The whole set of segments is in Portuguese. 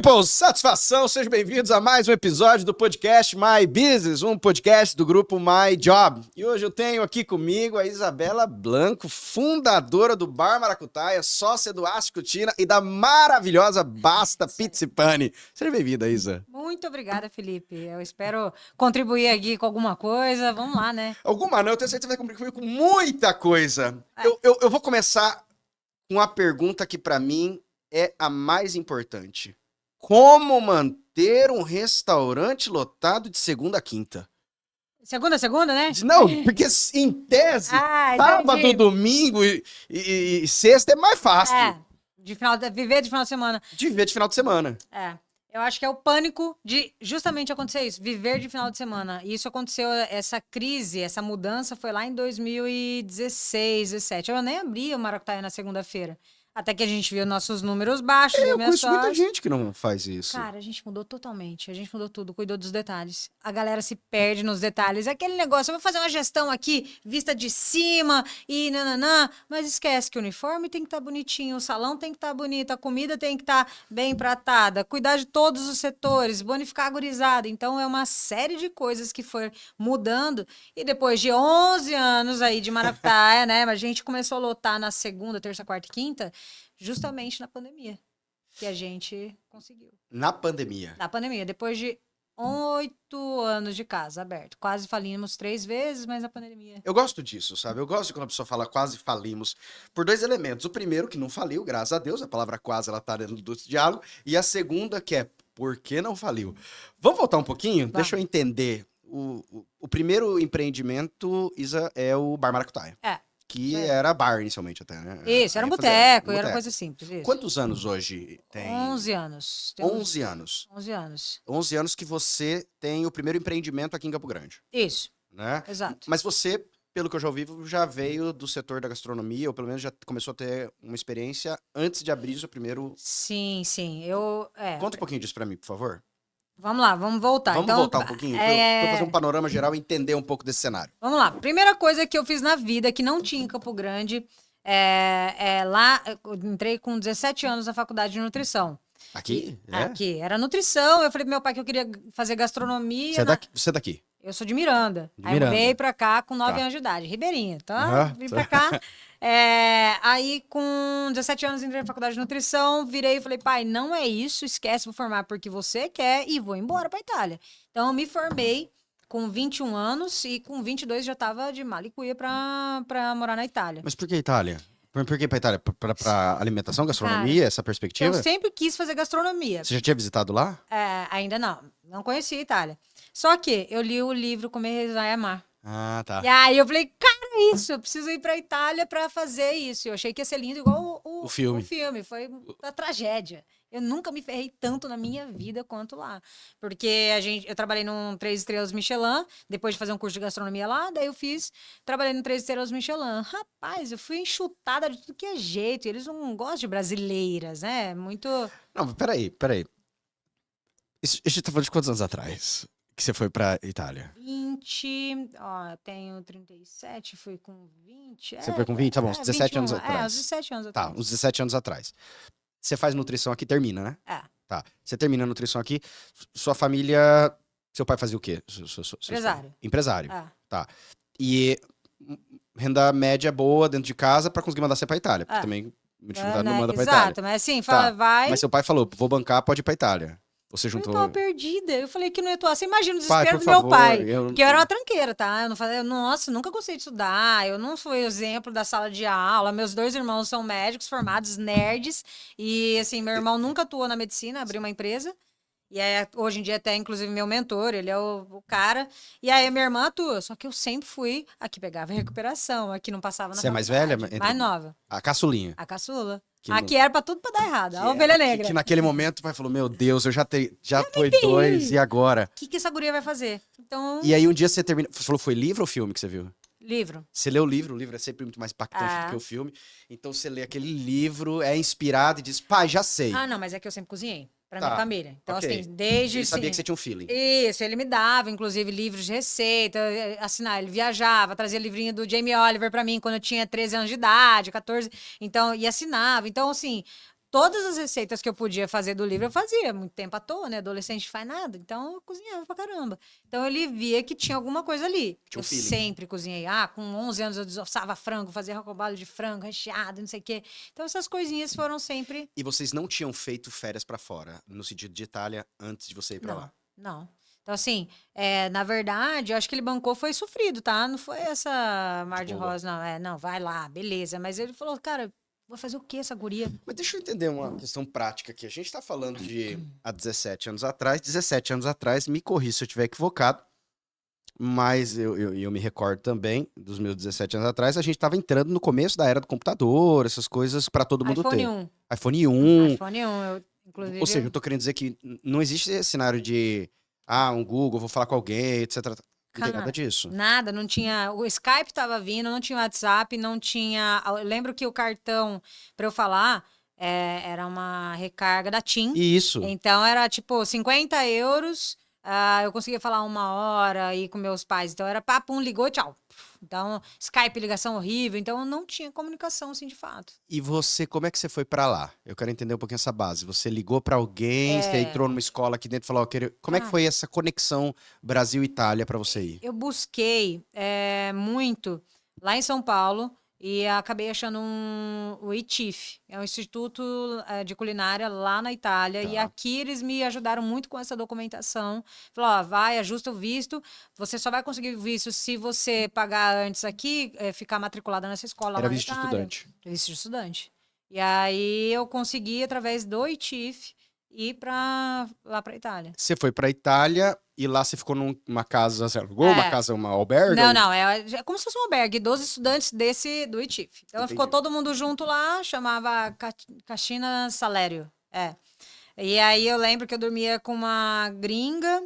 people, satisfação, sejam bem-vindos a mais um episódio do podcast My Business, um podcast do grupo My Job. E hoje eu tenho aqui comigo a Isabela Blanco, fundadora do Bar Maracutaia, sócia do Ascutina e da maravilhosa Basta Pizza e Pane. Seja bem-vinda, Isa. Muito obrigada, Felipe. Eu espero contribuir aqui com alguma coisa. Vamos lá, né? Alguma não, eu tenho certeza que vai contribuir com muita coisa. Eu vou começar com uma pergunta que pra mim é a mais importante. Como manter um restaurante lotado de segunda a quinta? Segunda, né? Não, porque em tese, sábado, domingo e sexta é mais fácil. Viver de final de semana. De viver de final de semana. Eu acho que é o pânico de justamente acontecer isso, viver de final de semana. E isso aconteceu, essa crise, essa mudança foi lá em 2016, 2017. Eu nem abri o Maracutaia na segunda-feira. Até que a gente viu nossos números baixos. Eu conheço muita gente que não faz isso. Cara, a gente mudou totalmente. A gente mudou tudo, cuidou dos detalhes. A galera se perde nos detalhes. É aquele negócio, eu vou fazer uma gestão aqui, vista de cima e nananã. Mas esquece que o uniforme tem que estar bonitinho, o salão tem que estar bonito, a comida tem que estar bem pratada, cuidar de todos os setores, bonificar a gurizada. Então, é uma série de coisas que foi mudando. E depois de 11 anos aí de Maracutaia, né? A gente começou a lotar na segunda, terça, quarta e quinta. Justamente na pandemia, que a gente conseguiu. Na pandemia? Na pandemia, depois de 8 anos de casa aberta. Quase falimos 3 vezes, mas na pandemia. Eu gosto disso, sabe? Eu gosto de quando a pessoa fala quase falimos, por 2 elementos. O primeiro, que não faliu, graças a Deus, a palavra quase, ela tá dentro do diálogo. E a segunda, que é, por que não faliu? Vamos voltar um pouquinho? Vamos. Deixa eu entender. O primeiro empreendimento, Isa, é o Bar Maracutaia. Que era bar inicialmente até, né? Isso, era um boteco, era coisa simples. Isso. Quantos anos hoje tem? 11 anos. 11 anos. 11 anos. 11 anos que você tem o primeiro empreendimento aqui em Campo Grande. Isso. Né? Exato. Mas você, pelo que eu já ouvi, já veio do setor da gastronomia, ou pelo menos já começou a ter uma experiência antes de abrir o seu primeiro... Sim. Conta um pouquinho disso pra mim, por favor. Vamos lá, vamos voltar. Vamos voltar um pouquinho, pra eu fazer um panorama geral e entender um pouco desse cenário. Vamos lá. Primeira coisa que eu fiz na vida, que não tinha em Campo Grande, lá, eu entrei com 17 anos na faculdade de nutrição. Aqui? Aqui. Era nutrição. Eu falei pro meu pai que eu queria fazer gastronomia. Você é daqui? Eu sou de Miranda. Aí eu veio pra cá com 9 anos de idade. Ribeirinha, tá? Vim pra cá. Aí, com 17 anos, entrei na faculdade de nutrição, virei e falei, pai, não é isso, esquece, vou formar porque você quer e vou embora pra Itália. Então, eu me formei com 21 anos e com 22 já tava de mala e cuia pra morar na Itália. Mas por que Itália? Por que pra Itália? Pra alimentação, gastronomia, Cara, essa perspectiva? Eu sempre quis fazer gastronomia. Você já tinha visitado lá? Ainda não. Não conhecia a Itália. Só que eu li o livro Comer, Rezar e Amar. Ah, tá. E aí eu falei, cara, isso, eu preciso ir pra Itália pra fazer isso. Eu achei que ia ser lindo igual o filme. O filme, foi uma tragédia. Eu nunca me ferrei tanto na minha vida quanto lá. Porque eu trabalhei num 3 estrelas Michelin, depois de fazer um curso de gastronomia lá, daí eu trabalhei no 3 estrelas Michelin. Rapaz, eu fui enxutada de tudo que é jeito. E eles não gostam de brasileiras, né? Muito... Não, peraí. A gente tá falando de quantos anos atrás que você foi pra Itália? 20, eu tenho 37, fui com 20. Você foi com 20? Tá bom, uns 17 anos atrás. Uns 17 anos atrás. Tá, uns 17 anos atrás. Você faz nutrição aqui, termina, né? Tá, você termina a nutrição aqui, sua família... Seu pai fazia o quê? Empresário. Empresário. Tá. E renda média boa dentro de casa pra conseguir mandar você pra Itália, porque também não manda pra Itália. Exato, mas assim, fala, vai... Mas seu pai falou, vou bancar, pode ir pra Itália. Você juntou... Eu tava perdida. Eu falei que não ia atuar. Você imagina o Pai, desespero por do meu favor, pai. Porque eu era uma tranqueira, tá? Eu não fazia... Nossa, nunca gostei de estudar. Eu não fui exemplo da sala de aula. Meus 2 irmãos são médicos formados, nerds. E, assim, meu irmão nunca atuou na medicina, abriu uma empresa. E aí, hoje em dia, até, inclusive, meu mentor, ele é o cara. E aí, a minha irmã atua. Só que eu sempre fui a que pegava recuperação, a que não passava na Você é mais faculdade. velha? Mais nova. A caçulinha. A caçula. Que Aqui era pra tudo pra dar errado. A ovelha negra. Que naquele momento o pai falou, meu Deus, eu já foi 2, e agora? O que essa guria vai fazer? Então... E aí um dia você termina... Você falou, foi livro ou filme que você viu? Livro. Você lê o livro é sempre muito mais impactante do que o filme. Então você lê aquele livro, é inspirado e diz, pai, já sei. Não, mas é que eu sempre cozinhei pra minha família. Então, okay. assim, desde... Ele sabia que você tinha um feeling. Isso, ele me dava, inclusive, livros de receita, assinar, ele viajava, trazia livrinho do Jamie Oliver pra mim quando eu tinha 13 anos de idade, 14, então, e assinava. Então, assim, todas as receitas que eu podia fazer do livro, eu fazia. Muito tempo à toa, né? Adolescente faz nada. Então, eu cozinhava pra caramba. Então, ele via que tinha alguma coisa ali. Tinha um Eu feeling. sempre cozinhei. Com 11 anos eu desossava frango, fazia robalo de frango, recheado, não sei o quê. Então, essas coisinhas foram sempre... E vocês não tinham feito férias pra fora, no sentido de Itália, antes de você ir pra lá? Não. Então, assim, na verdade, eu acho que ele bancou foi sofrido, tá? Não foi essa mar de boa. rosa, não. Não, vai lá, beleza. Mas ele falou, cara, vou fazer o quê essa guria? Mas deixa eu entender uma questão prática aqui. A gente tá falando de há 17 anos atrás. 17 anos atrás, me corri se eu estiver equivocado, mas eu me recordo também dos meus 17 anos atrás, a gente tava entrando no começo da era do computador, essas coisas pra todo mundo iPhone ter. 1. iPhone 1. iPhone 1, inclusive... Ou seja, eu tô querendo dizer que não existe esse cenário de, um Google, vou falar com alguém, etc. Não tem nada Cara, disso. nada, não tinha. O Skype tava vindo, não tinha WhatsApp, não tinha. Eu lembro que o cartão, pra eu falar, era uma recarga da TIM. Isso. Então era tipo 50 euros. Eu conseguia falar 1 hora aí com meus pais. Então era papum, ligou, tchau. Então, Skype, ligação horrível. Então não tinha comunicação, assim, de fato. E você, como é que você foi pra lá? Eu quero entender um pouquinho essa base. Você ligou pra alguém, você entrou numa escola aqui dentro e falou, como é que Cara, foi essa conexão Brasil-Itália pra você ir? eu busquei muito lá em São Paulo e acabei achando o ITIF, é um instituto de culinária lá na Itália. E Tá. aqui eles me ajudaram muito com essa documentação. Falou, ó, vai, ajusta o visto. Você só vai conseguir o visto se você pagar antes aqui, ficar matriculada nessa escola Era lá na visto de Itália. estudante. Visto de estudante. E aí eu consegui, através do ITIF, ir lá para Itália. Você foi pra Itália e lá você ficou numa casa, você alugou uma casa, uma albergue? Não, é como se fosse um albergue, 12 estudantes do ITIF. Então Entendi. ficou todo mundo junto lá, chamava Caixina Salério. E aí eu lembro que eu dormia com uma gringa,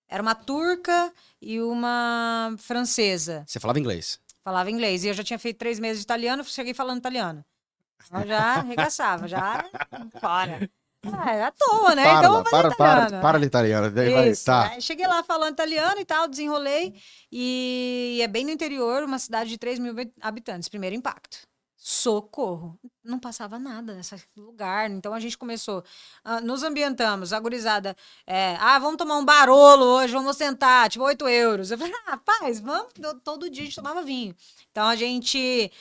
era uma turca e uma francesa. Você falava inglês? Falava inglês. E eu já tinha feito 3 meses de italiano, cheguei falando italiano. Eu já arregaçava, já fora. À toa, né? Então eu vou fazer italiano. Para italiano. Vai, Isso. tá. Aí cheguei lá falando italiano e tal, desenrolei. E é bem no interior, uma cidade de 3 mil habitantes. Primeiro impacto. Socorro. Não passava nada nesse lugar. Então a gente começou. Nos ambientamos, a gurizada. Vamos tomar um barolo hoje, vamos sentar, tipo 8 euros. Eu falei, rapaz, vamos. Todo dia a gente tomava vinho. Então a gente.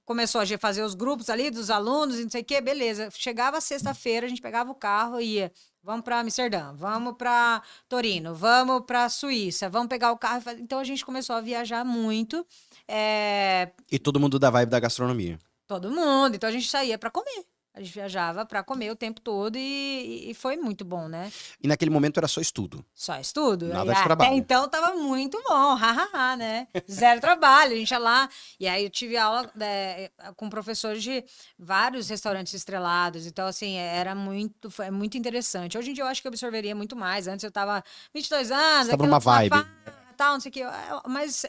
Começou a fazer os grupos ali dos alunos e não sei o quê, beleza. Chegava sexta-feira, a gente pegava o carro e ia. Vamos para Amsterdã, vamos para Torino, vamos para Suíça, vamos pegar o carro. Então a gente começou a viajar muito. E todo mundo da vibe da gastronomia. Todo mundo. Então a gente saía para comer. A gente viajava para comer o tempo todo e foi muito bom, né? E naquele momento era só estudo. Só estudo. Nada de trabalho. Até então tava muito bom, hahaha, né? Zero trabalho, a gente ia lá. E aí eu tive aula com professores de vários restaurantes estrelados. Então, assim, foi muito interessante. Hoje em dia eu acho que eu absorveria muito mais. Antes eu tava 22 anos. Você tava numa vibe. Tal, não sei o quê. Mas...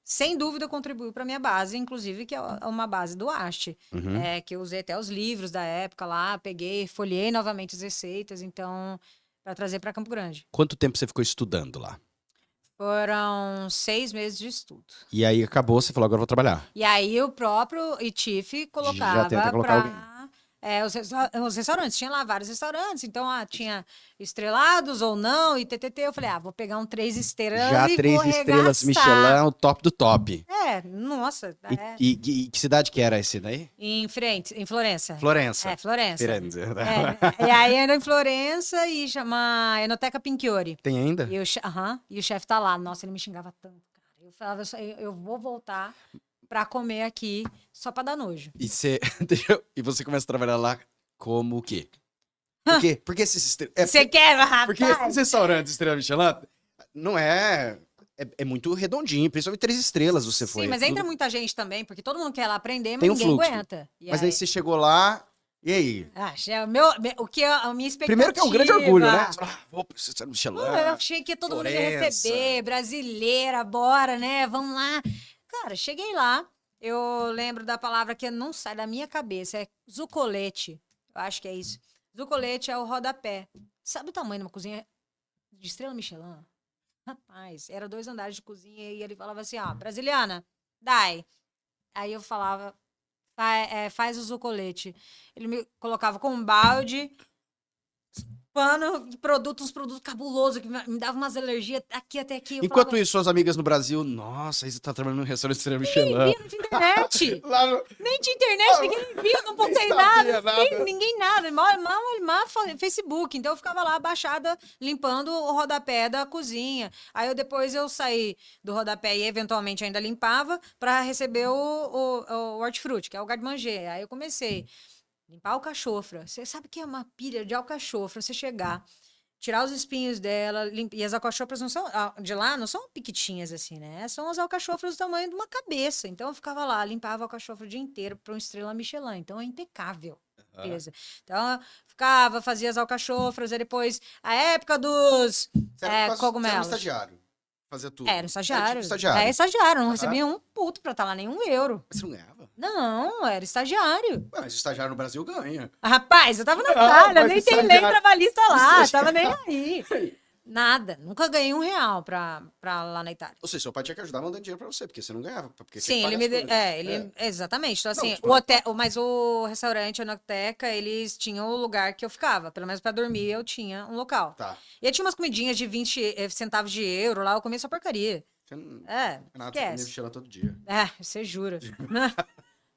sem dúvida contribuiu para minha base, inclusive que é uma base do Asti, que eu usei até os livros da época lá, peguei, folhei novamente as receitas, então, para trazer para Campo Grande. Quanto tempo você ficou estudando lá? Foram 6 meses de estudo. E aí acabou, você falou, agora eu vou trabalhar. E aí o próprio ITIF colocava Já tenta colocar alguém. Os restaurantes, tinha lá vários restaurantes, então tinha estrelados ou não, e TTT, eu falei, vou pegar um 3 estrelas Já e 3 vou estrelas arregaçar. Michelin, o top do top. Nossa. E que cidade que era esse daí? Em Florença. Florença. Florença. Firenze. E aí ainda em Florença e chama Enoteca Pinchiori. Tem ainda? E o chefe tá lá. Nossa, ele me xingava tanto, cara. Eu falava, eu vou voltar pra comer aqui só pra dar nojo. E você começa a trabalhar lá como o quê? Por quê? Porque esses Você quer, rapaz? Porque esses restaurantes estrela Michelin não é muito redondinho, principalmente 3 estrelas você foi. Sim, mas entra muita gente também, porque todo mundo quer lá aprender, mas Tem um ninguém fluxo. aguenta. Mas aí você chegou lá, e aí? O que a minha expectativa... Primeiro que é um grande orgulho, né? Você fala, vou pro Estrela Michelin. Eu achei que todo mundo ia receber, brasileira, bora, né? Vamos lá. Cara, cheguei lá, eu lembro da palavra que não sai da minha cabeça, é zucolete. Eu acho que é isso. Zucolete é o rodapé. Sabe o tamanho de uma cozinha de Estrela Michelin? Rapaz, era 2 andares de cozinha e ele falava assim, brasiliana, dai. Aí eu falava, faz o colete. Ele me colocava com um balde, pano, uns produtos cabulosos, que me davam umas alergias aqui até aqui. Enquanto isso, suas amigas no Brasil, nossa, você tá trabalhando num restaurante estrela Michelin. Ninguém via, não tinha internet. Lá no... Nem tinha internet, ninguém via, não postei sabia nada. Ninguém nada. Mal Facebook. Então eu ficava lá abaixada, limpando o rodapé da cozinha. Aí depois eu saí do rodapé e eventualmente ainda limpava para receber o hortifruti, que é o garde-manger. Aí eu comecei. Limpar alcachofra. Você sabe que é uma pilha de alcachofra. Você chegar, tirar os espinhos dela. E as alcachofras não são, de lá não são piquitinhas assim, né? São as alcachofras do tamanho de uma cabeça. Então eu ficava lá, limpava a alcachofra o dia inteiro para uma estrela Michelin. Então é impecável. Beleza. Então eu ficava, fazia as alcachofras. E depois, a época dos cogumelos. Você era um estagiário. Fazia tudo. Era estagiário. Estagiário. É estagiário. Não recebia um puto pra estar lá, nem €1. Mas você não ganhava? Não, era estagiário. Ué, mas o estagiário no Brasil ganha. Rapaz, eu tava na Itália, mas nem tem lei estagiário- trabalhista lá, estagiário- tava nem aí. Nada, nunca ganhei R$1 pra lá na Itália. Ou seja, seu pai tinha que ajudar mandando dinheiro pra você, porque você não ganhava. Porque Sim, tinha que ele pagar as me coisas. exatamente. Então, assim, tipo, o hotel, mas o restaurante, a Enoteca, eles tinham o lugar que eu ficava. Pelo menos pra dormir, eu tinha um local. Tá. E aí tinha umas comidinhas de 20 centavos de euro lá, eu comia essa porcaria. Você não... É, Renato, você comia esquece. Michelin todo dia. É, você jura.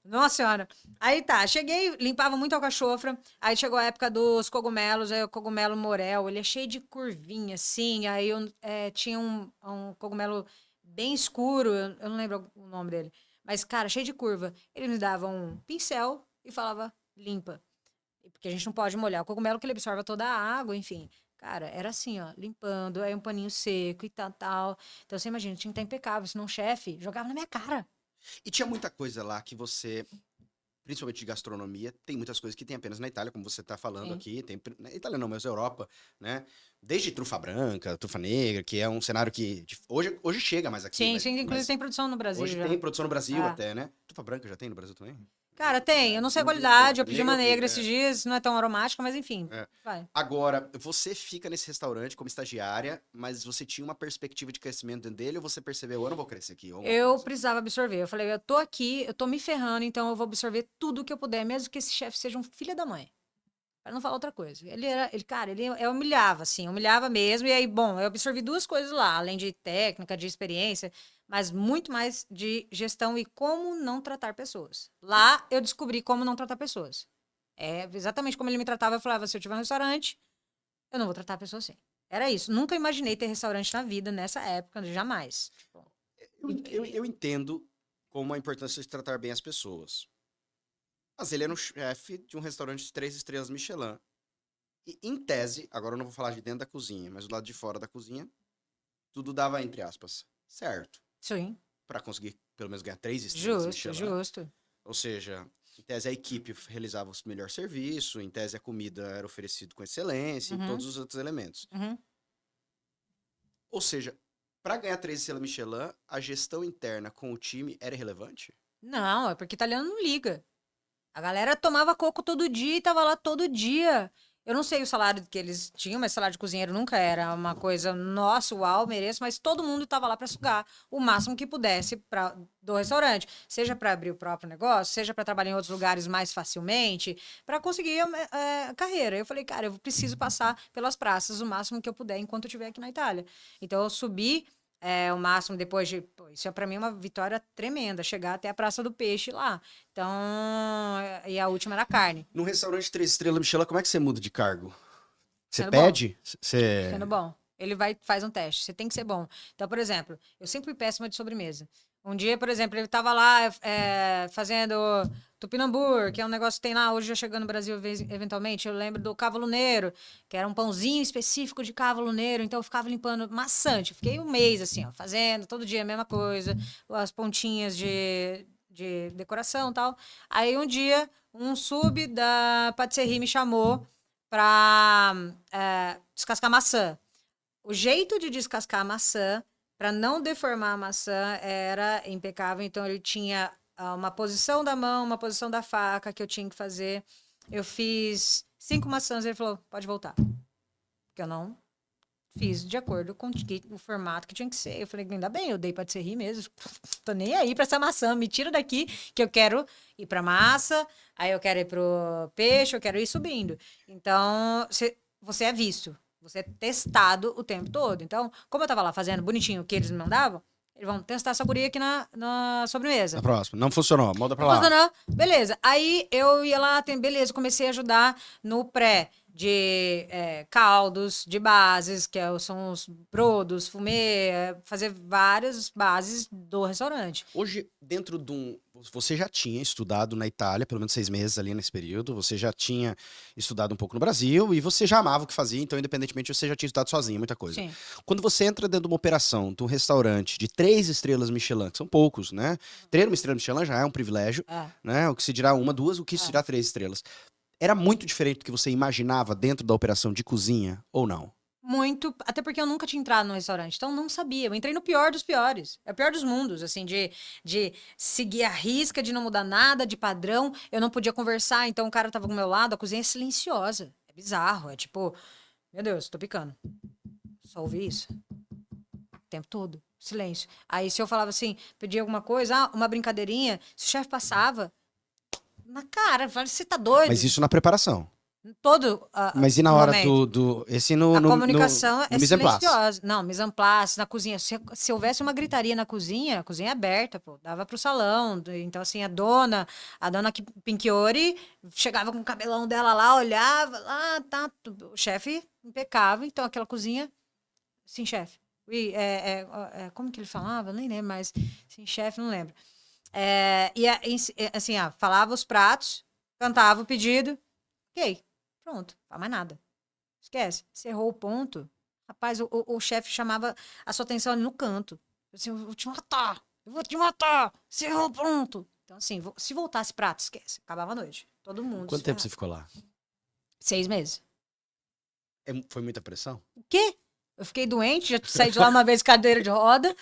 Nossa senhora. Aí tá, cheguei, limpava muito alcachofra. Aí chegou a época dos cogumelos, aí o cogumelo morel, ele é cheio de curvinha, assim. Aí eu tinha um cogumelo bem escuro, eu não lembro o nome dele. Mas, cara, cheio de curva. Ele me dava um pincel e falava, limpa. Porque a gente não pode molhar o cogumelo, que ele absorve toda a água, enfim. Cara, era assim, ó, limpando, aí um paninho seco e tal. Então você imagina, tinha que estar impecável, senão o chefe jogava na minha cara. E tinha muita coisa lá que você, principalmente de gastronomia, tem muitas coisas que tem apenas na Itália, como você tá falando Sim. aqui. Tem, na Itália não, mas Europa, né? Desde trufa branca, trufa negra, que é um cenário que hoje chega mais aqui. Sim, mas, sim, inclusive mas tem produção no Brasil hoje já. tem produção no Brasil Ah. até, né? Trufa branca já tem no Brasil também? Cara, tem. Eu não sei a Não vi, qualidade. é, Eu pedi uma negra eu vi, negra esses dias. Não é tão aromática, mas enfim. É. Vai. Agora, você fica nesse restaurante como estagiária, mas você tinha uma perspectiva de crescimento dentro dele ou você percebeu, eu não vou crescer aqui? Eu precisava absorver. Eu falei, eu tô aqui, eu tô me ferrando, então eu vou absorver tudo que eu puder, mesmo que esse chefe seja um filho da mãe. Pra não falar outra coisa. Cara, ele humilhava, assim, humilhava mesmo. E aí, bom, eu absorvi duas coisas lá, além de técnica, de experiência, mas muito mais de gestão e como não tratar pessoas. Lá eu descobri como não tratar pessoas. É exatamente como ele me tratava. Eu falava, se eu tiver um restaurante, eu não vou tratar a pessoa assim. Era isso. Nunca imaginei ter restaurante na vida nessa época, jamais. Tipo, Eu entendo como a importância de tratar bem as pessoas. Mas ele era um chefe de um restaurante de 3 estrelas Michelin. E, em tese, agora eu não vou falar de dentro da cozinha, mas do lado de fora da cozinha, tudo dava, entre aspas, certo. sim. Pra conseguir, pelo menos, ganhar 3 estrelas Justo, Michelin. justo. Ou seja, em tese a equipe realizava o melhor serviço, em tese a comida era oferecida com excelência, e Uhum. todos os outros elementos. Uhum. Ou seja, para ganhar 3 estrelas Michelin, a gestão interna com o time era irrelevante? Não, é porque italiano não liga. A galera tomava coco todo dia e tava lá todo dia. Eu não sei o salário que eles tinham, mas salário de cozinheiro nunca era uma coisa, nossa, uau, mereço, mas todo mundo tava lá para sugar o máximo que pudesse do restaurante, seja para abrir o próprio negócio, seja para trabalhar em outros lugares mais facilmente, para conseguir a carreira. Eu falei, cara, eu preciso passar pelas praças o máximo que eu puder enquanto eu estiver aqui na Itália. Então eu subi o máximo depois de. Pô, isso é para mim uma vitória tremenda, chegar até a Praça do Peixe lá. Então, e a última era a carne. Num restaurante 3 estrelas Michelin, como é que você muda de cargo? Você Sendo pede? Você... Sendo bom. Ele faz um teste. Você tem que ser bom. Então, por exemplo, eu sempre fui péssima de sobremesa. Um dia, por exemplo, ele estava lá fazendo tupinambur, que é um negócio que tem lá, hoje já chegando no Brasil eventualmente. Eu lembro do cavaluneiro, que era um pãozinho específico de cavaluneiro. Então, eu ficava limpando maçante. Fiquei um mês, assim, ó, fazendo todo dia a mesma coisa. As pontinhas de decoração e tal. Aí, um dia, um sub da patisserie me chamou para descascar maçã. O jeito de descascar a maçã, para não deformar a maçã, era impecável. Então, ele tinha uma posição da mão, uma posição da faca que eu tinha que fazer. Eu fiz 5 maçãs e ele falou, pode voltar. Porque eu não fiz de acordo com o formato que tinha que ser. Eu falei, ainda bem, eu dei pra você rir mesmo. Tô nem aí pra essa maçã, me tira daqui, que eu quero ir pra massa, aí eu quero ir pro peixe, eu quero ir subindo. Então, você é visto, você é testado o tempo todo. Então, como eu tava lá fazendo bonitinho o que eles me mandavam, eles vão testar essa guria aqui na sobremesa. Na próxima. Não funcionou. Muda pra Não lá. funcionou? Beleza. Aí eu ia lá, beleza, comecei a ajudar no pré de caldos, de bases, são os brodos, fumê, fazer várias bases do restaurante. Hoje, dentro de um... Você já tinha estudado na Itália, pelo menos 6 meses ali nesse período. Você já tinha estudado um pouco no Brasil e você já amava o que fazia, então, independentemente, você já tinha estudado sozinho, muita coisa. Sim. Quando você entra dentro de uma operação, de um restaurante de 3 estrelas Michelin, que são poucos, né? Ter uma estrela Michelin já é um privilégio, né? O que se dirá 1, 2, o que se dirá 3 estrelas. Era muito diferente do que você imaginava dentro da operação de cozinha, ou não? Muito, até porque eu nunca tinha entrado no restaurante, então não sabia. Eu entrei no pior dos piores. É o pior dos mundos, assim, de seguir a risca, de não mudar nada, de padrão. Eu não podia conversar, então o cara tava do meu lado, a cozinha é silenciosa. É bizarro, é tipo, meu Deus, tô picando. Só ouvi isso. O tempo todo, silêncio. Aí se eu falava assim, pedia alguma coisa, uma brincadeirinha, se o chefe passava, na cara, eu falei, você tá doido? Mas isso na preparação. Todo Mas e na hora momento. Esse A comunicação é mise en place? silenciosa. Não, mise en place, na cozinha. Se houvesse uma gritaria na cozinha, a cozinha é aberta, pô, dava pro salão. Então, assim, a dona Pinchiori chegava com o cabelão dela lá, olhava, lá, tá, o chefe impecável. Então, aquela cozinha, sim, chefe. Como que ele falava? Nem lembro, mas sim, chefe, não lembro. Assim, falava os pratos, cantava o pedido, ok, pronto, não faz mais nada. Esquece. Você errou o ponto. Rapaz, o chefe chamava a sua atenção ali no canto. Assim, eu vou te matar. Eu vou te matar. Você errou o ponto. Então, assim, se voltasse prato, esquece. Acabava a noite. Todo mundo. Quanto tempo você ficou lá? 6 meses. Foi muita pressão? O quê? Eu fiquei doente, já saí de lá uma vez cadeira de roda,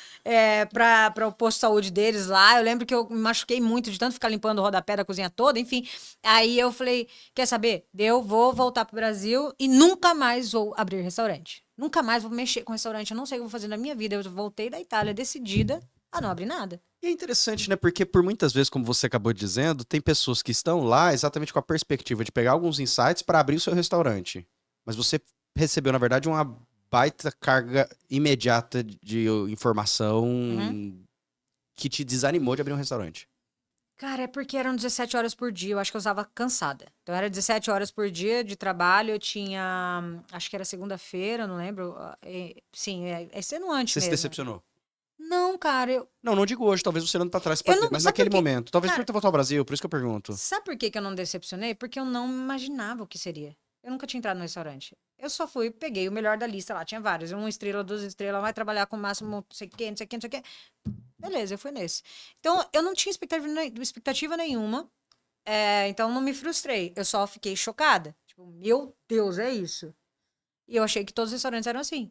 para o posto de saúde deles lá. Eu lembro que eu me machuquei muito de tanto ficar limpando o rodapé da cozinha toda, enfim. Aí eu falei, quer saber? Vou voltar pro Brasil e nunca mais vou abrir restaurante. Nunca mais vou mexer com restaurante. Eu não sei o que vou fazer na minha vida. Eu voltei da Itália decidida a não abrir nada. E é interessante, né? Porque por muitas vezes, como você acabou dizendo, tem pessoas que estão lá exatamente com a perspectiva de pegar alguns insights para abrir o seu restaurante. Mas você recebeu, na verdade, uma baita carga imediata de informação que te desanimou de abrir um restaurante. Cara, é porque eram 17 horas por dia. Eu acho que eu estava cansada. Então, era 17 horas por dia de trabalho. Eu tinha... Acho que era segunda-feira, não lembro. Sim, é extenuante Você se mesmo. decepcionou? Não, cara, Não digo hoje. Talvez você olhando pra trás, pode ter, mas naquele momento. Talvez por ter voltado ao Brasil, por isso que eu pergunto. Sabe por que eu não decepcionei? Porque eu não imaginava o que seria. Eu nunca tinha entrado no restaurante. Eu só fui, peguei o melhor da lista lá. Tinha vários. 1 estrela, 2 estrelas, vai trabalhar com o máximo não sei o quê, não sei o quê, não sei o quê. Beleza, eu fui nesse. Então, eu não tinha expectativa nenhuma. Então, não me frustrei. Eu só fiquei chocada. Tipo, meu Deus, é isso. E eu achei que todos os restaurantes eram assim.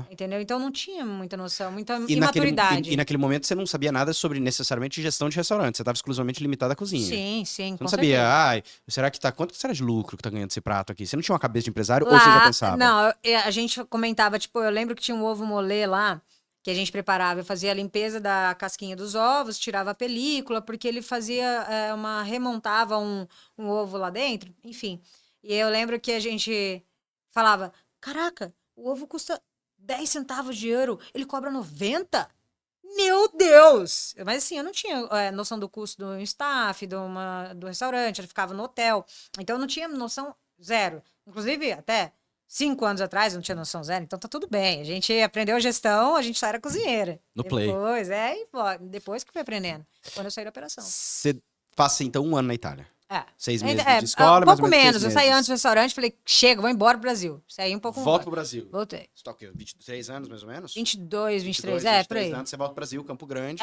Entendeu? Então, não tinha muita noção, muita imaturidade. E naquele momento você não sabia nada sobre necessariamente gestão de restaurante. Você estava exclusivamente limitado à cozinha. Sim, você não sabia, será que tá... Quanto será de lucro que tá ganhando esse prato aqui? Você não tinha uma cabeça de empresário ou você já pensava? Não, a gente comentava, tipo, eu lembro que tinha um ovo molê lá, que a gente preparava, eu fazia a limpeza da casquinha dos ovos, tirava a película, porque ele fazia remontava um ovo lá dentro, enfim. E eu lembro que a gente falava, caraca, o ovo custa 10 centavos de euro, ele cobra 90? Meu Deus! Mas assim, eu não tinha noção do custo do staff, do restaurante, eu ficava no hotel. Então eu não tinha noção zero. Inclusive, até 5 anos atrás eu não tinha noção zero, então tá tudo bem. A gente aprendeu a gestão, a gente só era cozinheira. Depois que fui aprendendo. Quando eu saí da operação. Você passa então 1 ano na Itália. 6 meses de Um escola, pouco mais ou menos. Eu saí antes do restaurante, falei, chega, vou embora pro Brasil. Saí um pouco. Volta pro Brasil. Voltei. Você tá o quê? 23 anos, mais ou menos? 22, 23, 23 por aí. anos, você volta pro Brasil, Campo Grande.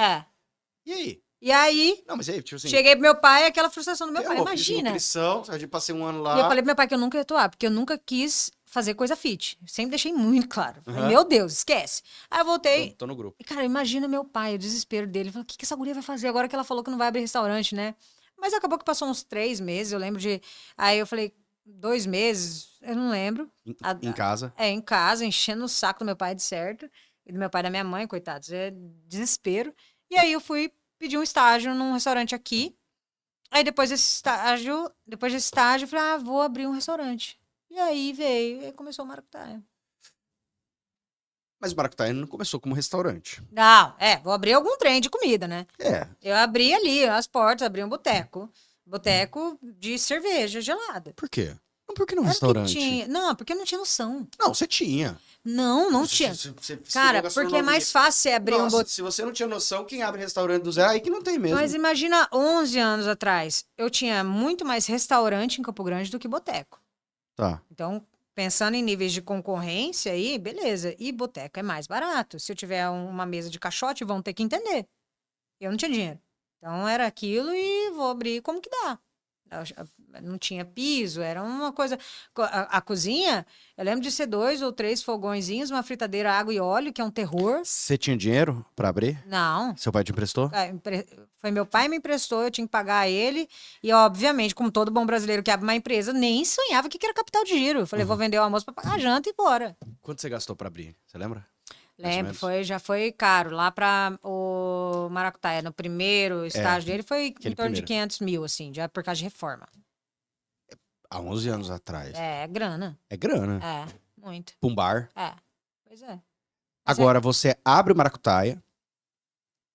E aí? E aí, não, mas aí, tipo assim, cheguei pro meu pai, aquela frustração do meu pai, imagina. Nutrição, passei 1 ano lá. E eu falei pro meu pai que eu nunca ia atuar, porque eu nunca quis fazer coisa fit. Sempre deixei muito claro. Falei, meu Deus, esquece. Aí eu voltei. Tô no grupo. E, cara, imagina meu pai, o desespero dele. Ele falou, o que essa guria vai fazer agora que ela falou que não vai abrir restaurante, né? Mas acabou que passou uns 3 meses, eu lembro de... Aí eu falei, 2 meses, eu não lembro. Em casa. Em casa, enchendo o saco do meu pai, de certo. E do meu pai e da minha mãe, coitados. É desespero. E aí eu fui pedir um estágio num restaurante aqui. Aí depois desse estágio, eu falei, vou abrir um restaurante. E aí veio, e começou o Maracutaia. Mas o Maracutaia não começou como restaurante. Não, vou abrir algum trem de comida, né? É. Eu abri ali as portas, abri um boteco. Boteco de cerveja gelada. Por quê? Não, por que não Era restaurante? Não, porque eu não tinha noção. Não, você tinha. Não tinha. Cara, porque é mais fácil você abrir um boteco. Se você não tinha noção, quem abre restaurante do zero, aí que não tem mesmo. Mas imagina, 11 anos atrás, eu tinha muito mais restaurante em Campo Grande do que boteco. Tá. Então, pensando em níveis de concorrência aí, beleza. E boteco é mais barato. Se eu tiver uma mesa de caixote, vão ter que entender. Eu não tinha dinheiro. Então, era aquilo e vou abrir como que dá. Não tinha piso, era uma coisa... A cozinha, eu lembro de ser 2 ou 3 fogõezinhos, uma fritadeira, água e óleo, que é um terror. Você tinha dinheiro pra abrir? Não. Seu pai te emprestou? Foi meu pai que me emprestou, eu tinha que pagar ele. E, obviamente, como todo bom brasileiro que abre uma empresa, nem sonhava que era capital de giro. Eu falei, vou vender o almoço pra pagar a janta e bora. Quanto você gastou pra abrir? Você lembra? Lembro, já foi caro. Lá para o Maracutaia, no primeiro estágio dele, foi em torno de 500 mil, assim, já por causa de reforma. Há 11 anos atrás. É grana. É grana. É, muito. Pra um bar. Pois é. Agora, você abre o Maracutaia.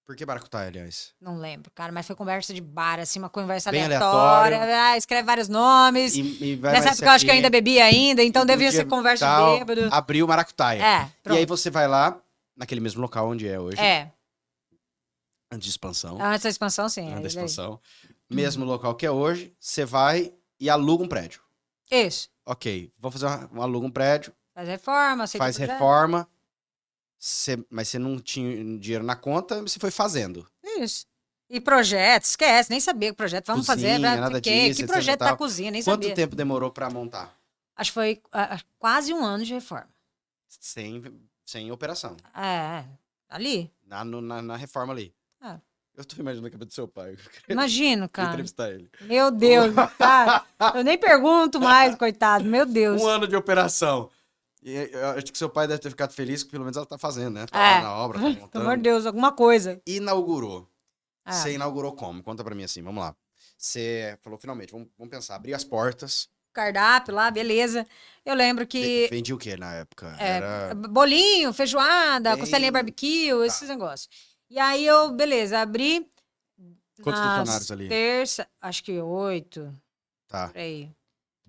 Por que Maracutaia, aliás? Não lembro, cara, mas foi conversa de bar, assim, uma conversa Bem aleatória. Escreve vários nomes. Nessa época eu acho que eu ainda bebia ainda, então devia ser conversa de bêbado. Abriu o Maracutaia. Pronto. E aí você vai lá, naquele mesmo local onde é hoje. Antes de expansão. Antes da expansão, sim. Antes da expansão. Mesmo local que é hoje, você vai e aluga um prédio. Isso. Ok, vamos fazer aluga um prédio. Faz reforma, faz reforma. Mas você não tinha dinheiro na conta, você foi fazendo. Isso. E projeto, esquece, nem sabia que projeto. Vamos cozinha, fazer. Nada disso, que projeto da cozinha, nem Quanto sabia. Quanto tempo demorou pra montar? Acho que foi quase 1 ano de reforma. Sem operação. Ali. Na reforma ali. Eu tô imaginando a cabeça do seu pai. Imagino, cara. Entrevistar ele. Meu Deus, cara. Eu nem pergunto mais, coitado. Meu Deus. 1 ano de operação. E eu acho que seu pai deve ter ficado feliz que pelo menos ela tá fazendo, né? Tá lá na obra, tá montando. Pelo amor de Deus, alguma coisa. Inaugurou. Você inaugurou como? Conta pra mim assim, vamos lá. Você falou, finalmente, vamos pensar, abrir as portas. Cardápio lá, beleza. Eu lembro que... Vendia o que na época? Era... Bolinho, feijoada, costelinha barbecue, esses negócios. E aí eu, beleza, abri... Quantos funcionários ali? Terça, acho que 8. Tá. Por aí.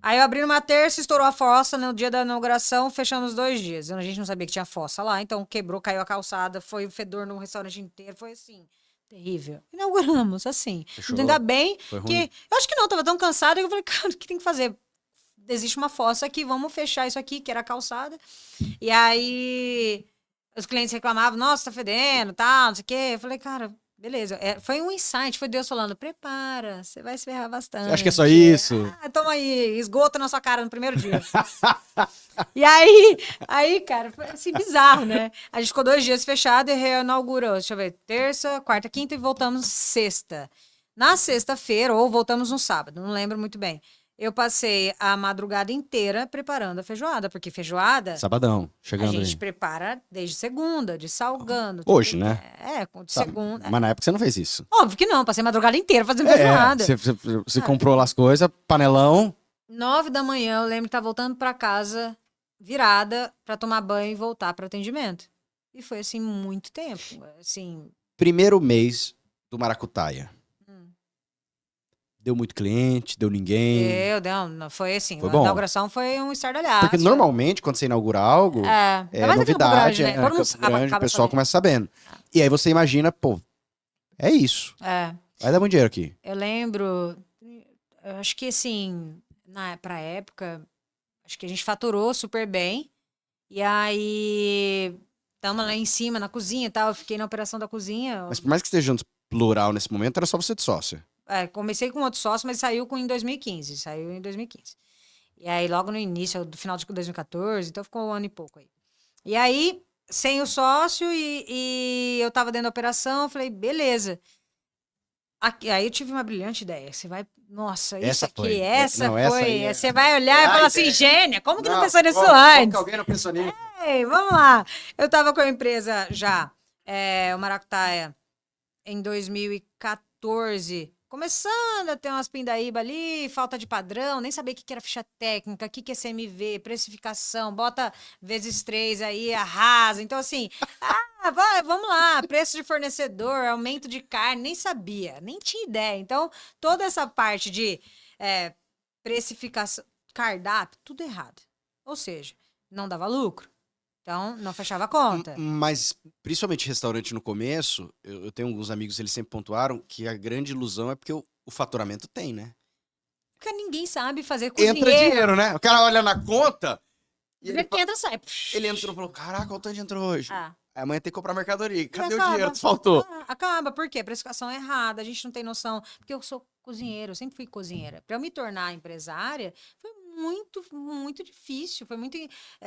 Aí eu abri numa terça, estourou a fossa no dia da inauguração, fechando os 2 dias. A gente não sabia que tinha fossa lá, então quebrou, caiu a calçada, foi o fedor no restaurante inteiro, foi assim, terrível. Inauguramos, assim. Fechou. Ainda bem Foi ruim. que... Eu acho que não, tava tão cansada que eu falei, cara, o que tem que fazer? Existe uma fossa aqui, vamos fechar isso aqui, que era a calçada. E aí os clientes reclamavam, nossa, tá fedendo, tal, não sei o quê. Eu falei, cara... Beleza, foi um insight, foi Deus falando, prepara, você vai se ferrar bastante. Acho que é só isso. Toma aí, esgoto na sua cara no primeiro dia. E aí, cara, foi assim, bizarro, né? A gente ficou 2 dias fechado e reinaugurou, deixa eu ver, terça, quarta, quinta e voltamos sexta. Na sexta-feira, ou voltamos no sábado, não lembro muito bem. Eu passei a madrugada inteira preparando a feijoada, porque feijoada... Sabadão, chegando aí. A gente prepara desde segunda, de salgando. Hoje, né? De segunda. Mas na época você não fez isso. Óbvio que não, passei a madrugada inteira fazendo feijoada. Você comprou lá as coisas, panelão. 9 da manhã, eu lembro de estar voltando pra casa, virada, pra tomar banho e voltar pro atendimento. E foi, assim, muito tempo. Assim... Primeiro mês do Maracutaia. Deu muito cliente, deu ninguém. Deu, foi assim. Foi a bom? inauguração foi um estardalhaço. Porque normalmente, quando você inaugura algo, é novidade, Grande, né? o pessoal começa sabendo. E aí você imagina, pô, é isso. Vai dar muito dinheiro aqui. Eu lembro, eu acho que assim, pra época, acho que a gente faturou super bem. E aí, estamos lá em cima, na cozinha e tal, eu fiquei na operação da cozinha. Mas por mais que esteja no plural nesse momento, era só você de sócia. Comecei com outro sócio, mas saiu em 2015. E aí, logo no início, do final de 2014, então ficou 1 ano e pouco aí. E aí, sem o sócio e eu tava dentro da operação, eu falei, beleza. Aí eu tive uma brilhante ideia. Você vai. Nossa, isso Essa aqui, foi. essa Não, essa foi. aí é- Você vai olhar e a falar assim, ideia. gênia, como que não Não, pensou nisso como que antes? alguém não pensou nisso? Ei, vamos lá. Eu tava com a empresa já, o Maracutaia, em 2014. Começando a ter umas pindaíba ali, falta de padrão, nem sabia o que que era ficha técnica, o que que é CMV, precificação, bota vezes 3 aí, arrasa. Então, assim, vamos lá, preço de fornecedor, aumento de carne, nem sabia, nem tinha ideia. Então, toda essa parte de precificação, cardápio, tudo errado. Ou seja, não dava lucro. Então, não fechava a conta. Mas, principalmente restaurante no começo, eu tenho alguns amigos, eles sempre pontuaram que a grande ilusão é porque o faturamento tem, né? Porque ninguém sabe fazer Entra cozinheiro. dinheiro, né? O cara olha na conta e Vê que entra, sai. ele entrou e falou, caraca, o tanto entrou hoje. Ah. Aí amanhã tem que comprar mercadoria. E Cadê o acaba. dinheiro que faltou? Acaba, por quê? Precificação é errada, a gente não tem noção. Porque eu sou cozinheira, eu sempre fui cozinheira. Para eu me tornar empresária, foi muito, muito difícil. Foi muito.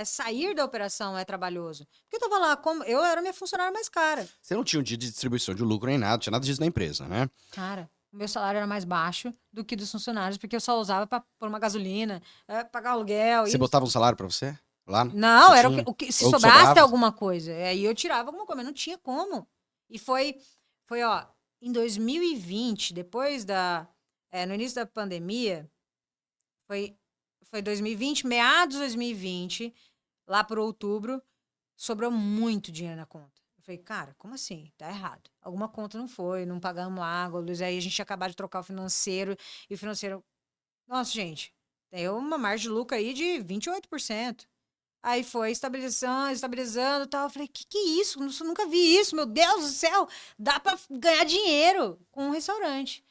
Sair da operação é trabalhoso. Porque eu tava lá, eu era minha funcionária mais cara. Você não tinha um dia de distribuição de lucro nem nada, não tinha nada disso na empresa, né? Cara, o meu salário era mais baixo do que dos funcionários, porque eu só usava para pôr uma gasolina, pagar aluguel. Você botava um salário pra você? Lá? Não, Você era tinha? o que se Ou que sobrasse sobrava? alguma coisa. Aí eu tirava alguma coisa, mas não tinha como. E foi ó, em 2020, depois no início da pandemia, foi 2020, meados de 2020, lá por outubro, sobrou muito dinheiro na conta. Eu falei, cara, como assim? Tá errado. Alguma conta não foi, não pagamos água, luz. Aí a gente tinha acabado de trocar o financeiro, e o financeiro... Nossa, gente, tem uma margem de lucro aí de 28%. Aí foi estabilizando e tal. Eu falei, que é isso? Eu nunca vi isso, meu Deus do céu. Dá pra ganhar dinheiro com um restaurante.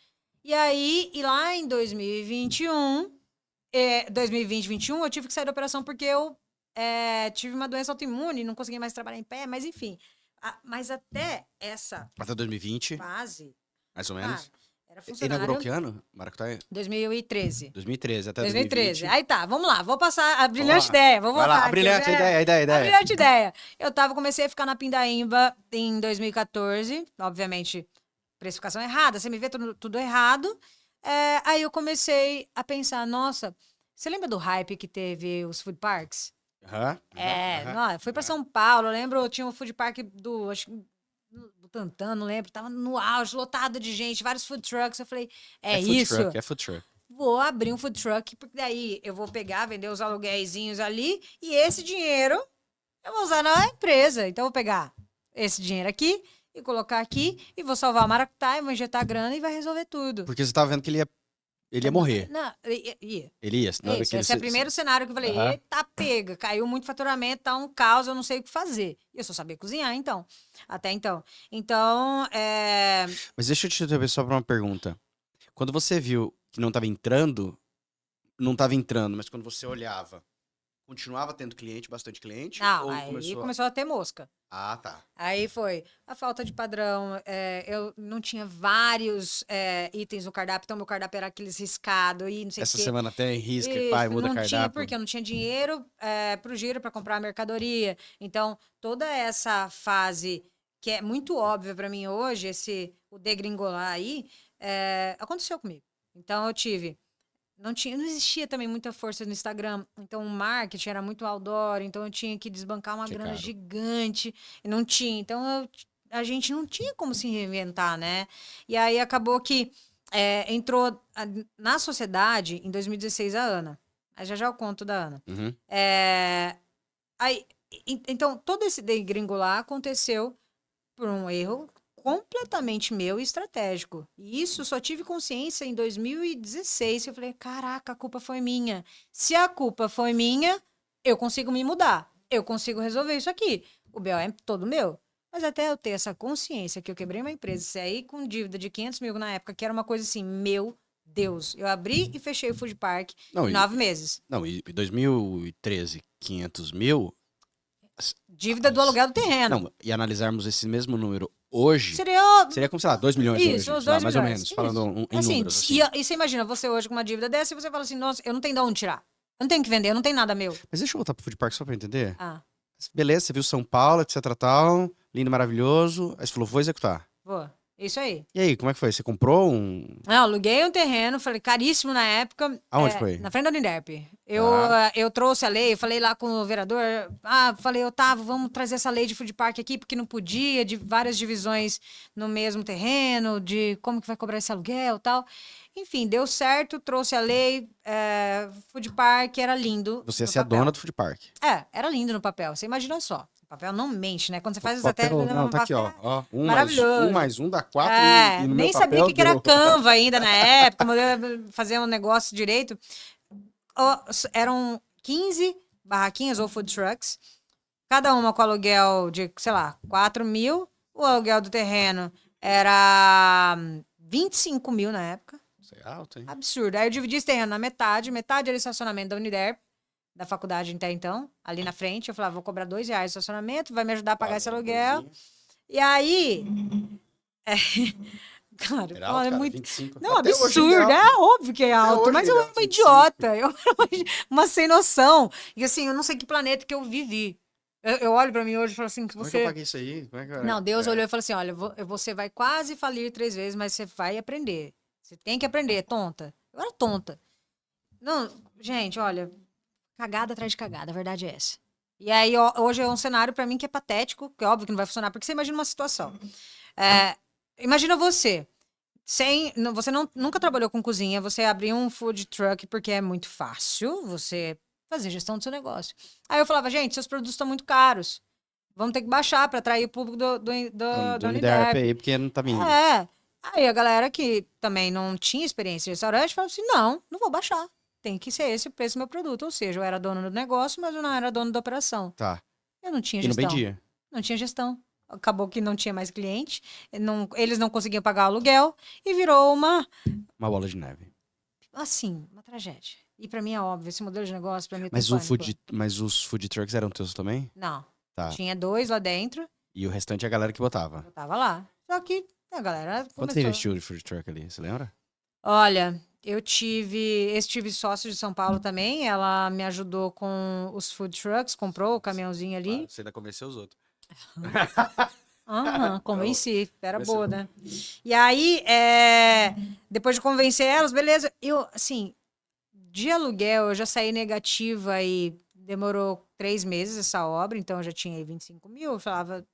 E aí, lá em 2021, 2020, 2021, eu tive que sair da operação porque eu tive uma doença autoimune, não consegui mais trabalhar em pé, mas enfim. Mas até essa Até 2020, fase, mais ou cara, menos. era Inaugurou funcionário que ano? Maracutaia? 2013. 2013, até 2013. 2020. Aí tá, vamos lá, vou passar a brilhante lá. ideia. Vou Vai voltar lá, a aqui, brilhante né? ideia, A ideia. brilhante ideia. Comecei a ficar na Pindaíba em 2014, obviamente, precificação errada, você me vê tudo errado. Aí eu comecei a pensar, nossa, você lembra do hype que teve os food parks? Aham. Não, fui pra São Paulo, eu lembro, tinha um food park acho que do Butantan, não lembro, tava no auge, lotado de gente, vários food trucks. Eu falei, É food truck, é food truck. vou abrir um food truck, porque daí eu vou pegar, vender os aluguéizinhos ali, e esse dinheiro eu vou usar na empresa. Então, eu vou pegar esse dinheiro aqui e colocar aqui, e vou salvar a Maracutaia, vou injetar grana e vai resolver tudo. Porque você tava vendo que ele ia morrer. Não, Ele ia. Não era isso, que ele esse é o primeiro cenário que eu falei, Aham. eita, pega, caiu muito faturamento, tá um caos, eu não sei o que fazer. Eu só sabia cozinhar, então. Até então. Então, Mas deixa eu te interromper só pra uma pergunta. Quando você viu que não tava entrando, mas quando você olhava, continuava tendo cliente, bastante cliente? não, Ou aí começou a ter mosca. Ah, tá. Aí foi a falta de padrão, eu não tinha vários itens no cardápio, então meu cardápio era aqueles riscados e não sei o Essa quê. semana tem risca, Isso, pai, muda não tinha, cardápio. porque eu não tinha dinheiro pro giro para comprar a mercadoria. Então, toda essa fase que é muito óbvia para mim hoje, o degringolar aí, aconteceu comigo. Então, eu tive... não existia também muita força no Instagram, então o marketing era muito outdoor, então eu tinha que desbancar uma Que grana caro. gigante, e não tinha. Então a gente não tinha como se reinventar, né? E aí acabou que entrou na sociedade em 2016 a Ana. Aí já eu conto da Ana. Uhum. Então todo esse degringolar aconteceu por um erro completamente meu e estratégico. E isso só tive consciência em 2016. Eu falei, caraca, a culpa foi minha. Se a culpa foi minha, eu consigo me mudar. Eu consigo resolver isso aqui. O BO é todo meu. Mas até eu ter essa consciência que eu quebrei uma empresa, saí com dívida de 500 mil na época, que era uma coisa assim, meu Deus. Eu abri e fechei o food park Não, em 9 meses. Não, e 2013, 500 mil... Dívida do aluguel do terreno. Não, e analisarmos esse mesmo número hoje, Seria seria como, sei lá, 2 milhões isso, hoje, os sei lá, 2 mais ou milhões. menos, Isso. falando em Assim, números, assim. e você imagina, você hoje com uma dívida dessa e você fala assim, nossa, eu não tenho de onde tirar. Eu não tenho que vender, eu não tenho nada meu. Mas deixa eu voltar pro Food Park só pra eu entender. Ah, Beleza, você viu São Paulo, etc, tal, lindo, maravilhoso, aí você falou, vou executar. vou. Isso aí. E aí, como é que foi? Você comprou um... Não, aluguei um terreno, falei, caríssimo na época. Aonde foi? Na frente da Uninderp. Tá. Eu trouxe a lei, eu falei lá com o vereador, falei, Otávio, vamos trazer essa lei de food park aqui, porque não podia, de várias divisões no mesmo terreno, de como que vai cobrar esse aluguel e tal. Enfim, deu certo, trouxe a lei, food park, era lindo. Você ia no ser a papel. dona do food park. Era lindo no papel, você imagina só. O papel não mente, né? Quando você faz as Papel, até não, tá aqui, ó. maravilhoso. Um mais um dá 4 e no Nem meu sabia papel o que era deu. Canva ainda na época, fazer um negócio direito. Eram 15 barraquinhas ou food trucks, cada uma com aluguel de, sei lá, 4 mil. O aluguel do terreno era 25 mil na época. Isso é alto, hein? Absurdo. Aí eu dividi esse terreno na metade era estacionamento da Uniderp, da faculdade até então, ali na frente. Eu falava, vou cobrar R$2 de estacionamento, vai me ajudar a pagar esse aluguel. E aí... Cara, Era alto, é cara, muito... 25. Não, Até hoje absurdo. ainda é alto. É óbvio que é alto, hoje mas eu ainda é era uma 25. idiota. Eu era uma sem noção. E assim, eu não sei que planeta que eu vivi. Eu olho pra mim hoje e falo assim, que Como é que eu você... paguei isso aí? Como é que eu... Não, Deus olhou e falou assim, olha, você vai quase falir 3 vezes, mas você vai aprender. Você tem que aprender, tonta. Eu era tonta. Não, gente, olha, cagada atrás de cagada, a verdade é essa. E aí, hoje é um cenário pra mim que é patético, que é óbvio que não vai funcionar, porque você imagina uma situação. Imagina você, você nunca trabalhou com cozinha, você abrir um food truck porque é muito fácil você fazer gestão do seu negócio. Aí eu falava, gente, seus produtos estão muito caros. Vamos ter que baixar para atrair o público Do da Uniderp Uniderp. aí, porque não tá vindo. Aí a galera que também não tinha experiência em restaurante falava assim, não vou baixar. Tem que ser esse o preço do meu produto. Ou seja, eu era dono do negócio, mas eu não era dono da operação. Tá. Eu não tinha E não gestão. vendia. Não tinha gestão. Acabou que não tinha mais cliente, eles não conseguiam pagar o aluguel e virou Uma bola de neve. uma tragédia. E pra mim é óbvio, esse modelo de negócio pra mim Mas, tem pânico. mas os food trucks eram teus também? Não, Tá. tinha 2 lá dentro, E o restante é a galera que botava. eu tava lá. Só que a galera Quanto começou... você investiu de food truck ali? Você lembra? Olha, eu tive sócio de São Paulo também, ela me ajudou com os food trucks, comprou o caminhãozinho ali. Você ainda convenceu os outros. Convenci, era Convenceu. boa, né? E aí, depois de convencer elas, beleza, eu, assim, de aluguel eu já saí negativa e demorou 3 meses essa obra, então eu já tinha aí 25 mil, eu falava,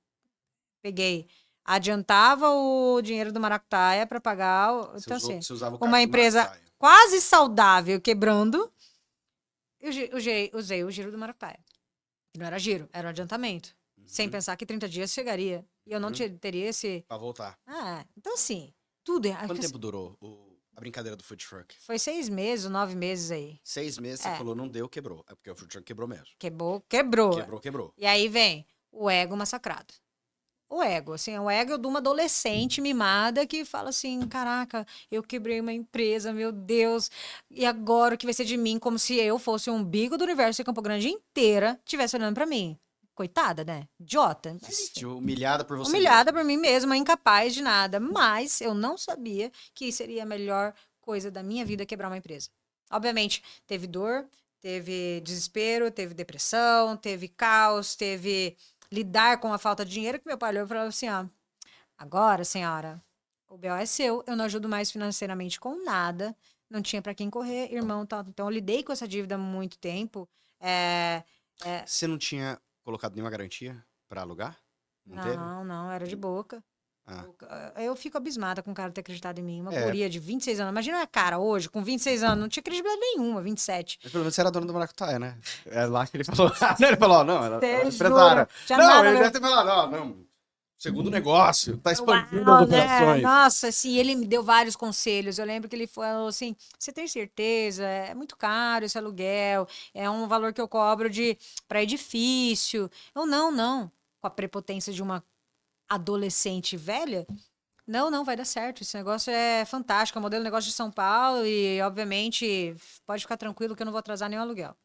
adiantava o dinheiro do Maracutaia para pagar, então assim, Você usava o uma cartão do empresa Maracutaia. quase saudável quebrando, eu usei o giro do Maracutaia. Não era giro, era um adiantamento. Sem pensar que 30 dias chegaria. E eu não teria esse... Pra voltar. Então assim, tudo... Quanto tempo durou a brincadeira do food truck? Foi 6 meses, 9 meses aí. 6 meses, você falou, não deu, quebrou. É porque o food truck quebrou mesmo. Quebrou. Quebrou. E aí vem o ego massacrado. O ego é de uma adolescente mimada que fala assim, caraca, eu quebrei uma empresa, meu Deus, e agora o que vai ser de mim? Como se eu fosse um umbigo do universo de Campo Grande inteira estivesse olhando pra mim. Coitada, né? Idiota. Se sentiu humilhada por você. Humilhada por mim mesma, incapaz de nada. Mas eu não sabia que seria a melhor coisa da minha vida quebrar uma empresa. Obviamente, teve dor, teve desespero, teve depressão, teve caos, teve lidar com a falta de dinheiro, que meu pai olhou e falou assim, agora, senhora, o BO é seu, eu não ajudo mais financeiramente com nada, não tinha pra quem correr, irmão, tal. Então eu lidei com essa dívida há muito tempo. Você não tinha colocado nenhuma garantia pra alugar? Teve? Não, era de boca. Ah. Eu fico abismada com o cara ter acreditado em mim. Uma É. guria de 26 anos. Imagina a cara hoje, com 26 anos, não tinha credibilidade nenhuma, 27. Mas pelo menos você era dona do Maracutaia, né? É lá que ele falou. Ele falou, não, ela é Juro. empresária. Tinha Não, nada, ele meu. deve ter falado, não. Segundo negócio, tá expandindo Uau, as operações. Nossa, assim, ele me deu vários conselhos. Eu lembro que ele falou assim: você tem certeza? É muito caro esse aluguel, é um valor que eu cobro para edifício. Eu, não. Com a prepotência de uma adolescente velha. Não, vai dar certo. Esse negócio é fantástico. É o modelo de negócio de São Paulo e, obviamente, pode ficar tranquilo que eu não vou atrasar nenhum aluguel.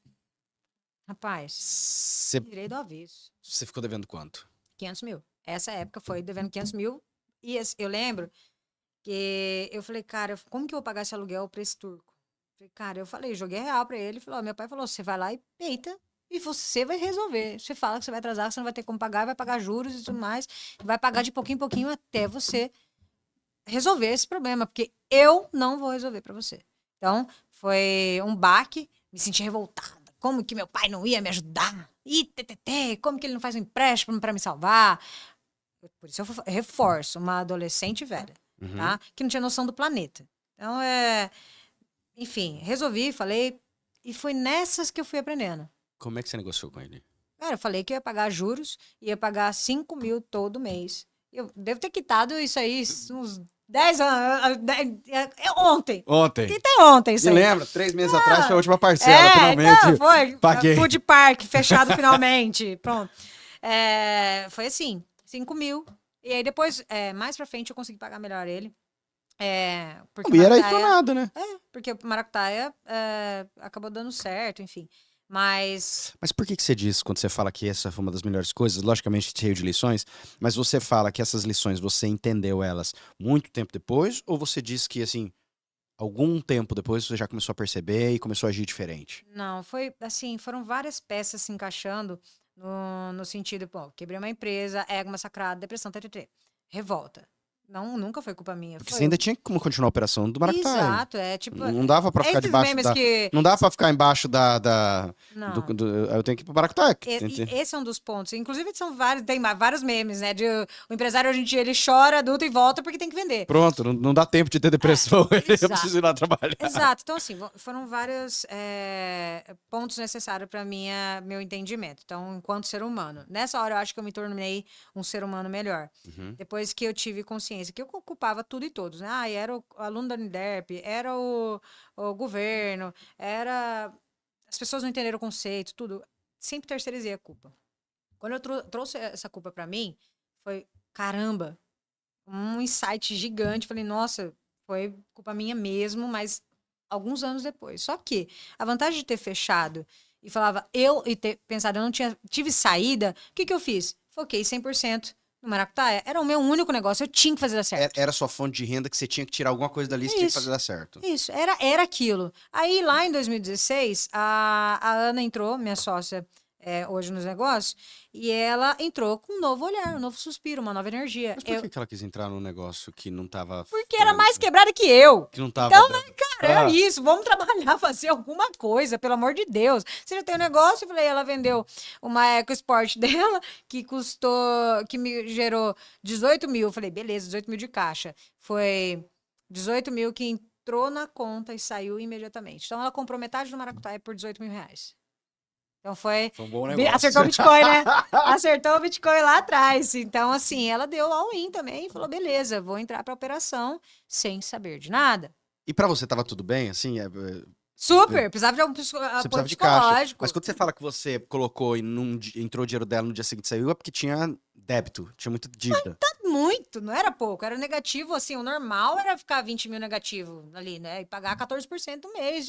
Rapaz, tirei do aviso. Você ficou devendo quanto? 500 mil. Essa época foi devendo 500 mil. E eu lembro que eu falei, cara, como que eu vou pagar esse aluguel pra esse turco? Eu falei, joguei real pra ele. Meu pai falou, você vai lá e peita e você vai resolver. Você fala que você vai atrasar, que você não vai ter como pagar, vai pagar juros e tudo mais. Vai pagar de pouquinho em pouquinho até você resolver esse problema, porque eu não vou resolver para você. Então, foi um baque, me senti revoltada. Como que meu pai não ia me ajudar? Como que ele não faz um empréstimo para me salvar? Por isso eu reforço, uma adolescente velha, tá? Que não tinha noção do planeta. Então, enfim, resolvi, falei, e foi nessas que eu fui aprendendo. Como é que você negociou com ele? Cara, eu falei que ia pagar juros, ia pagar 5 mil todo mês. Eu devo ter quitado isso aí uns 10 anos. Ontem. Ontem. Quitei ontem isso Me aí. lembra? 3 meses atrás foi a última parcela, finalmente. Não, foi. Paguei. Food Park, fechado finalmente. Pronto. Foi assim, 5 mil. E aí depois, mais pra frente, eu consegui pagar melhor ele. Porque E era aí pra nada, né? Porque o Maracutaia acabou dando certo, enfim. Mas por que você diz, quando você fala que essa foi uma das melhores coisas, logicamente cheio de lições, mas você fala que essas lições, você entendeu elas muito tempo depois, ou você diz que, assim, algum tempo depois você já começou a perceber e começou a agir diferente? não, foi assim, foram várias peças se encaixando no sentido, pô, quebrei uma empresa, ego massacrado, depressão, revolta. Não, nunca foi culpa minha. Porque Foi você ainda tinha como continuar a operação do Maracutaia. Exato, tipo. Não dava pra ficar esses debaixo memes da... que. Não dava pra ficar embaixo Não. Eu tenho que ir pro Maracutaia. Esse é um dos pontos. Inclusive, são vários, tem vários memes, né? O empresário hoje em dia ele chora adulto e volta porque tem que vender. Pronto, não dá tempo de ter depressão. Eu exato. preciso ir lá trabalhar. Exato. Então, assim, foram vários pontos necessários para meu entendimento. Então, enquanto ser humano. Nessa hora, eu acho que eu me tornei um ser humano melhor. Depois que eu tive consciência que eu ocupava tudo e todos, né? Era o aluno da Uniderp, era o governo, era... As pessoas não entenderam o conceito, tudo. Sempre terceirizei a culpa. Quando eu trouxe essa culpa para mim, foi, caramba, um insight gigante. Falei, nossa, foi culpa minha mesmo, mas alguns anos depois. Só que a vantagem de ter fechado e ter pensado, eu não tive saída, o que eu fiz? Foquei 100% no Maracutaia. Era o meu único negócio, eu tinha que fazer dar certo. Era a sua fonte de renda que você tinha que tirar alguma coisa dali, você tinha que fazer dar certo. Isso, era aquilo. Aí, lá em 2016, a Ana entrou, minha sócia hoje nos negócios, e ela entrou com um novo olhar, um novo suspiro, uma nova energia. Mas por que ela quis entrar num negócio que não tava... Porque era mais quebrada que eu. Que não tava... Então, cara, é isso. Vamos trabalhar, fazer alguma coisa, pelo amor de Deus. Você já tem um negócio? Eu falei, ela vendeu uma EcoSport dela, que me gerou 18 mil. Eu falei, beleza, 18 mil de caixa. Foi 18 mil que entrou na conta e saiu imediatamente. Então, ela comprou metade do Maracutaia por 18 mil reais. Então foi um bom negócio. Acertou o Bitcoin, né? Acertou o Bitcoin lá atrás. Então, assim, ela deu all-in também e falou: beleza, vou entrar pra operação sem saber de nada. E pra você tava tudo bem, assim? Super, precisava de Você apoio precisava de caixa. psicológico. Mas quando você fala que você colocou e entrou o dinheiro dela no dia seguinte saiu, é porque tinha débito, tinha muita dívida. Muito, não era pouco, era negativo, assim, o normal era ficar 20 mil negativo ali, né? E pagar 14% do mês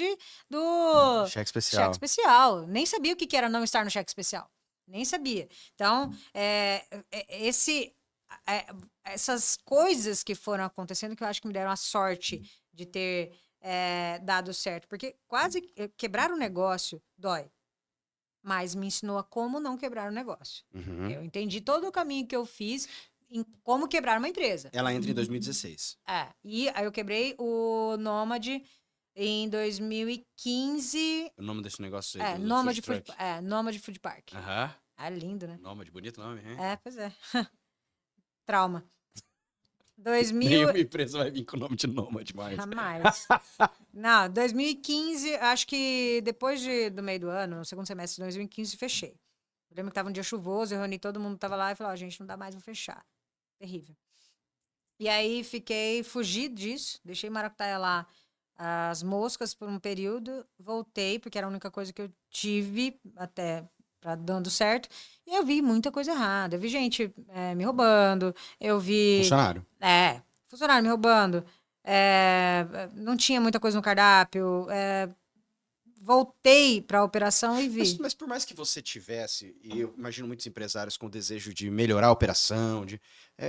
do Cheque especial. cheque especial. Nem sabia o que era não estar no cheque especial. Nem sabia. Então, essas coisas que foram acontecendo, que eu acho que me deram a sorte de ter dado certo. Porque quase quebrar o negócio dói. Mas me ensinou a como não quebrar o negócio. Eu entendi todo o caminho que eu fiz em como quebrar uma empresa. Ela entra em 2016. E aí eu quebrei o Nômade em 2015. O nome desse negócio aí? Nômade Food Park. Aham. Lindo, né? Nômade, bonito nome, hein? Pois é. Trauma. Nenhuma empresa vai vir com o nome de Nômade mais. Jamais. Não, 2015, acho que depois do meio do ano, no segundo semestre de 2015, fechei. Eu lembro que tava um dia chuvoso, eu reuni todo mundo que tava lá e falei, gente, não dá mais, vou fechar. Terrível. E aí fugi disso, deixei Maracutaia lá, as moscas por um período, voltei, porque era a única coisa que eu tive até pra dando certo, e eu vi muita coisa errada. Eu vi gente me roubando, eu vi... Funcionário. Funcionário me roubando, não tinha muita coisa no cardápio, voltei para a operação e vi. Mas por mais que você tivesse, e eu imagino muitos empresários com o desejo de melhorar a operação,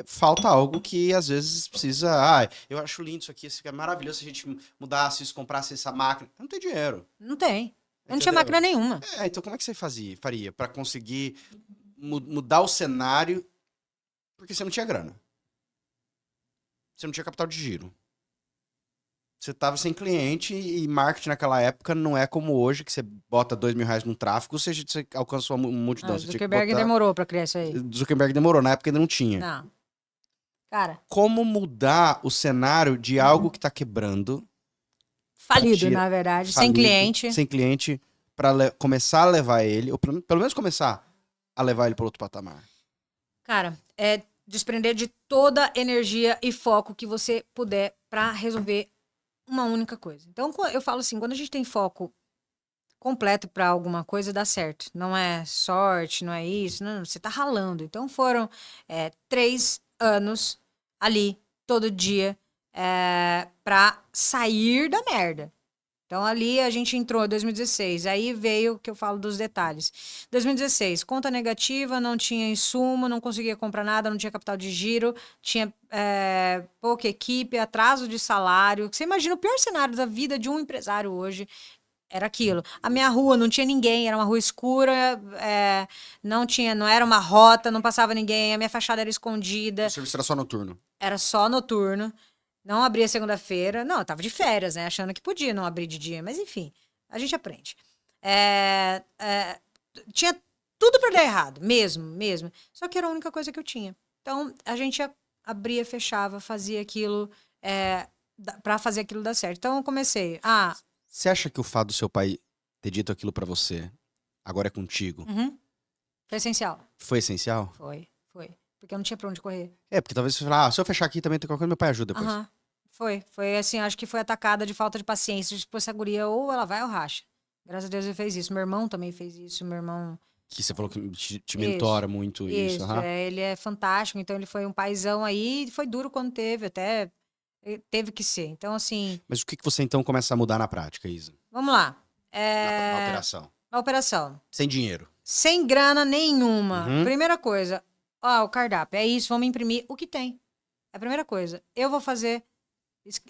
falta algo que às vezes precisa. Eu acho lindo isso aqui, isso é maravilhoso se a gente mudasse isso, comprasse essa máquina. Não tem dinheiro. Não tem. Eu não tinha Entendeu? máquina nenhuma. Então como é que você faria para conseguir mudar o cenário? Porque você não tinha grana. você não tinha capital de giro. Você tava sem cliente e marketing naquela época não é como hoje, que você bota R$2.000 num tráfego, você alcança uma multidão. Você tinha que Zuckerberg botar... demorou pra criar isso aí. Zuckerberg demorou, na época ainda não tinha. Não. Cara, Como mudar o cenário de algo que tá quebrando, falido, tira- na verdade, sem falido, cliente. sem cliente, pra começar a levar ele, ou pelo menos começar a levar ele para outro patamar? Cara, é desprender de toda energia e foco que você puder pra resolver uma única coisa. Então, eu falo assim, quando a gente tem foco completo pra alguma coisa, dá certo. Não é sorte, não é isso, não, você tá ralando. Então, foram 3 anos ali, todo dia, pra sair da merda. Então, ali a gente entrou em 2016. Aí veio o que eu falo dos detalhes. 2016, conta negativa, não tinha insumo, não conseguia comprar nada, não tinha capital de giro, tinha pouca equipe, atraso de salário. Você imagina o pior cenário da vida de um empresário hoje. Era aquilo. A minha rua não tinha ninguém, era uma rua escura, não era uma rota, não passava ninguém, a minha fachada era escondida. O serviço era só noturno. Era só noturno. Não abria segunda-feira. Não, eu tava de férias, né? Achando que podia não abrir de dia. Mas, enfim, a gente aprende. Tinha tudo pra dar errado. Mesmo. Só que era a única coisa que eu tinha. Então, a gente abria, fechava, fazia aquilo pra fazer aquilo dar certo. Então, eu comecei. Você acha que o fato do seu pai ter dito aquilo pra você, agora é contigo, Foi essencial. foi essencial? Foi. Porque eu não tinha pra onde correr. Porque talvez você fale, se eu fechar aqui também tem qualquer coisa, meu pai ajuda depois. Aham. Foi assim, acho que foi atacada de falta de paciência. Tipo, essa guria ou ela vai ou racha. Graças a Deus ele fez isso. Meu irmão também fez isso. Meu irmão. Que você falou que te mentora muito isso. Isso. Ele é fantástico. Então ele foi um paizão aí. E foi duro quando teve, até teve que ser. Então, assim. Mas o que você então começa a mudar na prática, Isa? Vamos lá. Na operação. A operação. Sem dinheiro. Sem grana nenhuma. Uhum. Primeira coisa. O cardápio. É isso, vamos imprimir o que tem. É a primeira coisa. Eu vou fazer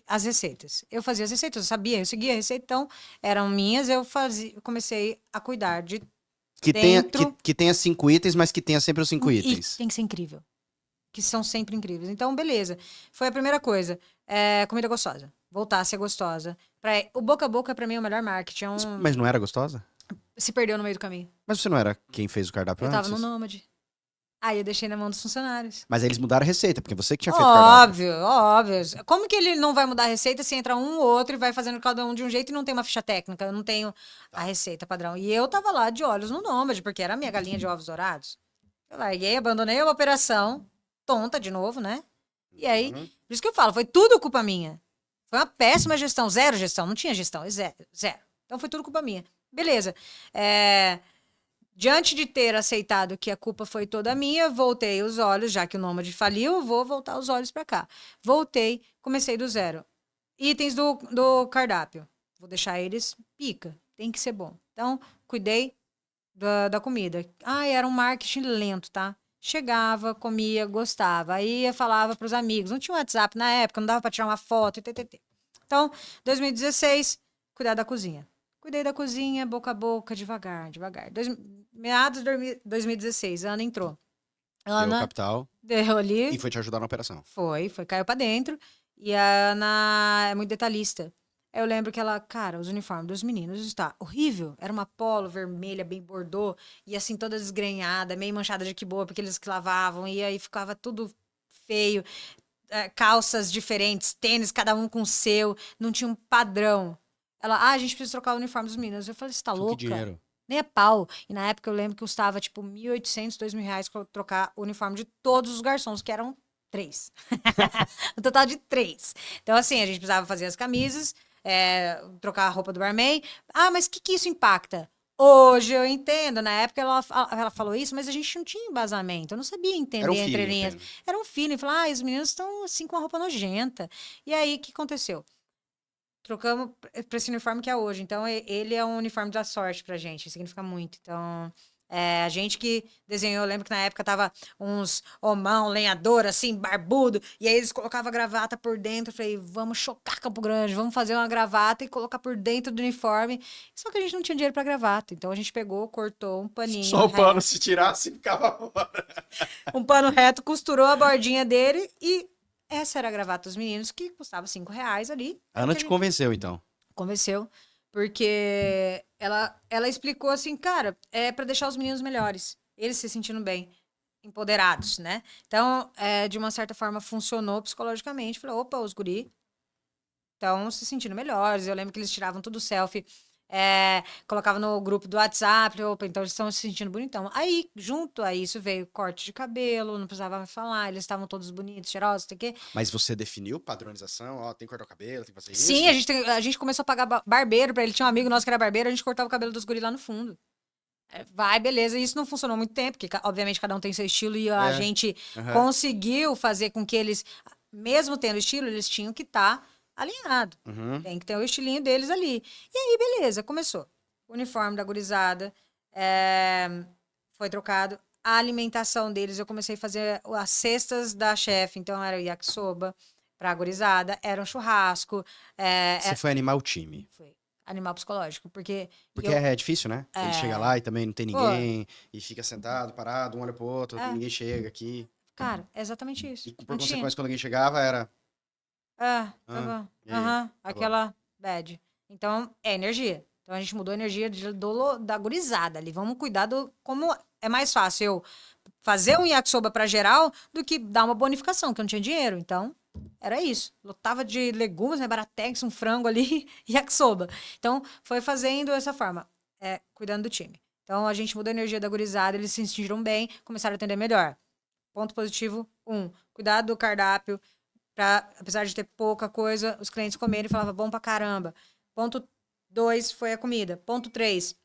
as receitas. Eu fazia as receitas, eu seguia a receita, então eram minhas, eu comecei a cuidar de Que dentro. que tenha 5 itens, mas que tenha sempre os 5 E itens. tem que ser incrível. Que são sempre incríveis. Então, beleza. Foi a primeira coisa. Comida gostosa. Voltar a ser gostosa. O boca a boca, pra mim, é o melhor marketing. Mas não era gostosa? Se perdeu no meio do caminho. Mas você não era quem fez o cardápio Eu tava antes? no Nômade. Aí eu deixei na mão dos funcionários. Mas aí eles mudaram a receita, porque você que tinha feito o cardápio. Óbvio. Como que ele não vai mudar a receita se entra um ou outro e vai fazendo cada um de um jeito e não tem uma ficha técnica? Eu não tenho a receita padrão. E eu tava lá de olhos no Nômade, porque era a minha galinha de ovos dourados. Eu larguei, abandonei a operação, tonta de novo, né? E aí, por isso que eu falo, foi tudo culpa minha. Foi uma péssima gestão, zero gestão, não tinha gestão, zero. Então foi tudo culpa minha. Beleza. Diante de ter aceitado que a culpa foi toda minha, voltei os olhos, já que o Nômade faliu, vou voltar os olhos para cá. Voltei, comecei do zero. Itens do cardápio. Vou deixar eles pica. Tem que ser bom. Então, cuidei da comida. Era um marketing lento, tá? Chegava, comia, gostava. Aí eu falava pros amigos. Não tinha WhatsApp na época, não dava para tirar uma foto, etc. Então, 2016, cuidar da cozinha. Cuidei da cozinha, boca a boca, devagar. Meados de 2016, a Ana entrou. Deu o capital. Deu ali. E foi te ajudar na operação. Caiu pra dentro. E a Ana é muito detalhista. Eu lembro que ela, cara, os uniformes dos meninos está horrível. Era uma polo vermelha, bem bordô, e assim, toda desgrenhada, meio manchada de que boa, porque eles que lavavam, e aí ficava tudo feio. Calças diferentes, tênis, cada um com o seu, não tinha um padrão. Ela, a gente precisa trocar o uniforme dos meninos. Eu falei, você tá louca? Que dinheiro. Nem é pau. E na época eu lembro que custava tipo R$1.800, R$2.000 pra trocar o uniforme de todos os garçons, que eram 3. Um total de 3. Então, assim, a gente precisava fazer as camisas, trocar a roupa do barman. Mas o que isso impacta? Hoje eu entendo. Na época ela falou isso, mas a gente não tinha embasamento. Eu não sabia entender entre linhas. Era um feeling. Falar, os meninos estão assim com a roupa nojenta. E aí, o que aconteceu? Trocamos para esse uniforme que é hoje. Então, ele é um uniforme da sorte pra gente. Significa muito. Então, a gente que desenhou, eu lembro que na época tava uns homão, lenhador, assim, barbudo. E aí eles colocavam a gravata por dentro. Eu falei, vamos chocar Campo Grande. Vamos fazer uma gravata e colocar por dentro do uniforme. Só que a gente não tinha dinheiro pra gravata. Então, a gente pegou, cortou um paninho. Só o pano, se tirasse, ficava fora. Um pano reto, costurou a bordinha dele e essa era a gravata dos meninos, que custava R$ 5 ali. A Ana te convenceu, então. Convenceu, porque ela explicou assim, cara, é para deixar os meninos melhores, eles se sentindo bem, empoderados, né? Então, de uma certa forma, funcionou psicologicamente. Falei, opa, os guri estão se sentindo melhores. Eu lembro que eles tiravam tudo selfie, colocava no grupo do WhatsApp, opa, então eles estão se sentindo bonitão. Aí, junto a isso, veio corte de cabelo, não precisava mais falar, eles estavam todos bonitos, cheirosos, sei o quê. Mas você definiu padronização? Ó, tem que cortar o cabelo, tem que fazer isso? Sim, a gente começou a pagar barbeiro pra ele. Tinha um amigo nosso que era barbeiro, a gente cortava o cabelo dos guri lá no fundo. Vai, beleza. Isso não funcionou muito tempo, porque, obviamente, cada um tem seu estilo e a gente conseguiu fazer com que eles, mesmo tendo estilo, eles tinham que estar alinhados. Tem que ter o estilinho deles ali. E aí, beleza, começou. O uniforme da gurizada foi trocado. A alimentação deles, eu comecei a fazer as cestas da chefe. Então, era yakisoba pra gurizada, era um churrasco. Você foi animar o time. Foi animal psicológico, porque é difícil, né? Ele chega lá e também não tem ninguém, e fica sentado, parado, um olha pro outro, ninguém chega aqui. Cara, é exatamente isso. E por consequência, quando alguém chegava, era... tá bom. Aquela bad. Então, é energia. Então, a gente mudou a energia da gurizada ali. Vamos cuidar do... Como é mais fácil eu fazer um yakisoba pra geral do que dar uma bonificação, que eu não tinha dinheiro. Então, era isso. Lotava de legumes, né? Baratex, um frango ali e yakisoba. Então, foi fazendo dessa forma. Cuidando do time. Então, a gente mudou a energia da gurizada, eles se sentiram bem, começaram a atender melhor. Ponto positivo, 1. Cuidado do cardápio, apesar de ter pouca coisa, os clientes comerem e falavam, bom pra caramba. Ponto 2 foi a comida. Ponto 3,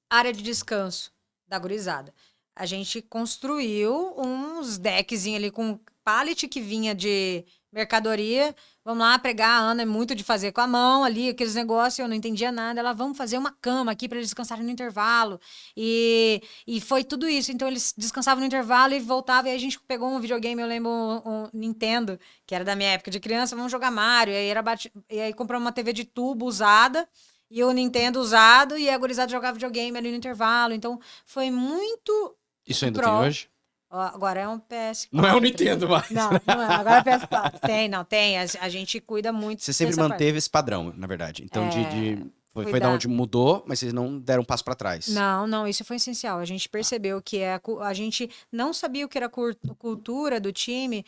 área de descanso da gurizada. A gente construiu uns deckzinhos ali com pallet que vinha de mercadoria. Vamos lá, pregar. A Ana é muito de fazer com a mão ali, aqueles negócios, eu não entendia nada. Ela, vamos fazer uma cama aqui para eles descansarem no intervalo. E foi tudo isso. Então, eles descansavam no intervalo e voltavam. E aí, a gente pegou um videogame, eu lembro, um Nintendo, que era da minha época de criança, vamos jogar Mario. E aí, compramos uma TV de tubo usada, e o Nintendo usado, e a gurizada jogava videogame ali no intervalo. Então, foi muito... Isso ainda tem hoje? Agora é um PS4. Não é um Nintendo mais. Não é. Agora é PS4. Tem. A gente cuida muito. Você sempre manteve esse padrão, na verdade. Então, foi da onde mudou, mas vocês não deram um passo para trás. Não, isso foi essencial. A gente percebeu que a gente não sabia o que era cultura do time.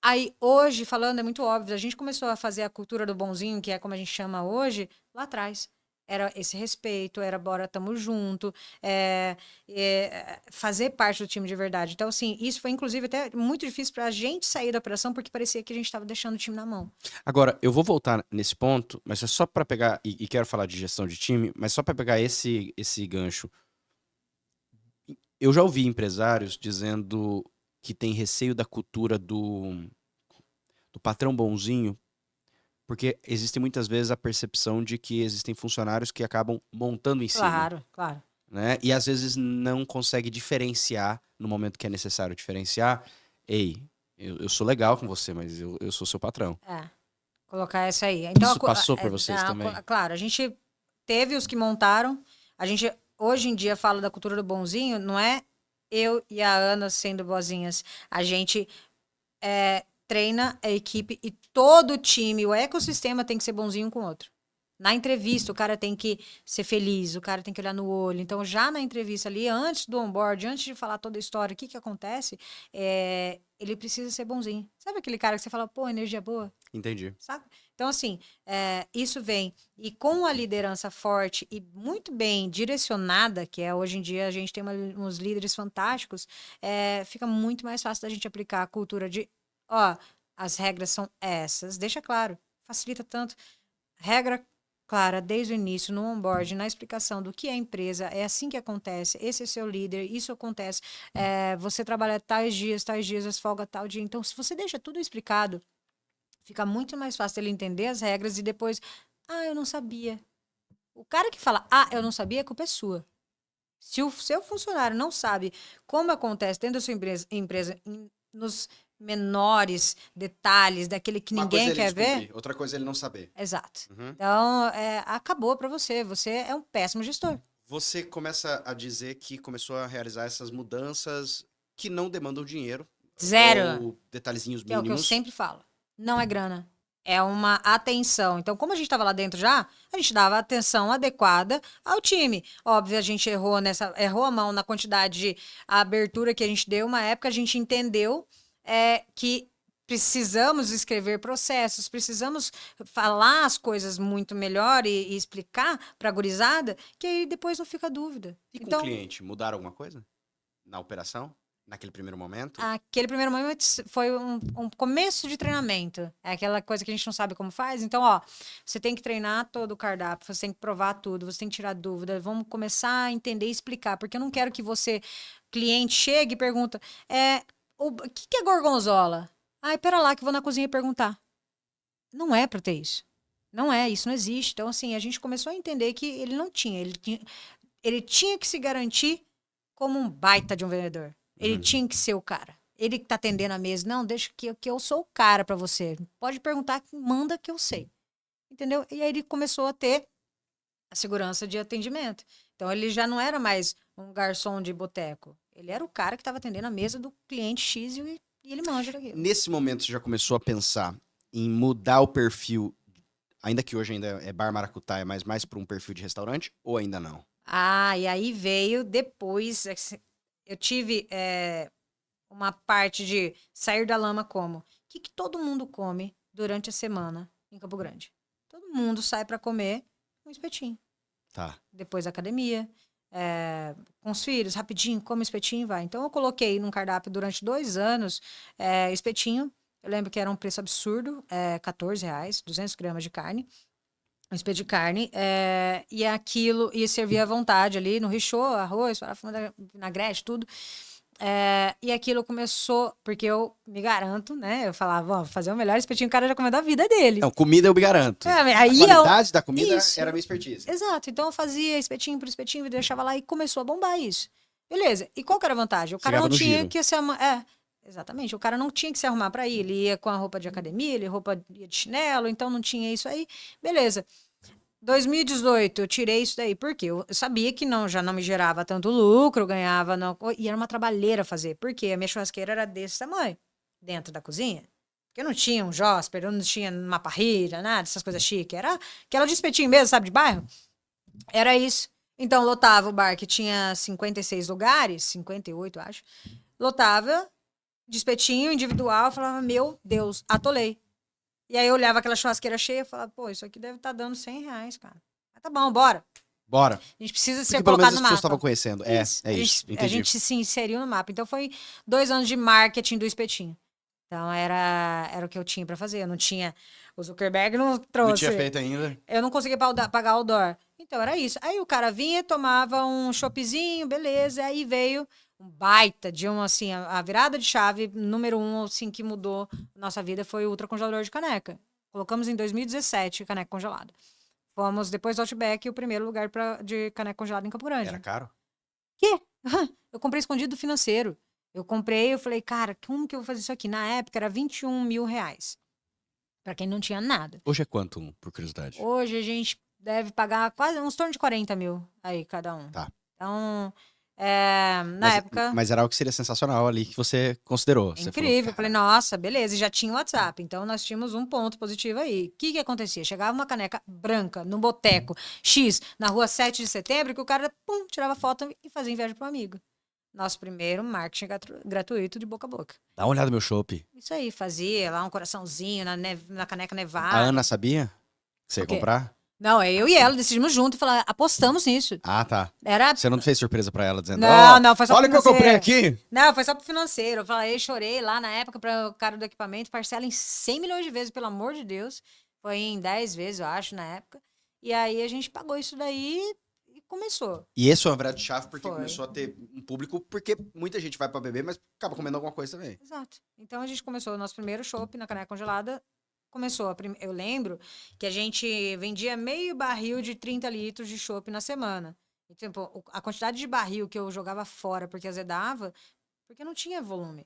Aí, hoje, falando, é muito óbvio. A gente começou a fazer a cultura do bonzinho, que é como a gente chama hoje, lá atrás. Era esse respeito, era bora, tamo junto, fazer parte do time de verdade. Então, assim, isso foi, inclusive, até muito difícil pra gente sair da operação, porque parecia que a gente tava deixando o time na mão. Agora, eu vou voltar nesse ponto, mas é só pra pegar, e quero falar de gestão de time, mas só pra pegar esse gancho. Eu já ouvi empresários dizendo que tem receio da cultura do patrão bonzinho, porque existe muitas vezes a percepção de que existem funcionários que acabam montando em cima. Claro. Né? E às vezes não consegue diferenciar no momento que é necessário diferenciar. Ei, eu sou legal com você, mas eu sou seu patrão. Colocar essa aí. Então, isso passou por vocês também? Claro, a gente teve os que montaram. A gente, hoje em dia, fala da cultura do bonzinho. Não é eu e a Ana sendo boazinhas. A gente treina a equipe e todo o time, o ecossistema tem que ser bonzinho com o outro. Na entrevista, o cara tem que ser feliz, o cara tem que olhar no olho. Então, já na entrevista ali, antes do onboard, antes de falar toda a história, o que acontece, ele precisa ser bonzinho. Sabe aquele cara que você fala, pô, energia boa? Entendi. Sabe? Então, assim, isso vem. E com a liderança forte e muito bem direcionada, que hoje em dia a gente tem uns líderes fantásticos, fica muito mais fácil da gente aplicar a cultura de as regras são essas. Deixa claro, facilita tanto. Regra clara desde o início, no onboard, na explicação do que é a empresa, é assim que acontece, esse é seu líder, isso acontece, você trabalha tais dias, as folga tal dia. Então, se você deixa tudo explicado, fica muito mais fácil ele entender as regras e depois, eu não sabia. O cara que fala, eu não sabia, a culpa é sua. Se o seu funcionário não sabe como acontece dentro da sua empresa nos menores detalhes, daquele que ninguém quer ver. Outra coisa é ele não saber. Exato. Então, acabou para você. Você é um péssimo gestor. Você começa a dizer que começou a realizar essas mudanças que não demandam dinheiro. Zero. Ou detalhezinhos Que é o que eu mínimos? sempre falo. Não é grana. É uma atenção. Então, como a gente estava lá dentro já, a gente dava a atenção adequada ao time. Óbvio, a gente errou a mão na quantidade de abertura que a gente deu. Uma época a gente entendeu que precisamos escrever processos, precisamos falar as coisas muito melhor e explicar para a gurizada, que aí depois não fica dúvida. E com Então, o cliente, mudaram alguma coisa? Na operação? Naquele primeiro momento? aquele primeiro momento foi um começo de treinamento. É aquela coisa que a gente não sabe como faz. Então, ó, você tem que treinar todo o cardápio, você tem que provar tudo, você tem que tirar dúvida. Vamos começar a entender e explicar, porque eu não quero que você, cliente, chegue e pergunta, o que é gorgonzola? Ai, pera lá que eu vou na cozinha perguntar. Não é pra ter isso. Não é, isso não existe. Então, assim, a gente começou a entender que ele não tinha. Ele tinha que se garantir como um baita de um vendedor. Ele tinha que ser o cara. Ele que tá atendendo a mesa. Não, deixa que eu sou o cara pra você. Pode perguntar, manda que eu sei. Entendeu? E aí ele começou a ter a segurança de atendimento. Então ele já não era mais um garçom de boteco. Ele era o cara que estava atendendo a mesa do cliente X e ele manja daquilo. Nesse momento, você já começou a pensar em mudar o perfil, ainda que hoje ainda é bar maracutaia, mas mais para um perfil de restaurante, ou ainda não? Ah, e aí veio depois. Eu tive uma parte de sair da lama como? O que todo mundo come durante a semana em Campo Grande? Todo mundo sai para comer um espetinho. Tá. Depois da academia, com os filhos, rapidinho, come espetinho e vai. Então eu coloquei num cardápio durante 2 anos espetinho. Eu lembro que era um preço absurdo, R$14, 200 gramas de carne. Um espeto de carne, e aquilo, e servia à vontade ali no richô, arroz, vinagrete, tudo. E aquilo começou, porque eu me garanto, né? Eu falava, ó, vou fazer o melhor espetinho, o cara já comeu da vida dele. Não, comida eu me garanto. Aí A qualidade da comida Isso. era a minha expertise. Exato, então eu fazia espetinho por espetinho, deixava lá e começou a bombar isso. Beleza, e qual que era a vantagem? O cara Chegava não no tinha giro. que se arrumar, exatamente, o cara não tinha que se arrumar pra ir, ele ia com a roupa de academia, ele ia de chinelo, então não tinha isso aí, beleza. 2018, eu tirei isso daí, porque eu sabia que já não me gerava tanto lucro, eu ganhava, e era uma trabalheira fazer, porque a minha churrasqueira era desse tamanho, dentro da cozinha. Porque eu não tinha um Josper, eu não tinha uma parrilha, nada, essas coisas chiques. Era aquela de espetinho mesmo, sabe, de bairro. Era isso. Então, lotava o bar, que tinha 56 lugares, 58, acho. Lotava de espetinho individual, eu falava, meu Deus, atolei. E aí eu olhava aquela churrasqueira cheia e falava, pô, isso aqui deve estar dando R$100, cara. Mas tá bom, bora. Bora. A gente precisa Porque ser pelo menos colocado as no pessoas mapa. estavam conhecendo. Isso. É isso. A Entendi. gente se inseriu no mapa. Então foi 2 anos de marketing do espetinho. Então era o que eu tinha pra fazer. Eu não tinha. O Zuckerberg não trouxe. Não tinha feito ainda. Eu não conseguia pagar outdoor. Então era isso. Aí o cara vinha, tomava um choppzinho, beleza. Aí veio um baita de assim, a virada de chave número 1, assim, que mudou nossa vida foi o ultracongelador de caneca. Colocamos em 2017 caneca congelada. Fomos, depois do Outback, o primeiro lugar de caneca congelada em Campo Grande. Era caro? Quê? Eu comprei escondido do financeiro. Eu falei, cara, como que eu vou fazer isso aqui? Na época era R$21 mil. Pra quem não tinha nada. Hoje é quanto, por curiosidade? Hoje a gente deve pagar quase uns torno de 40 mil aí, cada um. Tá. Então, Mas, época... Mas era algo que seria sensacional ali, que você considerou. Você Incrível. falou, Eu falei, nossa, beleza. E já tinha o WhatsApp. Então, nós tínhamos um ponto positivo aí. O que acontecia? Chegava uma caneca branca no boteco X, na rua 7 de setembro, que o cara, pum, tirava foto e fazia inveja pro amigo. Nosso primeiro marketing gratuito de boca a boca. Dá uma olhada no meu chopp. Isso aí, fazia lá um coraçãozinho na caneca A nevada. Ana sabia que você ia O quê? comprar? Não, eu e ela decidimos junto e falar, apostamos nisso. Ah, tá. Era... Você não fez surpresa pra ela dizendo, Não, foi só olha o que eu comprei aqui. Não, foi só pro financeiro. Eu falei, chorei lá na época para o cara do equipamento, parcela em 100 milhões de vezes, pelo amor de Deus. Foi em 10 vezes, eu acho, na época. E aí a gente pagou isso daí e começou. E esse é uma virada de chave porque Foi. começou a ter um público, porque muita gente vai pra beber, mas acaba comendo alguma coisa também. Exato. Então a gente começou o nosso primeiro chopp na caneca congelada. Eu lembro que a gente vendia meio barril de 30 litros de chopp na semana. E, tipo, a quantidade de barril que eu jogava fora porque azedava, porque não tinha volume.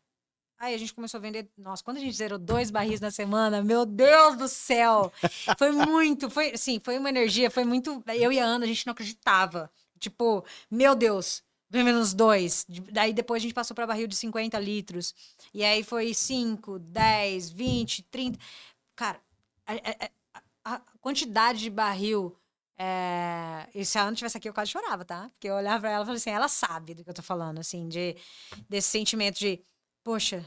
Aí a gente começou a vender. Nossa, quando a gente zerou 2 barris na semana, meu Deus do céu! Foi muito, foi uma energia, foi muito. Eu e a Ana, a gente não acreditava. Tipo, meu Deus, pelo menos 2. Daí depois a gente passou para barril de 50 litros. E aí foi 5, 10, 20, 30. Cara, a quantidade de barril. E se a Ana tivesse aqui, eu quase chorava, tá? Porque eu olhava pra ela e falei assim, ela sabe do que eu tô falando, assim, desse sentimento de, poxa,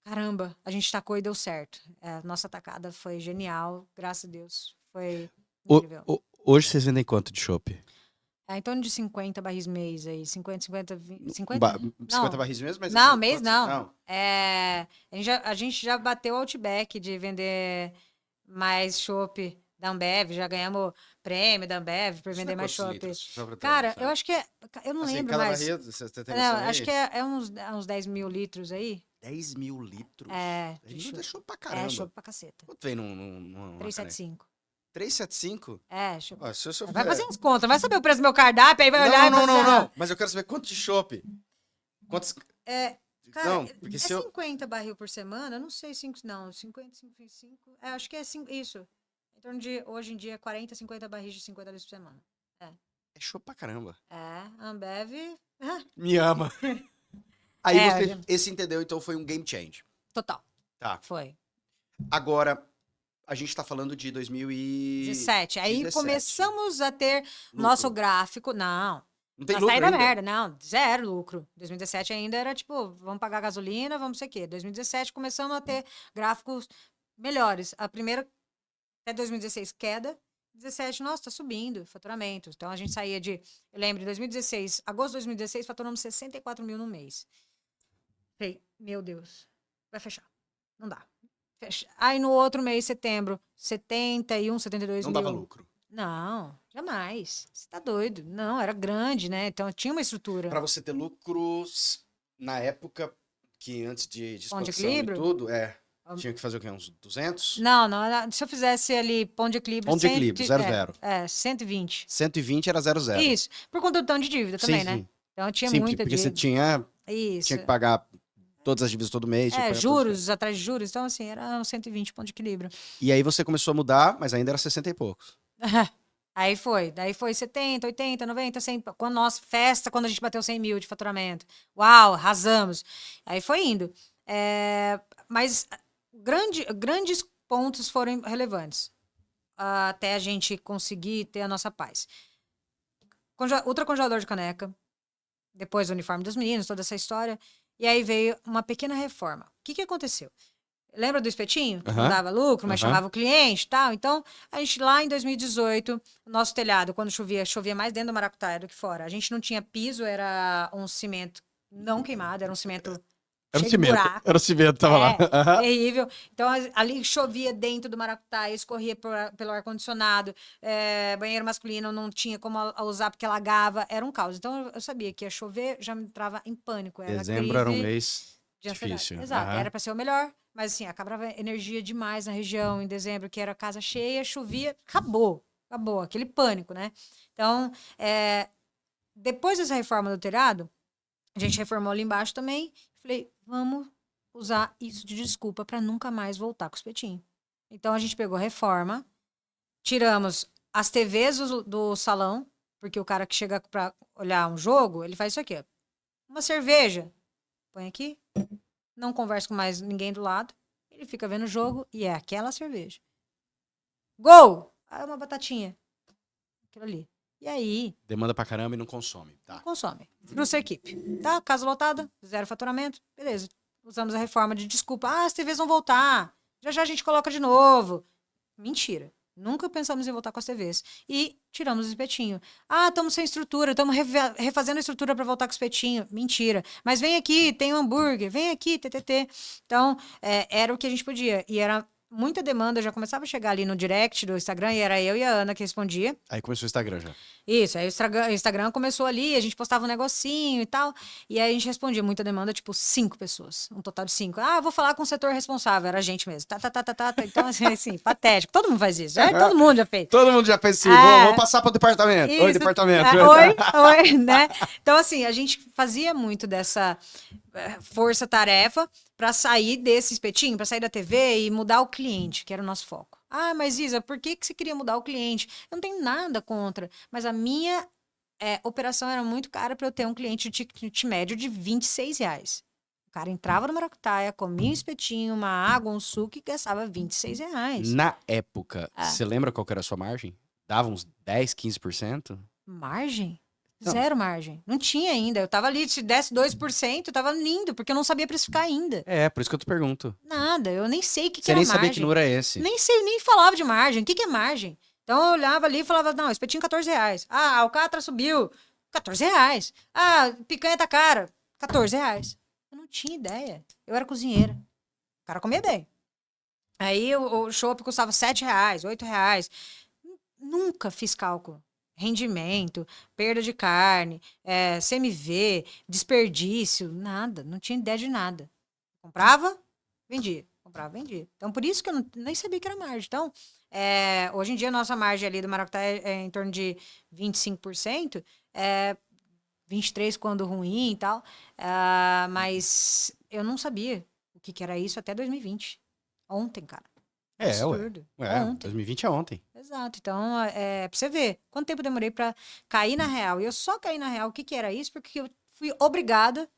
caramba, a gente tacou e deu certo. Nossa tacada foi genial, graças a Deus. Foi incrível. Hoje vocês vendem quanto de chopp? Em torno de 50 barris mês aí. 50, 20, 50? 50 barris mesmo? Mas Não, assim, mês quantos- não. A gente já bateu o Outback de vender mais chopp da Ambev. Já ganhamos prêmio da Ambev por Isso vender dá mais quantos chopp. litros? Só pra ter Cara, noção. eu acho que eu não Assim, lembro cada mais. barril, você tem Não, noção acho aí? que é uns 10 mil litros aí. 10 mil litros? De Ele não chopp. deixou pra caramba. Chopp pra caceta. Quanto vem numa caneca? 375. 375? Chopp. Ó, se eu Vai fazer as contas, vai saber o preço do meu cardápio, aí vai olhar e Não, vai não, fazer, não. Mas eu quero saber quanto de chopp. Quantos... Cara, Não, porque se eu... 50 barril por semana? Eu não sei, 50, 55. Acho que é isso. Em torno de, hoje em dia, 40, 50 barris de 50 litros por semana. É chopp pra caramba. Ambev. Me ama. Aí É, esse entendeu, então foi um game change. Total. Tá. Foi. Agora, a gente tá falando de 2017. 17. Aí começamos a ter nosso gráfico. Não tem pra lucro sair ainda? da merda, não. Zero lucro. 2017 ainda era tipo, vamos pagar gasolina, vamos sei o quê. 2017 começamos a ter gráficos melhores. A primeira, até 2016, queda. 17, nossa, tá subindo faturamento. Então a gente saía de, eu lembro, de 2016, agosto de 2016, faturamos 64 mil no mês. Falei, meu Deus, vai fechar. Não dá. Fecha. Aí no outro mês, setembro, 71, 72 Não mil. dava lucro. Não, jamais. Você tá doido. Não, era grande, né? Então tinha uma estrutura. Pra você ter lucros na época que antes de Pão de expansão e equilíbrio? tudo, tinha que fazer o quê? Uns 200? Não, se eu fizesse ali pão de equilíbrio... Pão de equilíbrio, 0,0. 120. 120 era 0,0. Isso, por conta do tanto de dívida também, né? Sim. Então tinha Sim, muita porque dívida. você tinha Isso. que pagar todas as dívidas todo mês. tinha que pagar juros atrás de juros. Então, assim, era 120 ponto de equilíbrio. E aí você começou a mudar, mas ainda era 60 e poucos. Daí foi 70, 80, 90, 100. Quando nossa festa, quando a gente bateu 100 mil de faturamento. Uau, arrasamos. Aí foi indo. Mas grandes pontos foram relevantes até a gente conseguir ter a nossa paz. Ultracongelador de caneca, depois o uniforme dos meninos, toda essa história. E aí veio uma pequena reforma. O que aconteceu? Lembra do espetinho? Que não dava lucro, mas chamava o cliente e tal. Então, a gente lá em 2018, o nosso telhado, quando chovia mais dentro do maracutaia do que fora. A gente não tinha piso, era um cimento não queimado, era um cimento cheio de buraco. Era o cimento, tava lá. Terrível. Então, ali chovia dentro do maracutaia, escorria pelo ar-condicionado, banheiro masculino não tinha como usar porque alagava, era um caos. Então, eu sabia que ia chover, já me entrava em pânico. Era Dezembro crise era um mês de ansiedade. difícil. Exato, era para ser o melhor, mas assim, acabava energia demais na região em dezembro, que era casa cheia, chovia, acabou, aquele pânico, né? Então, depois dessa reforma do telhado, a gente reformou ali embaixo também, falei, vamos usar isso de desculpa para nunca mais voltar com o espetinho. Então, a gente pegou a reforma, tiramos as TVs do salão, porque o cara que chega para olhar um jogo, ele faz isso aqui, ó. Uma cerveja, põe aqui, não conversa com mais ninguém do lado, ele fica vendo o jogo e é aquela cerveja. Gol! Ah, uma batatinha. Aquilo ali. E aí... Demanda pra caramba e não consome. Tá. Não consome. Frustra a equipe. Tá? Casa lotada, zero faturamento. Beleza. Usamos a reforma de desculpa. As TVs vão voltar. Já a gente coloca de novo. Mentira. Nunca pensamos em voltar com as TVs. E tiramos o espetinho. Estamos sem estrutura, estamos refazendo a estrutura para voltar com o espetinho. Mentira. Mas vem aqui, tem um hambúrguer, vem aqui, TTT. Então, era o que a gente podia. E era muita demanda, já começava a chegar ali no direct do Instagram, e era eu e a Ana que respondia. Aí começou o Instagram já. Isso, aí o Instagram começou ali, a gente postava um negocinho e tal, e aí a gente respondia muita demanda, tipo 5 pessoas, um total de 5. Eu vou falar com o setor responsável, era a gente mesmo. Então, assim, patético. Todo mundo faz isso, todo mundo já fez. Todo mundo já fez assim, vou passar para o departamento. Isso, Oi, departamento. Oi, né? Então, assim, a gente fazia muito dessa força-tarefa para sair desse espetinho, para sair da TV e mudar o cliente, que era o nosso foco. Mas Isa, por que você queria mudar o cliente? Eu não tenho nada contra, mas a minha operação era muito cara para eu ter um cliente de ticket médio de R$ 26. O cara entrava no Maracutaia, comia um espetinho, uma água, um suco e gastava R$ 26. Na época, Ah, você lembra qual que era a sua margem? Dava uns 10, 15%? margem? Não. Zero margem. Não tinha ainda. Eu tava ali, se desse 2%, eu tava lindo, porque eu não sabia precificar ainda. Por isso que eu te pergunto. Nada, eu nem sei o que Você era nem sabia que margem. número é esse. Nem sei, nem falava de margem. O que é margem? Então eu olhava ali e falava, não, espetinho R$ 14. Ah, a alcatra subiu, R$ 14. Ah, picanha tá cara, R$ 14. Eu não tinha ideia. Eu era cozinheira. O cara comia bem. Aí o chopp custava R$ 7, R$ 8. Nunca fiz cálculo. Rendimento, perda de carne, CMV, desperdício, nada. Não tinha ideia de nada. Comprava, vendia. Comprava, vendia. Então, por isso que eu nem sabia que era margem. Então, hoje em dia, a nossa margem ali do Maracutaia é em torno de 25%, 23% quando ruim e tal. Mas eu não sabia o que era isso até 2020. Ontem, cara. Absurdo. Ontem. 2020 é ontem. Exato. Então, pra você ver quanto tempo eu demorei pra cair na real. E eu só caí na real. O que era isso? Porque eu fui obrigada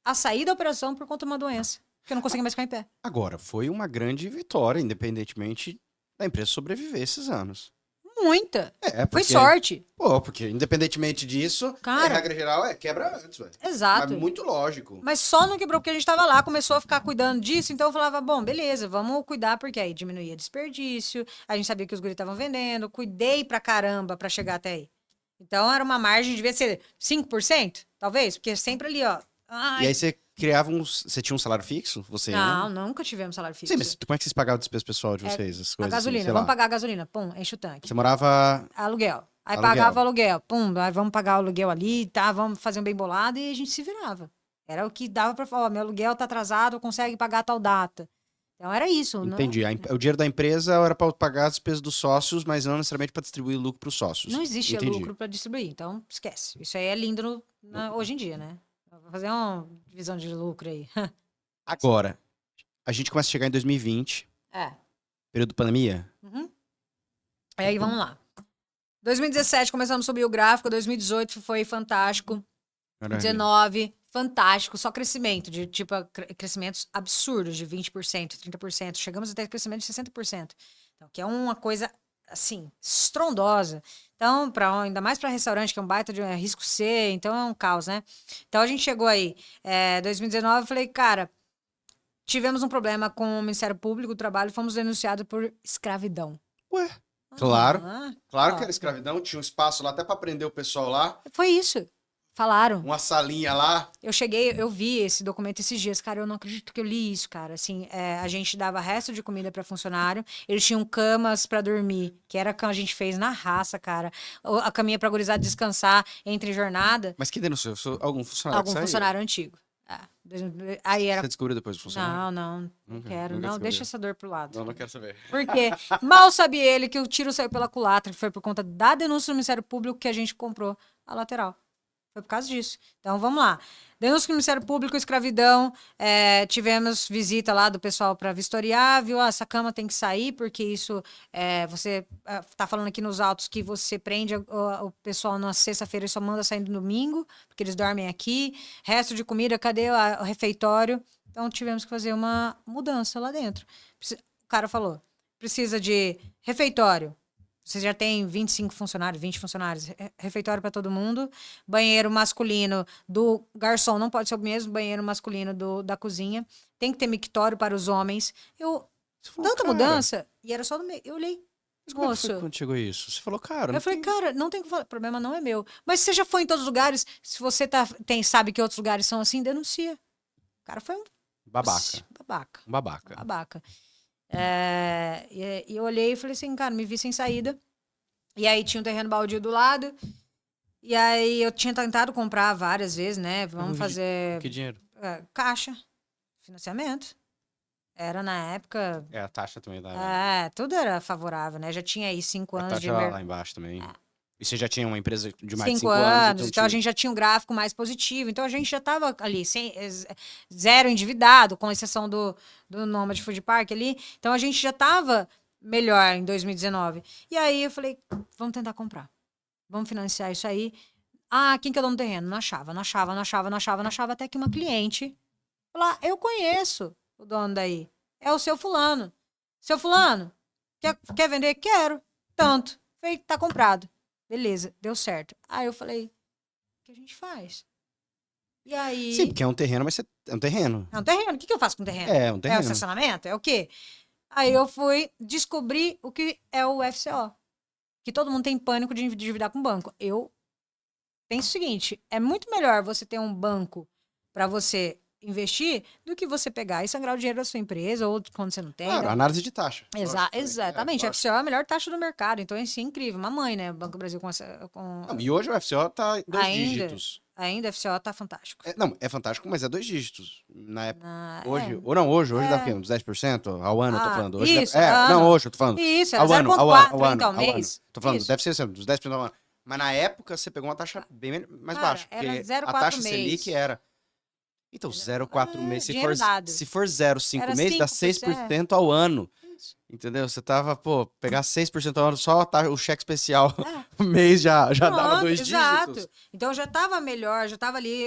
a sair da operação por conta de uma doença. Porque eu não conseguia mais ficar em pé. Agora, foi uma grande vitória, independentemente da empresa sobreviver esses anos. Muita. Foi Foi sorte. Porque independentemente disso, Cara, regra geral, quebra antes, velho. Exato. Mas muito lógico. Mas só não quebrou porque a gente tava lá, começou a ficar cuidando disso, então eu falava, bom, beleza, vamos cuidar, porque aí diminuía desperdício, a gente sabia que os guris estavam vendendo, cuidei pra caramba pra chegar até aí. Então era uma margem, devia ser 5%, talvez, porque sempre ali, ó. E aí você criava você tinha um salário fixo? Não, nunca tivemos salário fixo. Sim, mas como é que vocês pagavam a despesa pessoal de vocês? As A coisas gasolina, assim, vamos pagar a gasolina, pum, enche o tanque. Você morava... Aluguel. Aí Aluguel. pagava aluguel, pum, aí vamos pagar o aluguel ali, tá, vamos fazer um bem bolado e a gente se virava. Era o que dava pra falar, ó, meu aluguel tá atrasado, consegue pagar tal data. Então era isso. Entendi. O dinheiro da empresa era para pagar as despesas dos sócios, mas não necessariamente para distribuir lucro para os sócios. Não existe Entendi. lucro pra distribuir, então esquece. Isso aí é lindo hoje em dia, né? Vou fazer uma divisão de lucro aí. Agora, a gente começa a chegar em 2020, período de pandemia. Uhum. E aí vamos lá. 2017 começamos a subir o gráfico, 2018 foi fantástico. 19, fantástico, só crescimento, de tipo, crescimentos absurdos, de 20%, 30%, chegamos até crescimento de 60%. Então, que é uma coisa, assim, estrondosa. Então, ainda mais para restaurante, que é um baita de risco C, então é um caos, né? Então, a gente chegou aí, 2019, eu falei, cara, tivemos um problema com o Ministério Público do Trabalho e fomos denunciados por escravidão. Ué? Claro. Claro que era escravidão, tinha um espaço lá até para prender o pessoal lá. Foi isso. Falaram. Uma salinha lá. Eu vi esse documento esses dias, cara, eu não acredito que eu li isso, cara. Assim, a gente dava resto de comida para funcionário, eles tinham camas para dormir, que era que a gente fez na raça, cara. A caminha pra gurizada descansar entre jornada. Mas quem denunciou? Algum funcionário? Algum funcionário antigo. Aí era... Você descobriu depois do funcionário? Não quero. Não, deixa essa dor pro lado. Não quero saber. Porque mal sabia ele que o tiro saiu pela culatra, que foi por conta da denúncia do Ministério Público que a gente comprou a lateral. Foi por causa disso. Então, vamos lá. Denúncia do Ministério Público, escravidão. Tivemos visita lá do pessoal para vistoriar, viu? Essa cama tem que sair, porque isso... você tá falando aqui nos autos que você prende o pessoal na sexta-feira e só manda sair no domingo, porque eles dormem aqui. Resto de comida, cadê o refeitório? Então, tivemos que fazer uma mudança lá dentro. O cara falou, precisa de refeitório. Você já tem 25 funcionários, 20 funcionários, refeitório para todo mundo, banheiro masculino do garçom, não pode ser o mesmo banheiro masculino da cozinha, tem que ter mictório para os homens. Tanta mudança, e era só no meio. Eu olhei, moço. Quando chegou isso? Você falou, cara. Eu falei, cara, não tem o que falar, o problema não é meu. Mas você já foi em todos os lugares, se você sabe que outros lugares são assim, denuncia. O cara foi um babaca. Babaca. E eu olhei e falei assim, cara, me vi sem saída. E aí tinha um terreno baldio do lado. E aí eu tinha tentado comprar várias vezes, né? Vamos fazer... Que dinheiro? Caixa. Financiamento. Era na época... A taxa também dava. Tudo era favorável, né? Já tinha aí 5 anos de... A taxa lá embaixo também. E você já tinha uma empresa de mais de 5 anos? Então a gente já tinha um gráfico mais positivo. Então a gente já estava ali, zero endividado, com exceção do Nomad Food Park ali. Então a gente já estava melhor em 2019. E aí eu falei, vamos tentar comprar. Vamos financiar isso aí. Ah, quem que é o dono do terreno? Não achava, até que uma cliente falou, ah, eu conheço o dono daí. É o seu fulano. Seu fulano, quer vender? Quero. Tanto. Falei, tá comprado. Beleza, deu certo. Aí eu falei, o que a gente faz? E Sim, aí... porque é um terreno, mas é um terreno. É um terreno. O que eu faço com o terreno? É um É o terreno. estacionamento? É o quê? Aí eu fui descobrir o que é o FCO. Que todo mundo tem pânico de endividar com banco. Eu penso o seguinte, é muito melhor você ter um banco para você investir do que você pegar e sangrar o dinheiro da sua empresa ou quando você não tem, Claro, né? análise de taxa. Lógico, Exatamente. A lógico. FCO é a melhor taxa do mercado. Então, é sim, incrível. Mamãe, né? O Banco do Brasil Não, e hoje o FCO tá em 2 ainda, dígitos. ainda a FCO tá fantástico. Não, é fantástico, mas é 2 dígitos. Na época. Hoje, É, ou não, hoje dá o é. quê? Uns 10% ao ano, eu tô falando. Hoje Isso, não, ano. hoje eu tô falando. Isso, era Ao ano, 0,4 então, ao ano. mês. Tô falando, Isso. deve ser assim, uns 10% ao ano. Mas na época você pegou uma taxa bem mais Cara, baixa. era Porque 0,4 a taxa mês. Selic era. Então, 0,4 mês. Dinheiro dado. Se for 0,5 Era mês, dá 5%. 6% ao ano. Isso. Entendeu? Você tava, pô, pegar 6% ao ano, só o cheque especial É. mês já dava Pronto, 2 exato. dígitos. Então eu já tava melhor, já tava ali,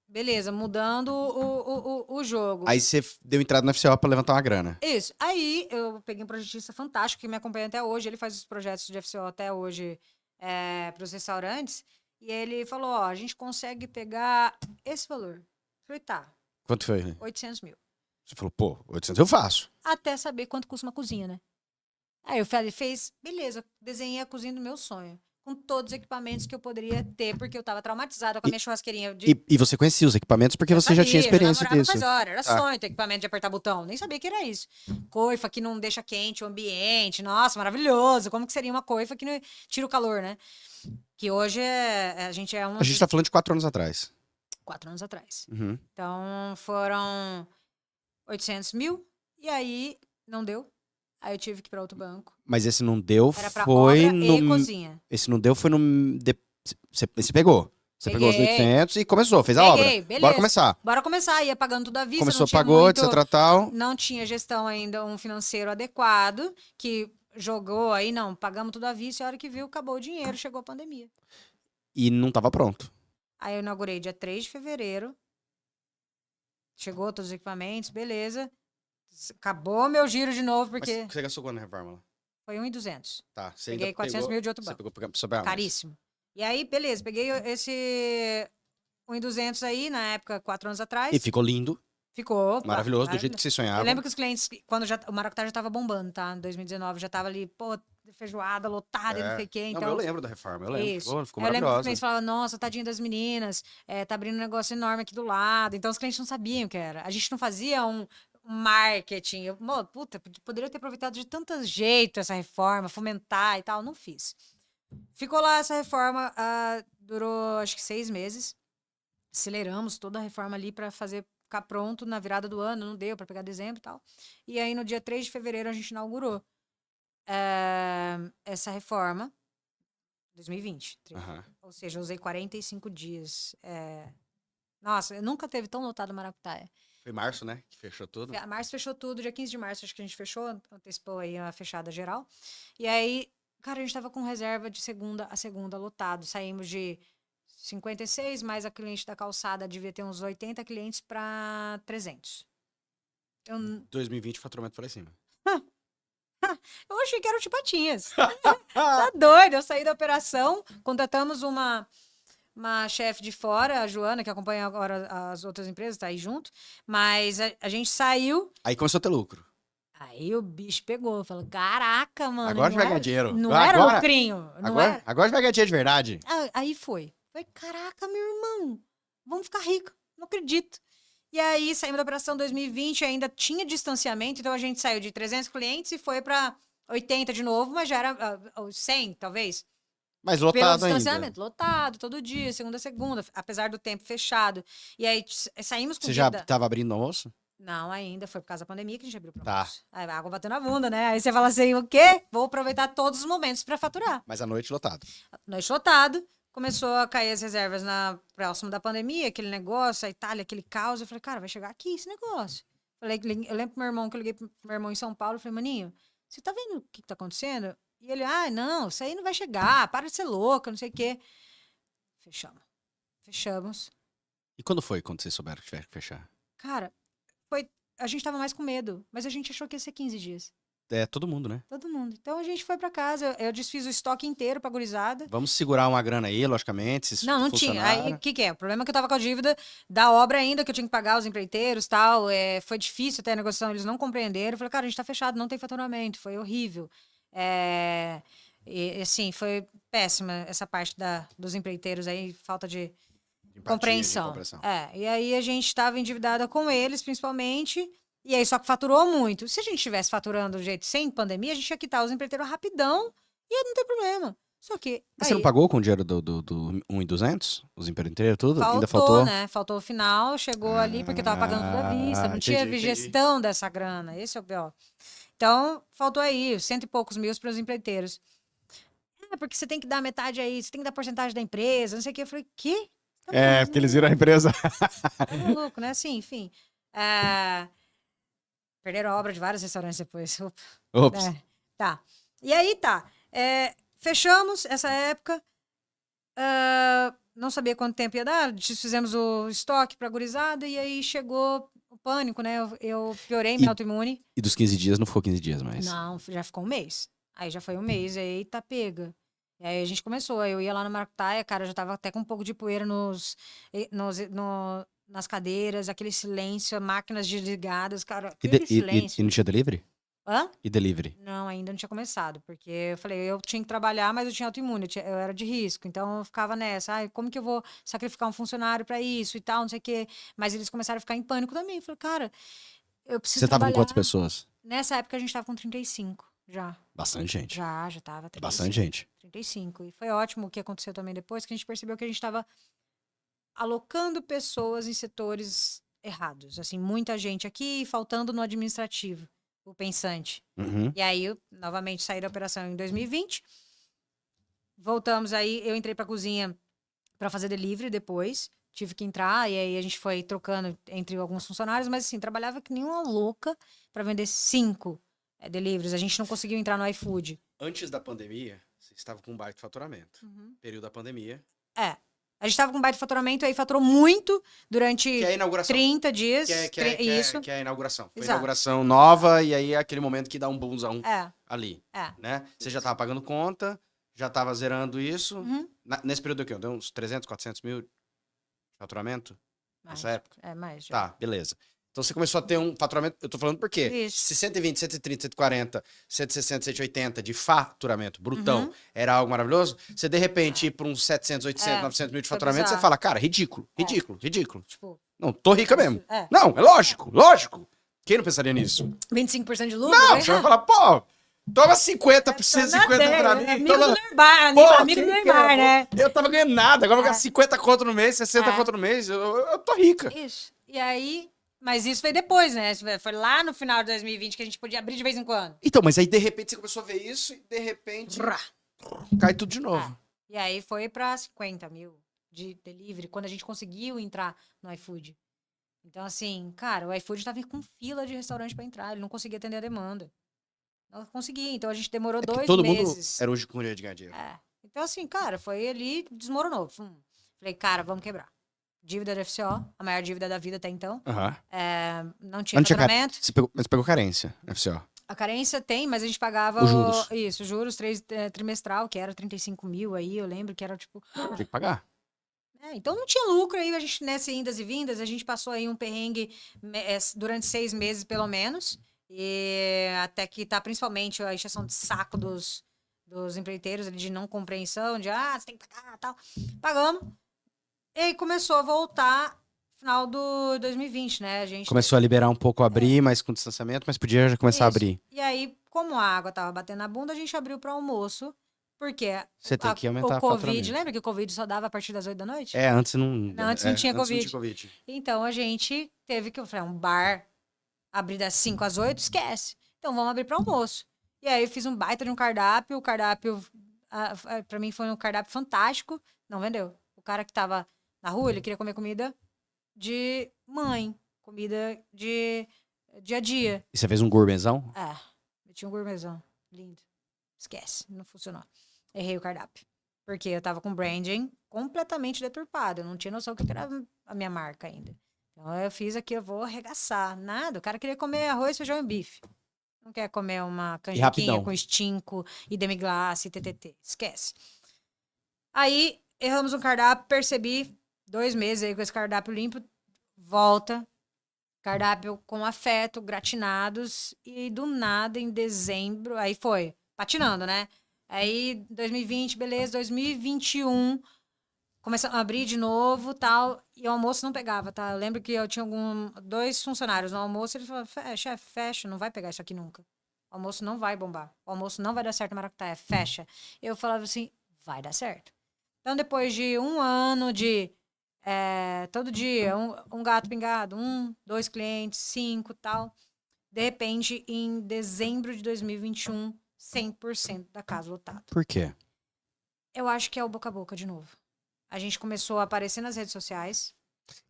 beleza, mudando o jogo. Aí você deu entrada no FCO pra levantar uma grana. Isso. Aí eu peguei um projetista fantástico que me acompanha até hoje. Ele faz os projetos de FCO até hoje para os restaurantes. E ele falou: ó, a gente consegue pegar esse valor. Eu falei, tá, Quanto foi? 800 mil. Você falou, pô, 800 eu faço. Até saber quanto custa uma cozinha, né? Aí eu falei, beleza, desenhei a cozinha do meu sonho. Com todos os equipamentos que eu poderia ter, porque eu tava traumatizada com a minha churrasqueirinha de E você conhecia os equipamentos porque eu você já tinha sabia, experiência namorava disso. faz hora. Era Tá. sonho ter equipamento de apertar botão. Nem sabia que era isso. Coifa que não deixa quente o ambiente. Nossa, maravilhoso. Como que seria uma coifa que não tira o calor, né? Que hoje a gente é A gente tá falando de 4 anos atrás. 4 anos atrás. Uhum. Então, foram 800 mil. E aí, não deu. Aí eu tive que ir para outro banco. Mas esse não deu, Era para foi obra no... e cozinha. Esse não deu, foi no... Você pegou. Você pegou os Peguei. 800 e começou, fez a obra. Beleza. Bora começar. Bora começar. Ia pagando tudo à vista. Começou, não tinha pagou, muito... etc, tal. Não tinha gestão ainda, um financeiro adequado, que jogou aí, não, pagamos tudo à vista, e a hora que viu, acabou o dinheiro, chegou a pandemia. E não tava pronto. Aí eu inaugurei dia 3 de fevereiro, chegou todos os equipamentos, beleza, acabou meu giro de novo, porque Mas você gastou quanto na reforma lá? foi 1.200. Tá, você Peguei ainda 400 pegou... mil de outro Você banco, pegou sobre a mais. caríssimo. E aí, beleza, peguei esse 1.200 aí, na época, 4 anos atrás. E ficou lindo, Ficou. maravilhoso, do jeito que você sonhava. Eu lembro que os clientes, quando o maracutá já tava bombando, tá? Em 2019, já tava ali, pô, feijoada lotada e não sei o quê. Então, Não, eu lembro da reforma, eu lembro. isso. Ficou Eu lembro que os maravilhosa. clientes falavam, nossa, tadinho das meninas, tá abrindo um negócio enorme aqui do lado. Então, os clientes não sabiam o que era. A gente não fazia um marketing. Puta, poderia ter aproveitado de tanto jeito essa reforma, fomentar e tal. Não fiz. Ficou lá essa reforma, durou acho que 6 meses. Aceleramos toda a reforma ali para ficar pronto na virada do ano, não deu para pegar dezembro e tal. E aí, no dia 3 de fevereiro, a gente inaugurou essa reforma, 2020. Aham. Ou seja, eu usei 45 dias. Nossa, eu nunca teve tão lotado Maracutaia. Foi março, né? Que fechou tudo. Março fechou tudo, dia 15 de março acho que a gente fechou, antecipou aí a fechada geral. E aí, cara, a gente tava com reserva de segunda a segunda lotado. Saímos de 56, mais a cliente da calçada devia ter uns 80 clientes para 300. 2020, faturamento foi lá em cima. Eu achei que era o Tipatinhas. Tá doido. Eu saí da operação, contratamos uma chefe de fora, a Joana, que acompanha agora as outras empresas, tá aí junto. Mas a gente saiu. Aí começou a ter lucro. Aí o bicho pegou. Falou, caraca, mano. Agora a gente vai ganhar dinheiro. Não Agora- era lucrinho. Não era... Agora a gente vai ganhar dinheiro de verdade. Aí foi. Falei, caraca, meu irmão, vamos ficar rico. Não acredito. E aí, saímos da operação 2020, ainda tinha distanciamento, então a gente saiu de 300 clientes e foi para 80 de novo, mas já era 100, talvez. Mas Pelo lotado distanciamento, ainda. lotado, todo dia, segunda a segunda, apesar do tempo fechado. E aí, saímos com Você o já dia da... tava abrindo almoço? Não, ainda, foi por causa da pandemia que a gente abriu para Tá. almoço. Aí a água bateu na bunda, né? Aí você fala assim, o quê? Vou aproveitar todos os momentos para faturar. Mas à noite lotado. Noite lotado, começou a cair as reservas próximo da pandemia, aquele negócio, a Itália, aquele caos. Eu falei, cara, vai chegar aqui esse negócio. Eu lembro pro meu irmão, que eu liguei pro meu irmão em São Paulo, eu falei, maninho, você tá vendo o que tá acontecendo? E ele, não, isso aí não vai chegar, para de ser louca, não sei o quê. Fechamos. Fechamos. E quando foi quando vocês souberam que tiveram que fechar? Cara, a gente tava mais com medo, mas a gente achou que ia ser 15 dias. É, todo mundo, né? Todo mundo. Então a gente foi pra casa, eu desfiz o estoque inteiro pra gurizada. Vamos segurar uma grana aí, logicamente, se isso Não tinha. Aí, funcionar. o que é? O problema é que eu tava com a dívida da obra ainda, que eu tinha que pagar os empreiteiros e tal. Foi difícil até a negociação, eles não compreenderam. Eu falei, cara, a gente tá fechado, não tem faturamento. Foi horrível. Assim, foi péssima essa parte dos empreiteiros aí, falta de De empatia, de compreensão. compreensão. E aí a gente tava endividada com eles, principalmente. E aí só que faturou muito. Se a gente estivesse faturando do jeito sem pandemia, a gente ia quitar os empreiteiros rapidão e aí não tem problema. Só que Mas você não aí, pagou com o dinheiro do 1.200? Os empreiteiros, tudo? Ainda faltou, faltou? né? Faltou o final, chegou ali porque tava pagando tudo à vista. Não tinha entendi. gestão dessa grana. Esse é o pior. Então, faltou aí 100 e poucos mil para os empreiteiros. Porque você tem que dar metade aí, você tem que dar porcentagem da empresa, não sei o quê. Eu falei, quê? Tá É, porque eles viram a empresa. Tá maluco, né? Assim, enfim. Perderam a obra de vários restaurantes depois. Ops. Tá. E aí tá. Fechamos essa época. Não sabia quanto tempo ia dar. Fizemos o estoque pra gurizada e aí chegou o pânico, né? Eu piorei minha autoimune. E dos 15 dias não ficou 15 dias mais? Não, já ficou um mês. Aí já foi um mês, aí tá pega. E aí a gente começou. Eu ia lá no Maracutaia, cara, já tava até com um pouco de poeira nas cadeiras, aquele silêncio, máquinas desligadas, cara, aquele silêncio. E não tinha delivery? Hã? E delivery? Não, ainda não tinha começado, porque eu falei, eu tinha que trabalhar, mas eu tinha autoimune, eu era de risco, então eu ficava nessa, como que eu vou sacrificar um funcionário pra isso e tal, não sei o quê. Mas eles começaram a ficar em pânico também. Eu falei, cara, eu preciso Você tava com trabalhar. quantas pessoas? Nessa época a gente tava com 35, já. Bastante gente. Já tava. É bastante gente. 35. E foi ótimo o que aconteceu também depois, que a gente percebeu que a gente estava alocando pessoas em setores errados. Assim, muita gente aqui, faltando no administrativo, o pensante. Uhum. E aí, eu novamente, saí da operação em 2020. Voltamos aí, eu entrei pra cozinha para fazer delivery depois. Tive que entrar, e aí a gente foi trocando entre alguns funcionários, mas assim, trabalhava que nem uma louca para vender 5 deliveries. A gente não conseguiu entrar no iFood. Antes da pandemia, você estava com um baita faturamento. Período da pandemia. A gente estava com baita faturamento, aí faturou muito durante Que é a inauguração. 30 dias. Isso. Que é a inauguração. Foi a Exato. inauguração nova, e aí é aquele momento que dá um boomzão ali. É. Né? Você já estava pagando conta, já estava zerando isso. Uhum. Nesse período aqui, deu uns 300, 400 mil de faturamento? Nessa época? Mais. Já. Tá, beleza. Então você começou a ter um faturamento, eu tô falando por quê? Isso. Se 120, 130, 140, 160, 180 de faturamento brutão era algo maravilhoso, você de repente ir para uns 700, 800, 900 mil de faturamento, você fala, cara, ridículo. Tipo, Não, tô rica mesmo. É. Não, é lógico. Quem não pensaria nisso? 25% de lucro? Não, né? você vai falar, pô, toma 50 pra você, 50 pra mim. Amigo toma... do Neymar, Pô, amigo do quem Neymar, quer? né? Eu tava ganhando nada, agora eu vou ganhar 50 conto no mês, 60 conto no mês, eu tô rica. Isso. E aí... Mas isso foi depois, né? Foi lá no final de 2020 que a gente podia abrir de vez em quando. Então, mas aí de repente você começou a ver isso e de repente cai tudo de novo. E aí foi pra 50 mil de delivery, quando a gente conseguiu entrar no iFood. Então, assim, cara, o iFood tava com fila de restaurante pra entrar, ele não conseguia atender a demanda. Não conseguia, então a gente demorou 2 todo meses. mundo era hoje com de ganhar dinheiro. Então, assim, cara, foi ali, desmoronou. Falei, cara, vamos quebrar. Dívida da FCO, a maior dívida da vida até então. Não tinha faturamento. Mas pegou carência, FCO. A carência tem, mas a gente pagava... Os juros. Isso, juros trimestral, que era 35 mil aí, eu lembro que era tipo... Tinha que pagar. Então não tinha lucro aí, a gente, nessas indas e vindas, a gente passou aí um perrengue durante 6 meses, pelo menos. E até que tá principalmente a encheção de saco dos empreiteiros, ali, de não compreensão, de, você tem que pagar, tal. Pagamos. E aí começou a voltar final do 2020, né? A gente Começou a liberar um pouco, abrir, mas com distanciamento, mas podia já começar a abrir. E aí, como a água tava batendo na bunda, a gente abriu para almoço, porque Você tem que aumentar o Covid, faturamento. lembra que o Covid só dava a partir das 8 da noite? Antes não... Antes não tinha Covid. Não tinha Covid. Então a gente teve que, eu falei, um bar abrir das 5 às 8, esquece. Então vamos abrir para almoço. E aí eu fiz um baita de um cardápio, o cardápio, para mim foi um cardápio fantástico, não vendeu. O cara que tava na rua, ele queria comer comida de mãe, comida de dia a dia. E você fez um gourmetzão? Eu tinha um gourmetzão, lindo. Esquece, não funcionou. Errei o cardápio. Porque eu tava com branding completamente deturpado. Eu não tinha noção do que era a minha marca ainda. Então eu fiz aqui, eu vou arregaçar. Nada, o cara queria comer arroz, feijão e bife. Não quer comer uma canjiquinha rapidão. com estinco e demi-glace e ttt. Esquece. Aí, erramos um cardápio, percebi, 2 meses aí com esse cardápio limpo, volta, cardápio com afeto, gratinados, e do nada, em dezembro, aí foi, patinando, né? Aí, 2020, beleza, 2021, começamos a abrir de novo, tal, e o almoço não pegava, tá? Eu lembro que eu tinha 2 funcionários no almoço, eles falaram, chefe, fecha, não vai pegar isso aqui nunca. O almoço não vai bombar, o almoço não vai dar certo no Maracutaia, fecha. Eu falava assim, vai dar certo. Então, depois de 1 ano de todo dia, um gato pingado, 2 clientes, 5 tal. De repente, em dezembro de 2021, 100% da casa lotada. Por quê? Eu acho que é o boca a boca de novo. A gente começou a aparecer nas redes sociais.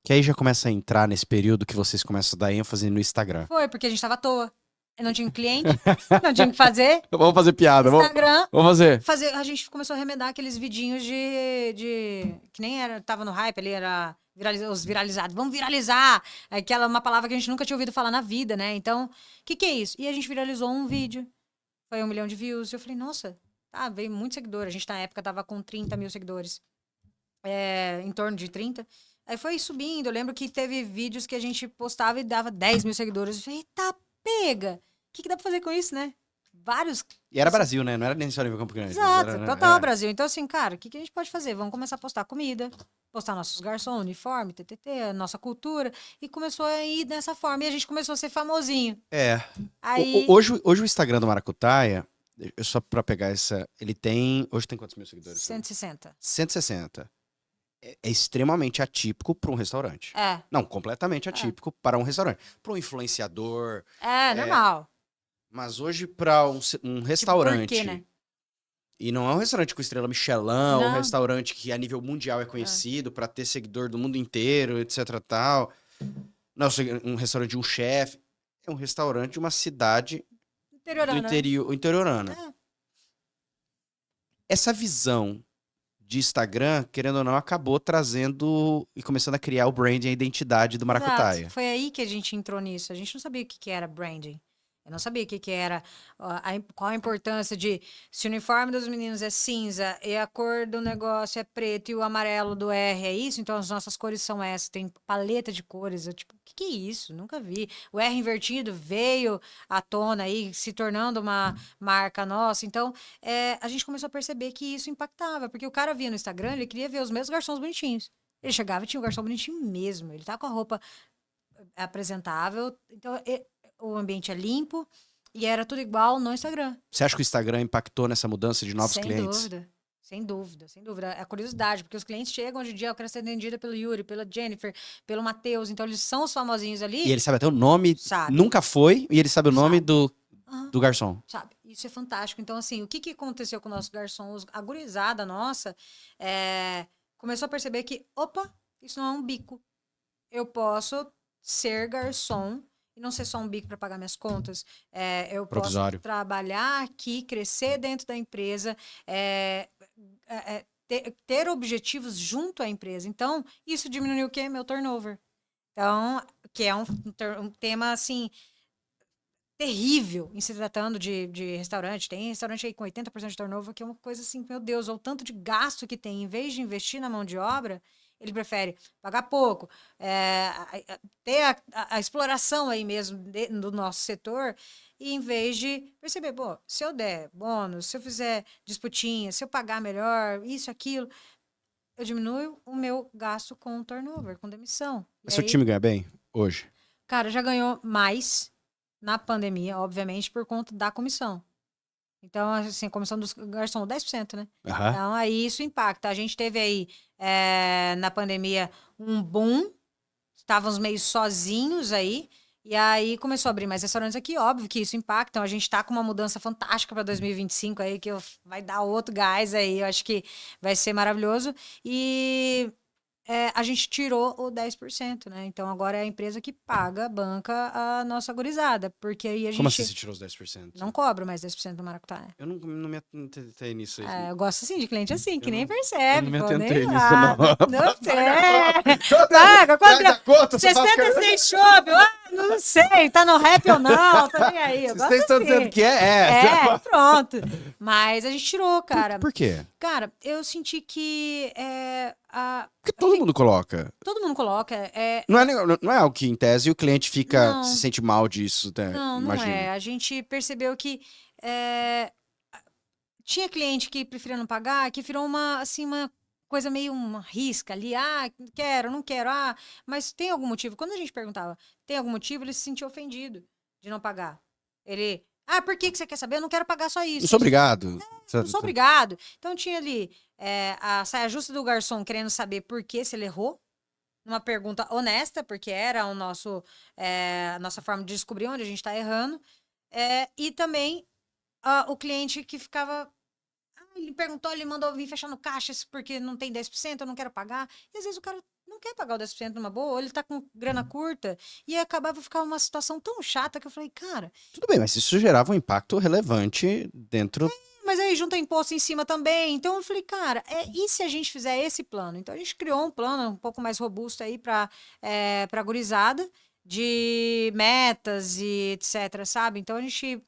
Que aí já começa a entrar nesse período que vocês começam a dar ênfase no Instagram. Foi, porque a gente tava à toa. Eu não tinha cliente, não tinha o que fazer. Vamos fazer piada, Instagram. vamos fazer. A gente começou a remedar aqueles vidinhos que nem era, tava no hype ali, era os viralizados. Vamos viralizar! Aquela uma palavra que a gente nunca tinha ouvido falar na vida, né? Então, o que é isso? E a gente viralizou um vídeo. Foi 1 milhão de views. Eu falei, nossa, veio muito seguidor. A gente na época tava com 30 mil seguidores. Em torno de 30. Aí foi subindo. Eu lembro que teve vídeos que a gente postava e dava 10 mil seguidores. Eu falei, eita, pega! O que dá pra fazer com isso, né? Vários. E era Brasil, né? Não era nem só nível Campo Grande. Exato, Era, total Brasil. Então, assim, cara, o que a gente pode fazer? Vamos começar a postar comida, postar nossos garçons, uniforme, a nossa cultura. E começou a ir dessa forma. E a gente começou a ser famosinho. Aí... Hoje o Instagram do Maracutaia, só pra pegar essa, ele tem... Hoje tem quantos mil seguidores? 160. 160. É extremamente atípico para um restaurante. Não, completamente atípico para um restaurante. Para um influenciador. Normal. Mas hoje, para um restaurante. Tipo, por quê, né? E não é um restaurante com estrela Michelin, um restaurante que a nível mundial é conhecido para ter seguidor do mundo inteiro, etc. Tal. Não é um restaurante de um chefe. É um restaurante de uma cidade interiorana. Do interiorana. Essa visão de Instagram, querendo ou não, acabou trazendo e começando a criar o branding, a identidade do Maracutaia. Exato. Foi aí que a gente entrou nisso. A gente não sabia o que era branding. Eu não sabia o que era, qual a importância de, se o uniforme dos meninos é cinza e a cor do negócio é preto e o amarelo do R é isso, então as nossas cores são essas, tem paleta de cores. Eu, tipo, o que é isso? Nunca vi. O R invertido veio à tona aí, se tornando uma marca nossa. Então, a gente começou a perceber que isso impactava, porque o cara via no Instagram, ele queria ver os mesmos garçons bonitinhos. Ele chegava e tinha um garçom bonitinho mesmo, ele tá com a roupa apresentável, então... O ambiente é limpo e era tudo igual no Instagram. Você acha que o Instagram impactou nessa mudança de novos clientes? Sem dúvida. É a curiosidade, porque os clientes chegam hoje em dia, eu quero ser atendida pelo Yuri, pela Jennifer, pelo Matheus, então eles são os famosinhos ali. E ele sabe até o nome, nunca foi, e ele sabe o nome do garçom. Sabe, isso é fantástico. Então, assim, o que aconteceu com o nosso garçom? A gurizada nossa começou a perceber que, opa, isso não é um bico. Eu posso ser garçom e não ser só um bico para pagar minhas contas. Eu posso trabalhar aqui, crescer dentro da empresa, ter objetivos junto à empresa. Então, isso diminuiu o quê? Meu turnover. Então, que é um tema, assim, terrível em se tratando de restaurante. Tem restaurante aí com 80% de turnover, que é uma coisa assim, meu Deus, ou o tanto de gasto que tem, em vez de investir na mão de obra, ele prefere pagar pouco, ter a exploração aí mesmo do nosso setor, e em vez de perceber, pô, se eu der bônus, se eu fizer disputinha, se eu pagar melhor, isso, aquilo, eu diminuo o meu gasto com turnover, com demissão. Mas seu time ganha bem hoje? Cara, já ganhou mais na pandemia, obviamente, por conta da comissão. Então, assim, a comissão dos garçons, 10%, né? Então, aí isso impacta. A gente teve aí, na pandemia, um boom. Estávamos meio sozinhos aí. E aí começou a abrir mais restaurantes aqui. Óbvio que isso impacta. Então, a gente está com uma mudança fantástica para 2025 aí, que vai dar outro gás aí. Eu acho que vai ser maravilhoso. E a gente tirou o 10%, né? Então agora é a empresa que banca a nossa gurizada. Porque aí a Como assim gente você tirou os 10%? não cobra mais 10% do maracutaia. Eu não me atentei nisso aí. Eu gosto assim de cliente assim, que nem eu percebe. não me pô, atentei nem nisso, lá. não. Não Paga sei. a Paga, Pede a conta, você fala que... 66 chopp. Não sei, tá no rap ou não, tá nem aí. Eu Se gosto vocês estão assim. dizendo que é. Pronto. Mas a gente tirou, cara. Por quê? Cara, eu senti que Porque todo mundo coloca. todo mundo coloca. Não é algo que, em tese, o cliente se Não, sente mal disso, né? não Imagino. é. A gente percebeu que é, tinha cliente que preferia não pagar, que virou uma coisa meio uma risca ali. Quero, não quero. Mas tem algum motivo? Quando a gente perguntava, tem algum motivo? Ele se sentia ofendido de não pagar. Ele, por que você quer saber? Eu não quero pagar só isso. Não sou obrigado. Não sou obrigado. Então tinha ali a saia justa do garçom querendo saber por que se ele errou. Uma pergunta honesta, porque era a nossa forma de descobrir onde a gente está errando. E também o cliente que ficava. Ele perguntou, ele mandou vir fechar no caixa porque não tem 10%, eu não quero pagar. E às vezes o cara não quer pagar o 10% numa boa, ou ele tá com grana curta. E aí acabava ficando uma situação tão chata que eu falei, cara. Tudo bem, mas isso gerava um impacto relevante dentro. Mas aí junta imposto em cima também. Então eu falei, cara, e se a gente fizer esse plano? Então a gente criou um plano um pouco mais robusto aí para gurizada, de metas e etc, sabe? Então a gente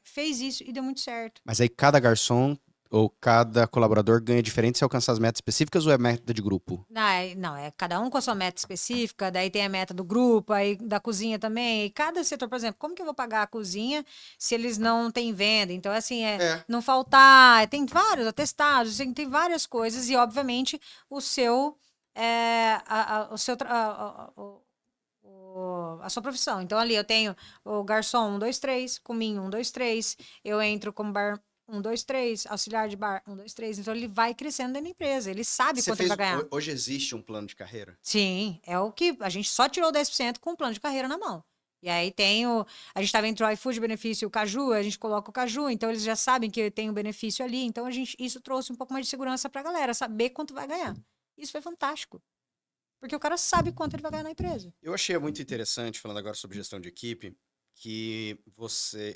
fez isso e deu muito certo. Mas aí cada garçom ou cada colaborador ganha diferente se alcançar as metas específicas ou é meta de grupo? Não, é cada um com a sua meta específica, daí tem a meta do grupo, aí da cozinha também, e cada setor, por exemplo, como que eu vou pagar a cozinha se eles não têm venda? Então, assim, não faltar, tem vários atestados, tem várias coisas, e obviamente o seu, a sua profissão. Então, ali eu tenho o garçom 1, 2, 3, cominho 1, 2, 3, eu entro como bar 1, 2, 3, auxiliar de bar 1, 2, 3. Então ele vai crescendo dentro da empresa, ele sabe quanto ele vai ganhar. Hoje existe um plano de carreira? Sim, é o que a gente só tirou 10% com o plano de carreira na mão. E aí a gente estava entre o iFood benefício e o Caju, a gente coloca o Caju, então eles já sabem que tem o benefício ali, então isso trouxe um pouco mais de segurança para a galera, saber quanto vai ganhar. Isso foi fantástico. Porque o cara sabe quanto ele vai ganhar na empresa. Eu achei muito interessante, falando agora sobre gestão de equipe, que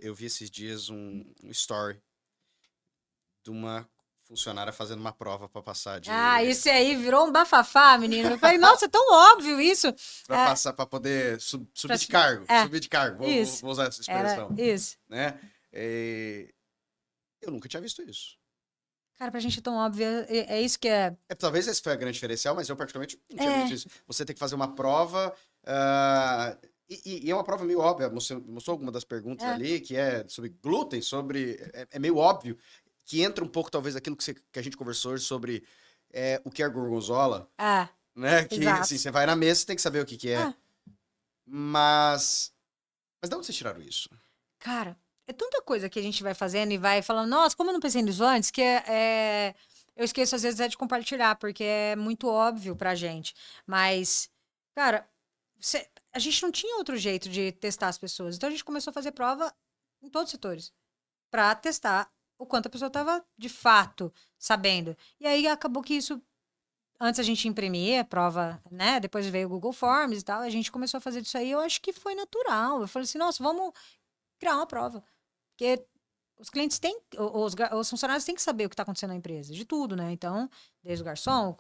eu vi esses dias um story de uma funcionária fazendo uma prova para passar de... Isso aí virou um bafafá, menino. Eu falei, nossa, é tão óbvio isso. Para passar, para poder subir de cargo. Subir de cargo, vou usar essa expressão. Isso. Né? Eu nunca tinha visto isso. Cara, pra gente é tão óbvio, é isso que é... Talvez esse foi a grande diferencial, mas eu particularmente não tinha visto isso. Você tem que fazer uma prova, e é uma prova meio óbvia, mostrou alguma das perguntas ali, que é sobre glúten, é meio óbvio, que entra um pouco talvez aquilo que a gente conversou hoje sobre o que é gorgonzola, né? Que exato. assim, você vai na mesa, você tem que saber o que é. Mas de onde vocês tiraram isso? Cara... É tanta coisa que a gente vai fazendo e vai falando, nossa, como eu não pensei nisso antes, que eu esqueço às vezes de compartilhar, porque é muito óbvio pra gente. Mas, cara, a gente não tinha outro jeito de testar as pessoas. Então a gente começou a fazer prova em todos os setores pra testar o quanto a pessoa tava de fato sabendo. E aí acabou que isso, antes a gente imprimia a prova, né? Depois veio o Google Forms e tal, a gente começou a fazer isso aí, eu acho que foi natural. Eu falei assim, nossa, vamos criar uma prova. Porque os clientes os funcionários têm que saber o que está acontecendo na empresa, de tudo, né? Então, desde o garçom,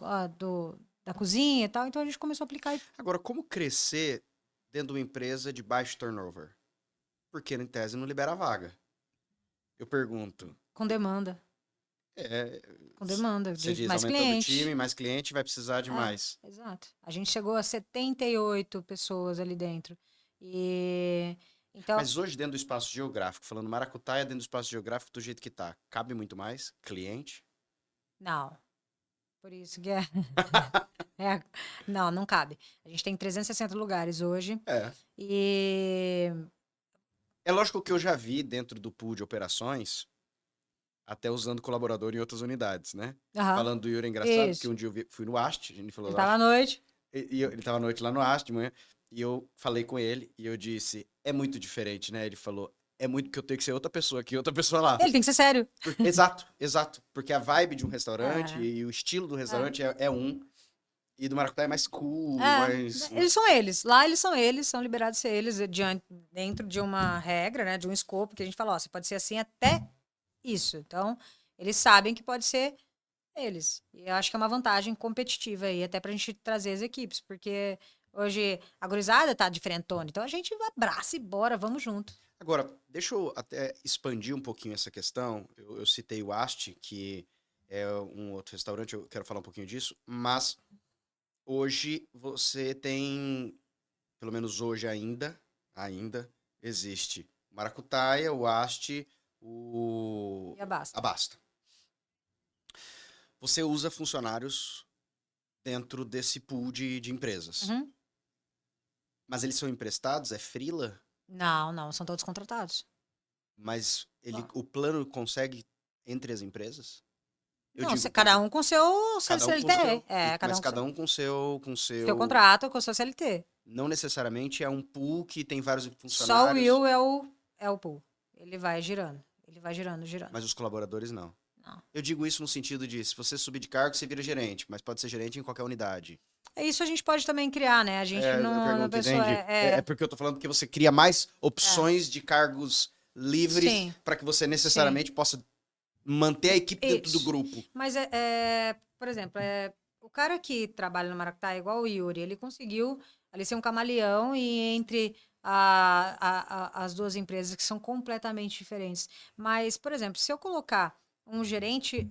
da cozinha e tal. Então, a gente começou a aplicar. Agora, como crescer dentro de uma empresa de baixo turnover? Porque, em tese, não libera vaga. Eu pergunto. Com demanda. Com demanda. Você diz, mais aumentando cliente. o time, mais cliente, vai precisar de mais. Exato. A gente chegou a 78 pessoas ali dentro. Então, mas hoje, dentro do espaço geográfico, falando Maracutaia, dentro do espaço geográfico, do jeito que tá, cabe muito mais cliente? Não. Por isso que não cabe. A gente tem 360 lugares hoje. E... É lógico que eu já vi dentro do pool de operações, até usando colaborador em outras unidades, né? Falando do Yuri, é engraçado, porque um dia eu fui no AST, a gente falou... Ele tava à noite. Ele tava à noite lá no AST, de manhã. E eu falei com ele e eu disse, é muito diferente, né? Ele falou, é muito que eu tenho que ser outra pessoa aqui, outra pessoa lá. Ele tem que ser sério. Exato. Porque a vibe de um restaurante e o estilo do restaurante é um. E do maracutaia é mais cool, É, mais... eles são eles. Lá eles, são liberados a ser eles dentro de uma regra, né? De um escopo que a gente fala, ó, você pode ser assim até isso. Então, eles sabem que pode ser eles. E eu acho que é uma vantagem competitiva aí, até pra gente trazer as equipes, porque hoje a gurizada tá diferentona. Então a gente abraça e bora, vamos junto. Agora, deixa eu até expandir um pouquinho essa questão. Eu citei o Asti, que é um outro restaurante, eu quero falar um pouquinho disso, mas hoje você tem, pelo menos hoje ainda existe o Maracutaia, o Asti, E basta. a Basta. Você usa funcionários dentro desse pool de empresas, Uhum. mas eles são emprestados, é freela, Não, são todos contratados. mas o plano consegue entre as empresas? Eu Não, digo cada porque um com seu cada um com CLT. o seu, Cada mas um com cada um com seu contrato, com seu CLT. não necessariamente é um pool que tem vários Só o funcionários, Will é o pool. Ele vai girando. Ele vai girando, girando. mas os colaboradores não. Não. Eu digo isso no sentido de, se você subir de cargo, você vira gerente, mas pode ser gerente em qualquer unidade. É isso a gente pode também criar, né? A gente É, a não. A pergunta, pessoa entende? É porque eu tô falando porque você cria mais opções de cargos livres Sim, para que você sim. necessariamente possa manter a equipe dentro do Isso. grupo. Mas, por exemplo, o cara que trabalha no Maracutaia, igual o Yuri, ele conseguiu ali ser um camaleão e entre as duas empresas que são completamente diferentes. Mas, por exemplo, se eu colocar um gerente,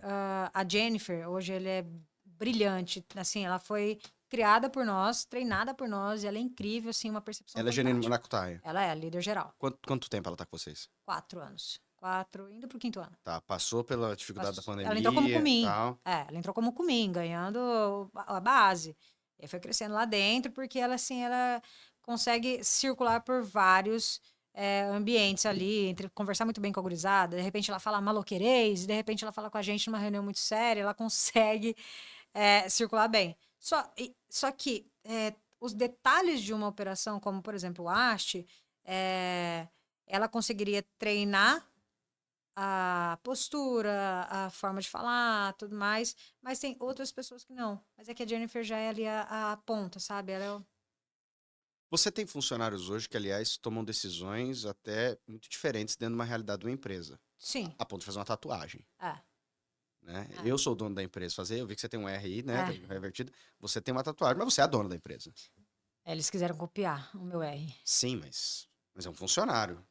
a Jennifer, hoje ele é brilhante, assim, ela foi criada por nós, treinada por nós, e ela é incrível, assim, uma percepção Ela é gerente fantástica. Maracutaia. Ela é líder geral. Quanto tempo ela tá com vocês? 4 anos. 4, indo pro 5º ano. Tá, passou pela dificuldade da Ela entrou como pandemia e cumim. tal. Ela entrou como cumim, ganhando a base. E aí foi crescendo lá dentro, porque ela, assim, ela consegue circular por vários ambientes ali, conversar muito bem com a gurizada. De repente ela fala maloqueirês, de repente ela fala com a gente numa reunião muito séria, ela consegue circular bem. Só que os detalhes de uma operação, como por exemplo o haste, ela conseguiria treinar a postura, a forma de falar, tudo mais, mas tem outras pessoas que não. Mas é que a Jennifer já é ali a ponta, sabe? Ela é Você tem funcionários hoje que, aliás, tomam decisões até muito diferentes dentro de uma realidade de uma empresa. Sim. A ponto de fazer uma tatuagem. É. Né? Eu sou o dono da empresa. Eu vi que você tem um RI, né? É. Revertido. Você tem uma tatuagem, mas você é a dona da empresa. Eles quiseram copiar o meu R. Sim, mas é um funcionário.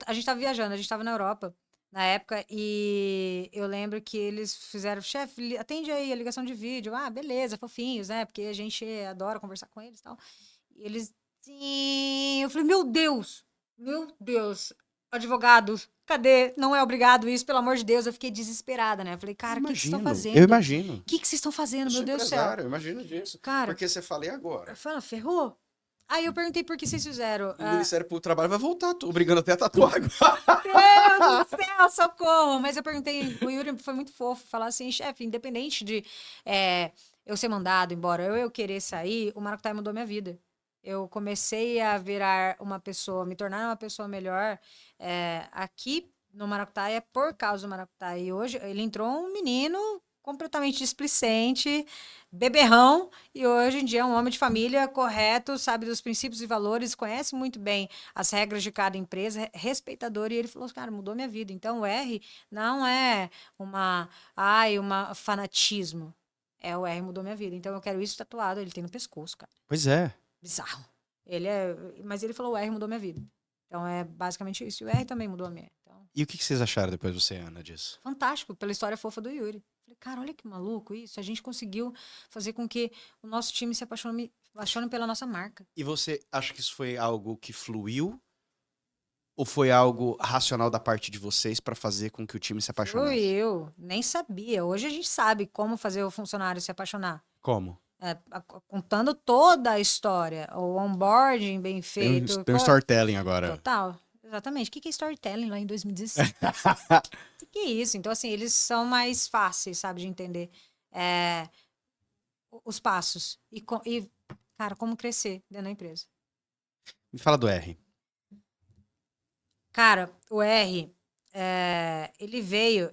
A gente tava viajando, a gente tava na Europa na época e eu lembro que eles fizeram, chefe, atende aí a ligação de vídeo. Ah, beleza, fofinhos, né? Porque a gente adora conversar com eles e tal. E eles, sim. Eu falei, meu Deus, advogados, cadê? Não é obrigado isso, pelo amor de Deus. Eu fiquei desesperada, né? Eu falei, cara, o que vocês estão fazendo? Eu imagino. O que vocês estão fazendo, Eu meu sou Deus do céu? empresário, eu imagino disso. Cara, porque você fala, e agora? eu falei, ferrou? Aí eu perguntei por que vocês fizeram. O Ministério Público do Trabalho vai voltar, tô obrigando até a tatuar agora. Deus do céu, socorro! Mas eu perguntei, o Yuri foi muito fofo, falar assim, chefe, independente de eu ser mandado embora, eu querer sair, o Maracutaia mudou minha vida. Eu comecei a virar uma pessoa, me tornar uma pessoa melhor aqui no Maracutaia por causa do Maracutaia. E hoje ele entrou um menino completamente displicente, beberrão, e hoje em dia é um homem de família correto, sabe dos princípios e valores, conhece muito bem as regras de cada empresa, respeitador, e ele falou, cara, mudou minha vida. Então o R não é uma fanatismo. O R mudou minha vida. Então eu quero isso tatuado, ele tem no pescoço, cara. Pois é. Bizarro. Mas ele falou, o R mudou minha vida. Então é basicamente isso. E o R também mudou a minha. Então, E o que vocês acharam depois, você e a Ana, disso? fantástico, pela história fofa do Yuri. Falei, cara, olha que maluco isso. A gente conseguiu fazer com que o nosso time se apaixone pela nossa marca. E você acha que isso foi algo que fluiu? Ou foi algo racional da parte de vocês para fazer com que o time se apaixonasse? Eu nem sabia. Hoje a gente sabe como fazer o funcionário se apaixonar. Como? Contando toda a história, o onboarding bem feito. Tem um storytelling agora. Total. Exatamente. O que é storytelling lá em 2016? O que é isso? Então, assim, eles são mais fáceis, sabe, de entender os passos. E, cara, como crescer dentro da empresa. Me fala do R. Cara, o R, ele veio,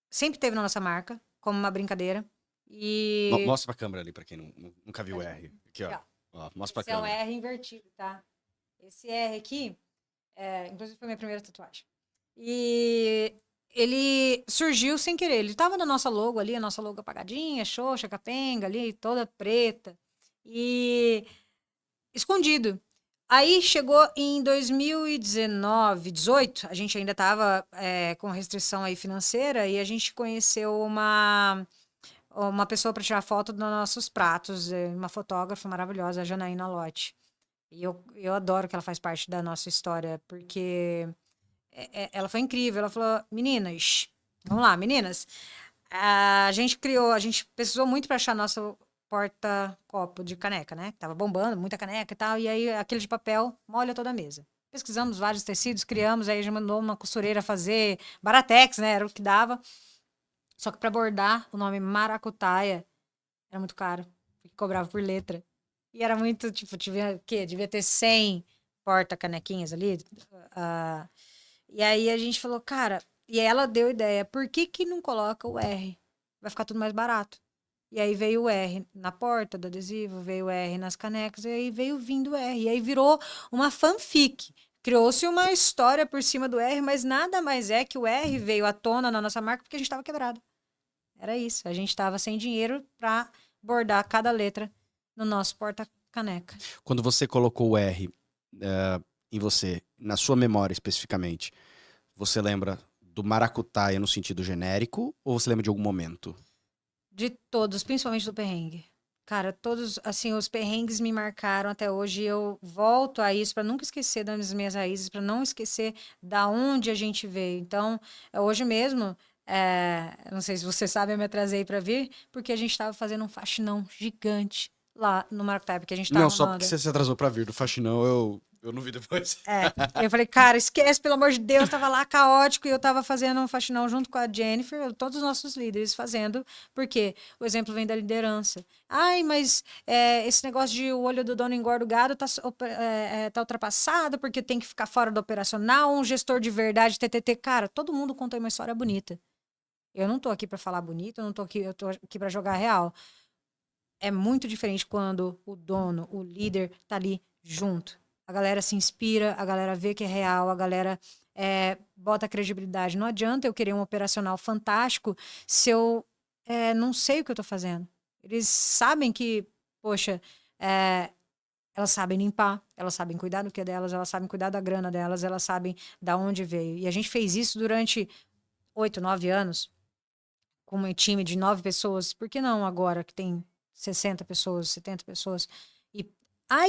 sempre teve na nossa marca, como uma brincadeira. E Mostra pra câmera ali, pra quem nunca viu o R. Aqui, ó. Aqui, Ó, mostra esse pra é o câmera. R invertido, tá? Esse R aqui, inclusive foi minha primeira tatuagem. E ele surgiu sem querer. Ele tava na nossa logo ali, a nossa logo apagadinha, xoxa, capenga ali, toda preta. E escondido. Aí chegou em 2019, 18, a gente ainda estava com restrição aí financeira e a gente conheceu uma pessoa para tirar foto dos nossos pratos, uma fotógrafa maravilhosa, a Janaína Lotti. E eu adoro que ela faz parte da nossa história, porque ela foi incrível. Ela falou, meninas, vamos lá, meninas. A gente precisou muito para achar nosso porta-copo de caneca, né? Tava bombando, muita caneca e tal. E aí aquele de papel molha toda a mesa. Pesquisamos vários tecidos, criamos, aí a gente mandou uma costureira fazer Baratex, né? Era o que dava. Só que para bordar o nome Maracutaia era muito caro, porque cobrava por letra. E era muito, tipo, devia ter 100 porta-canequinhas ali. ah, e aí a gente falou, cara, e ela deu ideia, por que que não coloca o R? Vai ficar tudo mais barato. E aí veio o R na porta do adesivo, veio o R nas canecas, e aí veio vindo o R. E aí virou uma fanfic. Criou-se uma história por cima do R, mas nada mais é que o R veio à tona na nossa marca porque a gente estava quebrado. Era isso. A gente estava sem dinheiro para bordar cada letra no nosso porta-caneca. Quando você colocou o R em você, na sua memória especificamente, você lembra do maracutaia no sentido genérico ou você lembra de algum momento? De todos, principalmente do perrengue. Cara, todos, assim, os perrengues me marcaram até hoje. E eu volto a isso para nunca esquecer das minhas raízes, para não esquecer da onde a gente veio. Então, hoje mesmo, não sei se você sabe, eu me atrasei para vir, porque a gente estava fazendo um faxinão gigante lá no Maracutaia, porque a gente Não, estava só porque você se atrasou pra vir do faxinão, eu não vi depois. Eu falei, cara, esquece, pelo amor de Deus, tava lá caótico e eu tava fazendo um faxinão junto com a Jennifer, todos os nossos líderes fazendo, porque o exemplo vem da liderança. Ai, mas esse negócio de o olho do dono engorda o gado tá ultrapassado, porque tem que ficar fora do operacional, um gestor de verdade, TTT. Cara, todo mundo conta uma história bonita. Eu não tô aqui para falar bonito, eu tô aqui para jogar real. É muito diferente quando o dono, o líder, tá ali junto. A galera se inspira, a galera vê que é real, a galera bota credibilidade. Não adianta eu querer um operacional fantástico se eu não sei o que eu tô fazendo. Eles sabem que, poxa, elas sabem limpar, elas sabem cuidar do que é delas, elas sabem cuidar da grana delas, elas sabem da onde veio. E a gente fez isso durante 8, 9 anos, com um time de 9 pessoas. Por que não agora que tem 60 pessoas, 70 pessoas?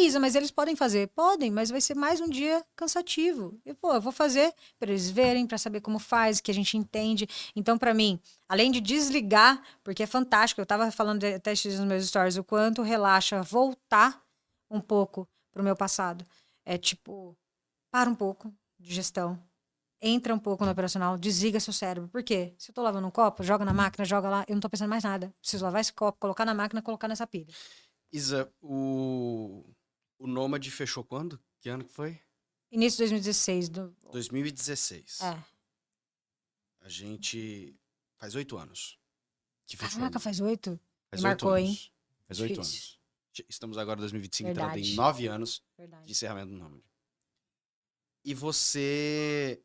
Isa, mas eles podem fazer? Podem, mas vai ser mais um dia cansativo. E, eu vou fazer para eles verem, para saber como faz, que a gente entende. Então, para mim, além de desligar, porque é fantástico, eu estava falando até nos meus stories, o quanto relaxa voltar um pouco pro meu passado. É tipo, para um pouco de gestão, entra um pouco no operacional, desliga seu cérebro. Por quê? Se eu tô lavando um copo, joga na máquina, joga lá, eu não tô pensando mais nada. Preciso lavar esse copo, colocar na máquina, colocar nessa pilha. Isa, o Nômade fechou quando? Que ano que foi? Início de 2016. 2016. É. A gente faz 8 anos que fechou. Caraca, faz 8? Faz Me 8 marcou, anos. hein? Faz 8 Difícil. anos. Estamos agora em 2025, entrando em Verdade. 9 anos de Verdade. encerramento do Nômade. E você,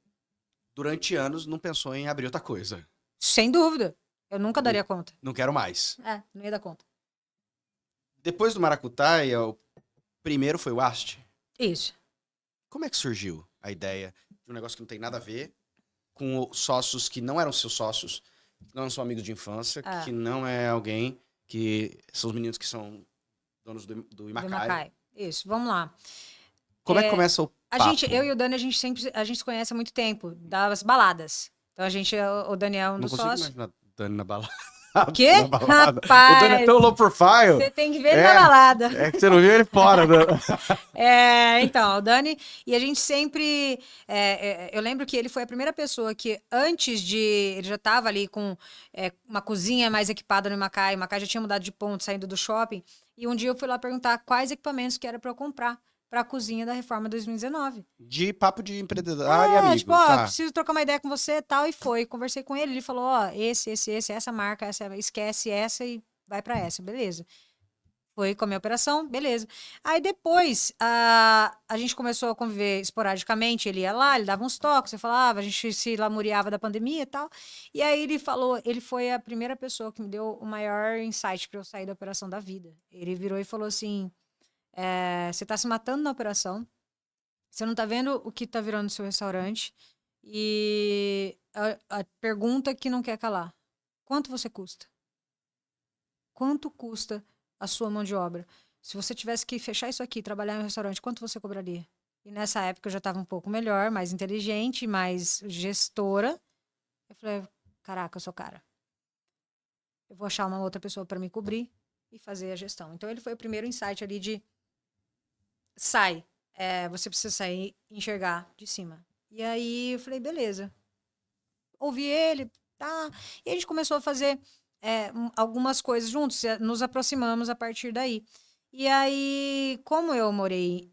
durante anos, não pensou em abrir outra coisa. Sem dúvida. Eu nunca daria conta. Não quero mais. Não ia dar conta. Depois do Maracutaia, o primeiro foi o Ast. Isso. Como é que surgiu a ideia de um negócio que não tem nada a ver com sócios que não eram seus sócios, que não são amigos de infância, que não é alguém que são os meninos que são donos do Imacai. Isso, vamos lá. Como é que começa o papo? Eu e o Dani, a gente se conhece há muito tempo, das baladas. Então o Daniel é um dos sócios. Não consigo imaginar Dani na balada. O quê? Rapaz! O Dani é tão low profile. Você tem que ver ele na balada. É que você não viu ele fora. Então, o Dani, e a gente sempre... eu lembro que ele foi a primeira pessoa que, antes de... Ele já estava ali com uma cozinha mais equipada no Imacai. O Imacai já tinha mudado de ponto, saindo do shopping. E um dia eu fui lá perguntar quais equipamentos que era para eu comprar para a cozinha da Reforma 2019. De papo de empreendedor e amigo. Tipo, preciso trocar uma ideia com você e tal. E foi, conversei com ele. Ele falou, essa marca, esquece essa e vai pra essa, beleza. Foi com a minha operação, beleza. Aí depois, a gente começou a conviver esporadicamente, ele ia lá, ele dava uns toques, eu falava, a gente se lamuriava da pandemia e tal. E aí ele falou, ele foi a primeira pessoa que me deu o maior insight pra eu sair da operação da vida. Ele virou e falou assim, você tá se matando na operação, você não tá vendo o que tá virando no seu restaurante, e a pergunta que não quer calar, quanto você custa? Quanto custa a sua mão de obra? Se você tivesse que fechar isso aqui, trabalhar em um restaurante, quanto você cobraria? E nessa época eu já estava um pouco melhor, mais inteligente, mais gestora. Eu falei, caraca, eu sou cara. Eu vou achar uma outra pessoa para me cobrir e fazer a gestão. Então ele foi o primeiro insight ali de sai. Você precisa sair e enxergar de cima. E aí eu falei, beleza. Ouvi ele, tá. E a gente começou a fazer algumas coisas juntos, nos aproximamos a partir daí. E aí, como eu morei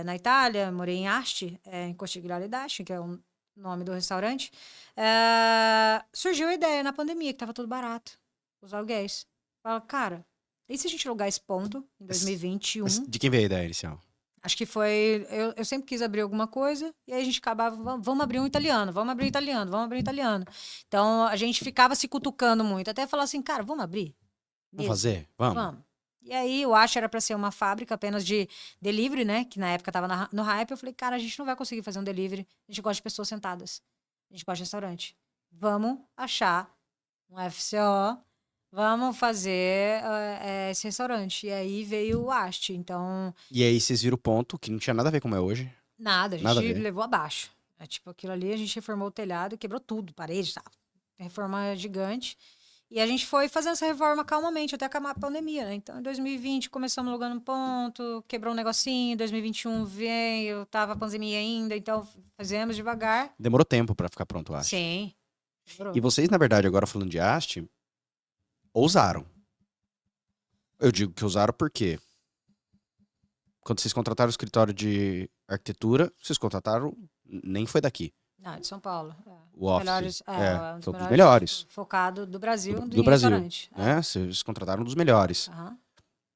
na Itália, morei em Asti, em Costiglione d'Asti, que é o nome do restaurante, surgiu a ideia na pandemia, que estava tudo barato, os aluguéis. Fala, cara, e se a gente alugar esse ponto em 2021? Mas de quem veio a ideia inicial? Acho que foi. Eu sempre quis abrir alguma coisa, e aí a gente acabava, vamos abrir um italiano, vamos abrir um italiano, vamos abrir um italiano. Então a gente ficava se cutucando muito, até falar assim, cara, vamos abrir? Vamos Mesmo? fazer? Vamos. Vamos. E aí eu acho que era para ser uma fábrica apenas de delivery, né? Que na época tava no hype. Eu falei, cara, a gente não vai conseguir fazer um delivery. A gente gosta de pessoas sentadas. A gente gosta de restaurante. Vamos achar um FCO. Vamos fazer esse restaurante. E aí veio o Asti. Então, E aí vocês viram o ponto, que não tinha nada a ver como é hoje. nada, a Nada a gente ver. levou abaixo. Tipo, aquilo ali, a gente reformou o telhado, quebrou tudo, parede, tá? Reforma gigante. E a gente foi fazendo essa reforma calmamente, até acabar a pandemia, né? Então, em 2020, começamos alugando um ponto, quebrou um negocinho, em 2021 veio, tava a pandemia ainda, então fizemos devagar. Demorou tempo pra ficar pronto, eu acho. Sim. Demorou. E vocês, na verdade, agora falando de haste, ousaram. Eu digo que ousaram porque quando vocês contrataram o escritório de arquitetura, vocês contrataram, nem foi daqui. Não, de São Paulo. O office. Melhores, É, um dos foi um dos melhores melhores. focado do Brasil, Do Brasil. restaurante. Né? Vocês contrataram um dos melhores. Aham.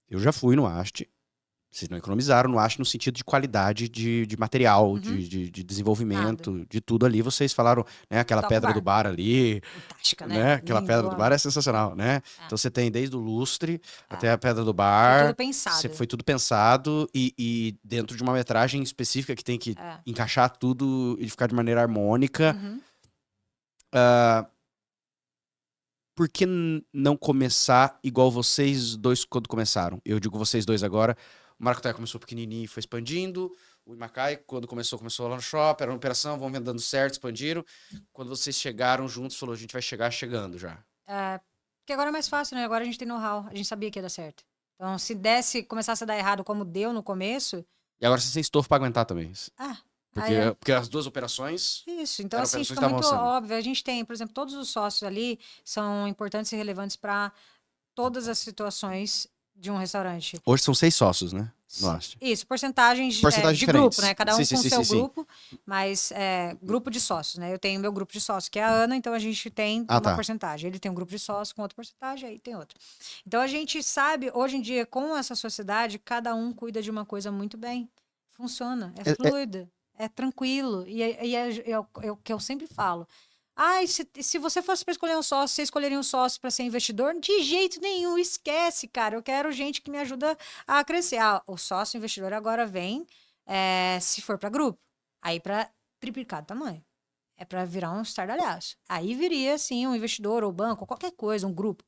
Eu já fui no haste. Vocês não economizaram no haste no sentido de qualidade de material, Uhum. de desenvolvimento, de tudo ali. Vocês falaram, né? Aquela Top pedra bar. do bar ali, Fantástica, né? né? Aquela Lindo, pedra do ó. bar é sensacional, né? É. Então você tem desde o lustre até É. a pedra do Foi bar. tudo pensado. Foi tudo pensado e dentro de uma metragem específica que tem que encaixar tudo e ficar de maneira harmônica. Uhum. Por que não começar igual vocês dois quando começaram? Eu digo vocês dois agora. O Maracutaia começou pequenininho e foi expandindo. O Imacai, quando começou lá no shopping, era uma operação, vão vendo dando certo, expandiram. Quando vocês chegaram juntos, falou, a gente vai chegar chegando já. Porque agora é mais fácil, né? Agora a gente tem know-how, a gente sabia que ia dar certo. Então, se começasse a dar errado como deu no começo, E agora vocês têm estofo pra aguentar também. aí Porque as duas operações... isso. Então, eram assim, operações fica que muito estavam sendo. óbvio. A gente tem, por exemplo, todos os sócios ali são importantes e relevantes para todas as situações de um restaurante. Hoje são 6 sócios, né? No haste. Isso, porcentagens Porcentagens de diferentes. grupo, né? Cada um Sim, com sim, seu sim, sim. grupo, mas grupo de sócios, né? Eu tenho meu grupo de sócios, que é a Ana, então a gente tem uma tá. porcentagem. Ele tem um grupo de sócios com outra porcentagem, aí tem outra. Então a gente sabe, hoje em dia, com essa sociedade, cada um cuida de uma coisa muito bem. Funciona, é fluido, é tranquilo. E é o que eu sempre falo. Se você fosse para escolher um sócio, você escolheria um sócio para ser investidor? De jeito nenhum, esquece, cara. Eu quero gente que me ajuda a crescer. O sócio investidor agora vem, se for para grupo, aí para triplicar o tamanho. É para virar um estardalhaço. Aí viria, sim, um investidor ou banco, qualquer coisa, um grupo.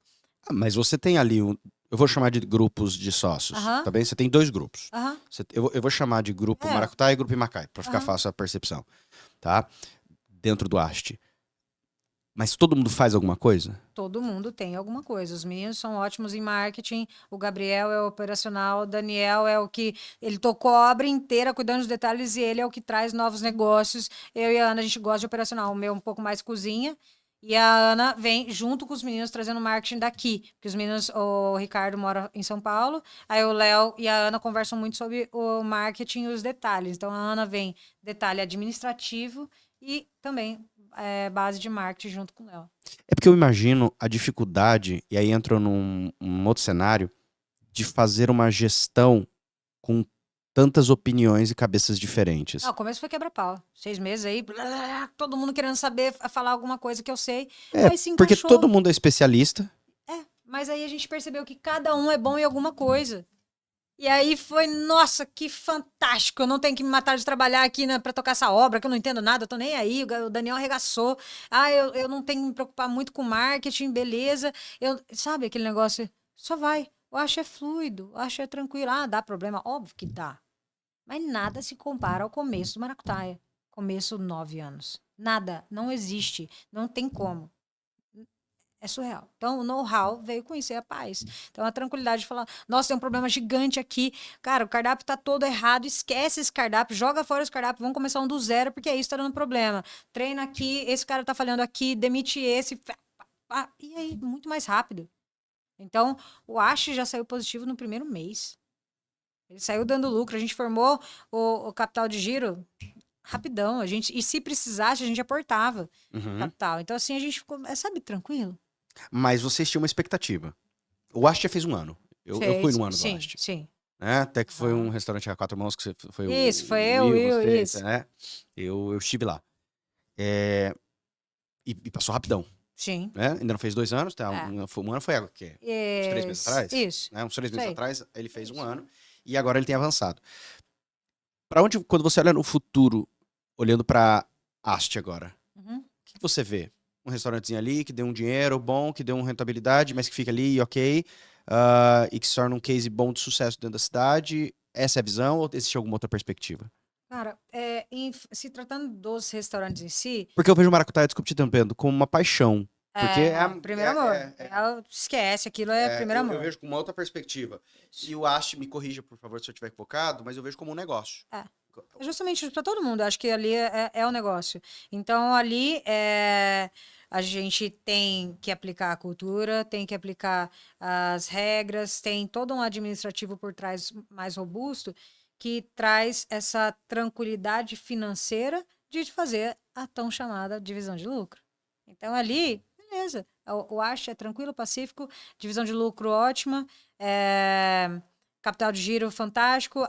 Mas você tem ali eu vou chamar de grupos de sócios, tá bem? Você tem 2 grupos. Eu vou chamar de grupo Maracutaia e grupo Imacai, para ficar fácil a percepção, tá? Dentro do haste. Mas todo mundo faz alguma coisa? Todo mundo tem alguma coisa. Os meninos são ótimos em marketing. O Gabriel é o operacional. O Daniel é o que... Ele tocou a obra inteira cuidando dos detalhes e ele é o que traz novos negócios. Eu e a Ana, a gente gosta de operacional. O meu um pouco mais cozinha. E a Ana vem junto com os meninos trazendo marketing daqui. Porque os meninos... O Ricardo mora em São Paulo. Aí o Léo e a Ana conversam muito sobre o marketing e os detalhes. Então a Ana vem detalhe administrativo e também base de marketing junto com o Léo. É porque eu imagino a dificuldade, e aí entra num outro cenário, de fazer uma gestão com tantas opiniões e cabeças diferentes. Não, o começo foi quebra-pau. 6 meses aí, blá, blá, blá, todo mundo querendo saber, falar alguma coisa que eu sei. É, Aí se porque encaixou. todo mundo é especialista. Mas aí a gente percebeu que cada um é bom em alguma coisa. E aí foi, nossa, que fantástico. Eu não tenho que me matar de trabalhar aqui, né, pra tocar essa obra, que eu não entendo nada, eu tô nem aí. O Daniel arregaçou. Eu não tenho que me preocupar muito com marketing, beleza. Sabe aquele negócio? Só vai. Eu acho é fluido, eu acho é tranquilo. Ah, dá problema? Óbvio que dá. Mas nada se compara ao começo do Maracutaia. Começo 9 anos. Nada. Não existe. Não tem como. É surreal. Então, o know-how veio com isso, é a paz. Então, a tranquilidade de falar, nossa, tem um problema gigante aqui. Cara, o cardápio tá todo errado, esquece esse cardápio, joga fora esse cardápio, vamos começar um do zero, porque isso tá dando problema. Treina aqui, esse cara tá falhando aqui, demite esse. E aí, muito mais rápido. Então, o Ash já saiu positivo no primeiro mês. Ele saiu dando lucro, a gente formou o capital de giro rapidão. E se precisasse, a gente aportava capital. Então, assim, a gente ficou, sabe, tranquilo. Mas vocês tinham uma expectativa. O Ast já fez um ano. Eu fui no ano do Ast. Sim. Né? Até que foi um restaurante a 4 mãos, que foi Isso, foi o Will, você, isso. né? Eu estive lá. E passou rapidão. Sim. Né? Ainda não fez 2 anos, tá? Um ano foi o quê? Uns 3 meses atrás? Isso. Né? Uns 3 meses Sei. atrás, ele fez um ano. E agora ele tem avançado. Pra onde, quando você olha no futuro, olhando pra Ast agora, o que você vê? Um restaurantezinho ali que dê um dinheiro bom, que dê uma rentabilidade, mas que fica ali, ok, e que se torna um case bom de sucesso dentro da cidade. Essa é a visão ou existe alguma outra perspectiva? Cara, se tratando dos restaurantes em si, Porque eu vejo o maracutaia, desculpa te interrompendo, como uma paixão. Porque primeiro amor. Esquece, aquilo é primeiro amor. Eu vejo com uma outra perspectiva. E o Ast, me corrija, por favor, se eu estiver equivocado, mas eu vejo como um negócio. Justamente para todo mundo, acho que ali é o negócio. Então, ali a gente tem que aplicar a cultura, tem que aplicar as regras, tem todo um administrativo por trás mais robusto que traz essa tranquilidade financeira de fazer a tão chamada divisão de lucro. Então, ali, beleza. O Ash é tranquilo, pacífico, divisão de lucro ótima, capital de giro fantástico.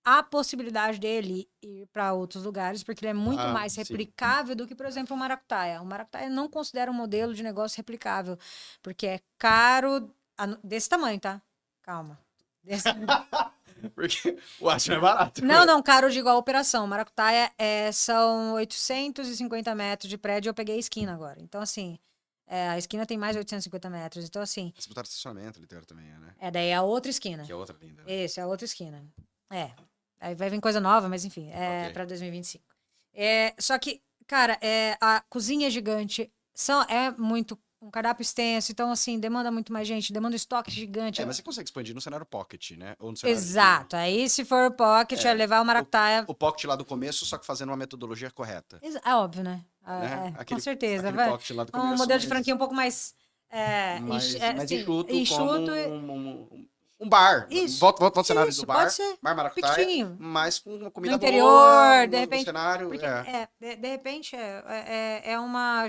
Há possibilidade dele ir para outros lugares, porque ele é muito mais sim. replicável do que, por exemplo, o Maracutaia. O Maracutaia não considera um modelo de negócio replicável, porque é caro desse tamanho, tá? Calma. Porque o Ast não é barato. Não, caro de igual operação. Maracutaia são 850 metros de prédio, eu peguei a esquina agora. Então, assim, a esquina tem mais de 850 metros. Então, assim... Vocês botaram estacionamento, literal, também, né? Daí é a outra esquina. Que é outra linda. Isso, é a outra esquina. Aí vai vir coisa nova, mas enfim, para 2025. Só que, cara, a cozinha é gigante, é muito um cardápio extenso, então, assim, demanda muito mais gente, demanda um estoque gigante. Mas você consegue expandir no cenário pocket, né? Ou no cenário Exato. Aí, se for pocket, é levar o maracutaia... O pocket lá do começo, só que fazendo uma metodologia correta. É óbvio, né? Aquele, com certeza. Aquele pocket lá do começo. Um modelo de franquia um pouco mais... mais assim, enxuto, como um bar. Isso. Volta ao cenário do bar. Pode ser. Bar Maracutaia, Pequenininho. mas com uma comida no interior, boa, de repente, no cenário. porque, de repente,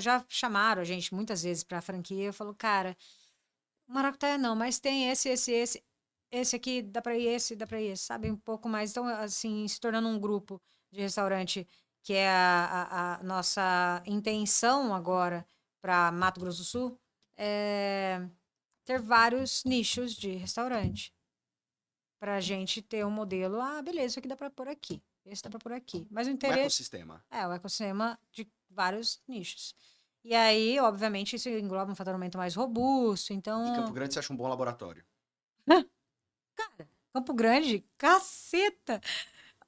já chamaram a gente muitas vezes pra franquia, eu falo, cara, Maracutaia não, mas tem esse aqui, dá pra ir esse, sabe, um pouco mais, então, assim, se tornando um grupo de restaurante, que é a nossa intenção agora pra Mato Grosso do Sul, ter vários nichos de restaurante. Pra gente ter um modelo, beleza, isso aqui dá pra pôr aqui, esse dá pra pôr aqui. Mas o interesse... Um ecossistema. o ecossistema de vários nichos. E aí, obviamente, isso engloba um faturamento mais robusto, então... E Campo Grande você acha um bom laboratório? Cara, Campo Grande, caceta!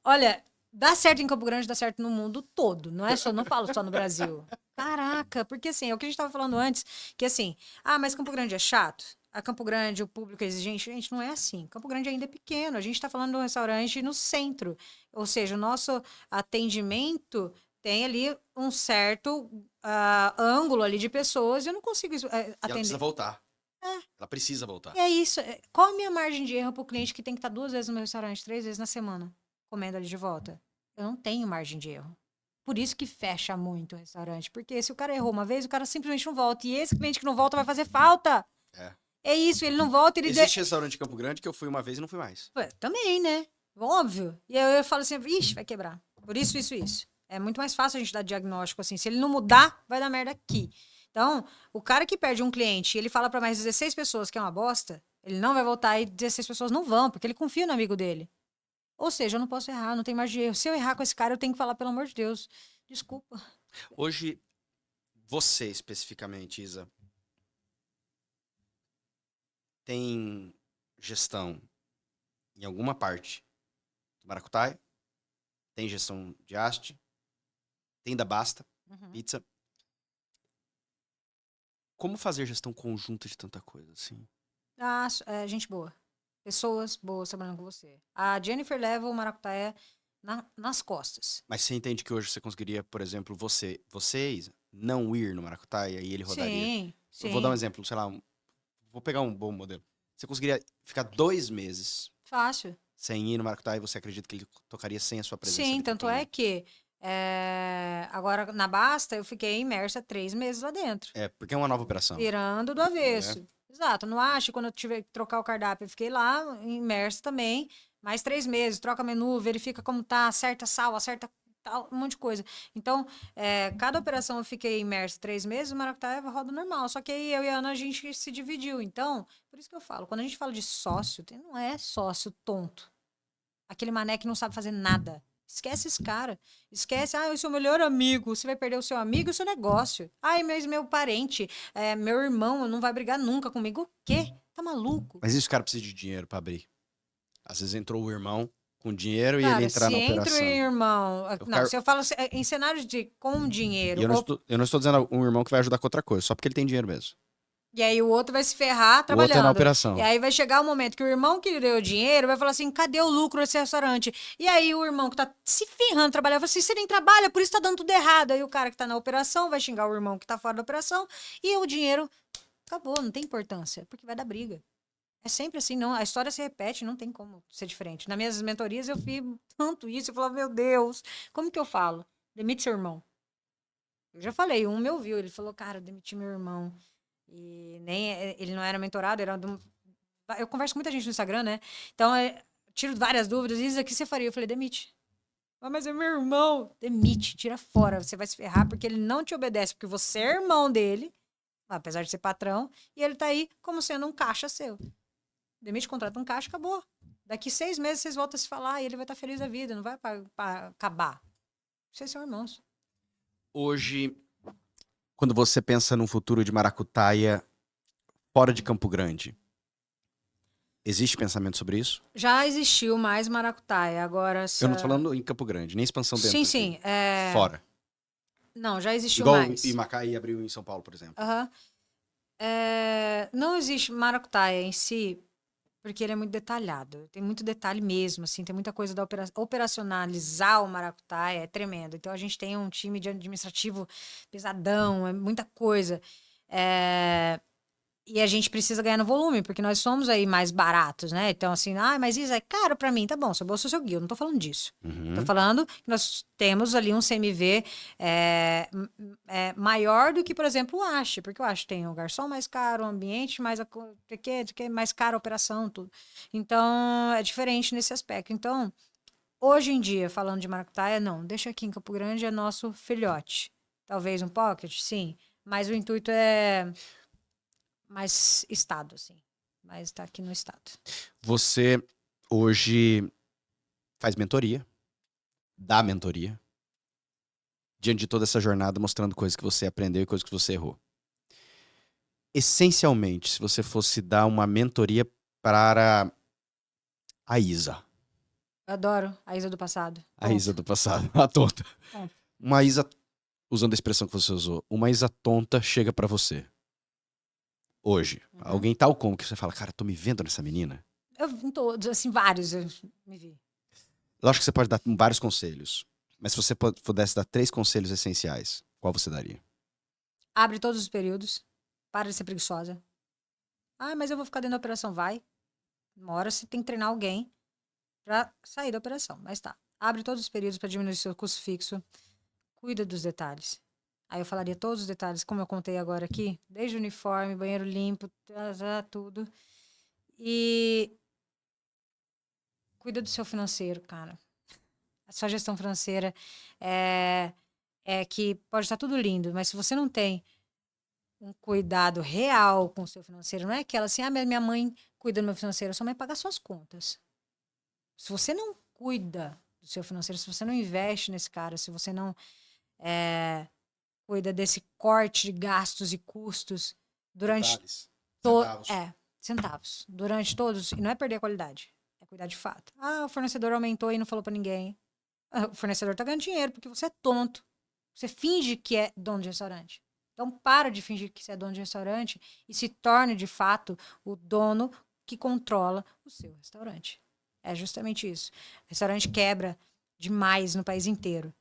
Olha, dá certo em Campo Grande, dá certo no mundo todo, não falo só no Brasil. Caraca, porque assim, é o que a gente tava falando antes, que assim, mas Campo Grande é chato? A Campo Grande, o público é exigente? Gente, não é assim. Campo Grande ainda é pequeno. A gente está falando de um restaurante no centro. Ou seja, o nosso atendimento tem ali um certo ângulo ali de pessoas e eu não consigo atender. E ela precisa voltar. Ela precisa voltar. E é isso. Qual a minha margem de erro para o cliente que tem que estar 2 vezes no meu restaurante, 3 vezes na semana, comendo ali de volta? Eu não tenho margem de erro. Por isso que fecha muito o restaurante. Porque se o cara errou uma vez, o cara simplesmente não volta. E esse cliente que não volta vai fazer falta. É. É isso, ele não volta, ele... Existe restaurante em Campo Grande que eu fui uma vez e não fui mais. Pô, também, né? Óbvio. E aí eu falo assim, ixi, vai quebrar. Por isso, isso, isso. É muito mais fácil a gente dar diagnóstico assim. Se ele não mudar, vai dar merda aqui. Então, o cara que perde um cliente e ele fala para mais 16 pessoas que é uma bosta, ele não vai voltar e 16 pessoas não vão, porque ele confia no amigo dele. Ou seja, eu não posso errar, não tem mais de erro. Se eu errar com esse cara, eu tenho que falar, pelo amor de Deus, desculpa. Hoje, você especificamente, Isa, tem gestão em alguma parte do Maracutaia? Tem gestão de haste? Tem da Basta? Pizza? Como fazer gestão conjunta de tanta coisa, assim? Ah, gente boa. Pessoas boas trabalhando com você. A Jennifer leva o Maracutaia nas costas. Mas você entende que hoje você conseguiria, por exemplo, vocês não ir no Maracutaia e ele rodaria? Sim, Eu vou dar um sim. exemplo, sei lá, vou pegar um bom modelo. Você conseguiria ficar 2 meses Fácil. sem ir no Maracutaia e você acredita que ele tocaria sem a sua presença? Sim, ali tanto perto é dele? que agora na Basta eu fiquei imersa 3 meses lá dentro, É, porque é uma nova operação. virando do avesso. Exato, no Ache, quando eu tiver que trocar o cardápio, eu fiquei lá imersa também, mais 3 meses, troca menu, verifica como tá, acerta sal, acerta tal, um monte de coisa. Então, cada operação eu fiquei imersa 3 meses, o Maracutaia roda normal, só que aí eu e a Ana a gente se dividiu. Então, por isso que eu falo, quando a gente fala de sócio, não é sócio tonto. Aquele mané que não sabe fazer nada. Esquece esse cara. Esquece, eu sou o melhor amigo. Você vai perder o seu amigo e o seu negócio. Ai, mas meu parente, meu irmão, não vai brigar nunca comigo. O quê? Tá maluco? Mas isso o cara precisa de dinheiro pra abrir. Às vezes entrou o irmão com dinheiro e ele Cara, entrar se na entra o operação. irmão. Eu Não, quero- se eu falo em cenários de com E dinheiro, eu não estou dizendo um irmão que vai ajudar com outra coisa, só porque ele tem dinheiro mesmo. e aí o outro vai se ferrar O outro é na trabalhando. E operação. aí vai chegar o momento que o irmão que deu o dinheiro vai falar assim: cadê o lucro desse restaurante? E aí o irmão que tá se ferrando trabalhando, fala assim: você nem trabalha, por isso tá dando tudo errado. Aí o cara que tá na operação vai xingar o irmão que tá fora da operação e o dinheiro acabou, não tem importância, porque vai dar briga. É sempre assim, não. A história se repete, não tem como ser diferente. Nas minhas mentorias eu fiz tanto isso, eu falava, meu Deus, como que eu falo? Demite seu irmão. Eu já falei, um me ouviu, ele falou, cara, demiti meu irmão. E nem ele não era mentorado, eu converso com muita gente no Instagram, né? Então, tiro várias dúvidas. Isa, o que você faria? Eu falei, demite. Ah, mas é meu irmão. Demite, tira fora. Você vai se ferrar porque ele não te obedece, porque você é irmão dele, apesar de ser patrão, e ele tá aí como sendo um caixa seu. Demite, contrata um caixa, acabou. Daqui 6 meses vocês voltam a se falar e ele vai estar feliz da vida, não vai pra acabar. Vocês são irmãos. Hoje, quando você pensa num futuro de Maracutaia fora de Campo Grande, existe pensamento sobre isso? Já existiu mais Maracutaia, agora... Eu não tô falando em Campo Grande, nem expansão dentro. Sim, sim. Fora. Não, já existiu Igual mais. o Macaí abriu em São Paulo, por exemplo. Aham. Não existe Maracutaia em si, porque ele é muito detalhado. Tem muito detalhe mesmo, assim, tem muita coisa da operacionalizar o Maracutaia, é tremendo. Então a gente tem um time de administrativo pesadão, é muita coisa. E a gente precisa ganhar no volume, porque nós somos aí mais baratos, né? Então, assim, mas isso é caro pra mim. Tá bom, seu bolso é seu guia, eu não tô falando disso. Tô falando que nós temos ali um CMV maior do que, por exemplo, o Ache, porque o Ache tem o garçom mais caro, o ambiente mais, mais caro, a operação, tudo. Então, é diferente nesse aspecto. Então, hoje em dia, falando de Maracutaia, não, deixa aqui em Campo Grande, é nosso filhote. Talvez um pocket, sim, mas o intuito é mais estado, assim. Mas tá aqui no estado. Você hoje faz mentoria, dá mentoria, diante de toda essa jornada, mostrando coisas que você aprendeu e coisas que você errou. Essencialmente, se você fosse dar uma mentoria para a Isa. Eu adoro a Isa do passado. A Isa do passado, a tonta. Ponto. Uma Isa, usando a expressão que você usou, uma Isa tonta chega pra você. Hoje. Alguém tal como que você fala, cara, tô me vendo nessa menina? Eu em todos, assim, vários eu me vi. Lógico que você pode dar vários conselhos. Mas se você pudesse dar 3 conselhos essenciais, qual você daria? Abre todos os períodos. Para de ser preguiçosa. Mas eu vou ficar dentro da operação. Vai. Uma hora você tem que treinar alguém pra sair da operação. Mas tá. Abre todos os períodos para diminuir seu custo fixo. cuida dos detalhes. Aí eu falaria todos os detalhes, como eu contei agora aqui, desde o uniforme, banheiro limpo, tudo. E cuida do seu financeiro, cara. A sua gestão financeira é que pode estar tudo lindo, mas se você não tem um cuidado real com o seu financeiro, não é aquela assim, minha mãe cuida do meu financeiro, sua mãe paga suas contas. Se você não cuida do seu financeiro, se você não investe nesse cara, se você não cuida desse corte de gastos e custos durante Detalhes. Centavos. centavos, durante todos, e não é perder a qualidade, é cuidar de fato. O fornecedor aumentou e não falou pra ninguém. O fornecedor tá ganhando dinheiro porque você é tonto. Você finge que é dono de restaurante. Então, para de fingir que você é dono de restaurante e se torne, de fato, o dono que controla o seu restaurante. É justamente isso. O restaurante quebra demais no país inteiro.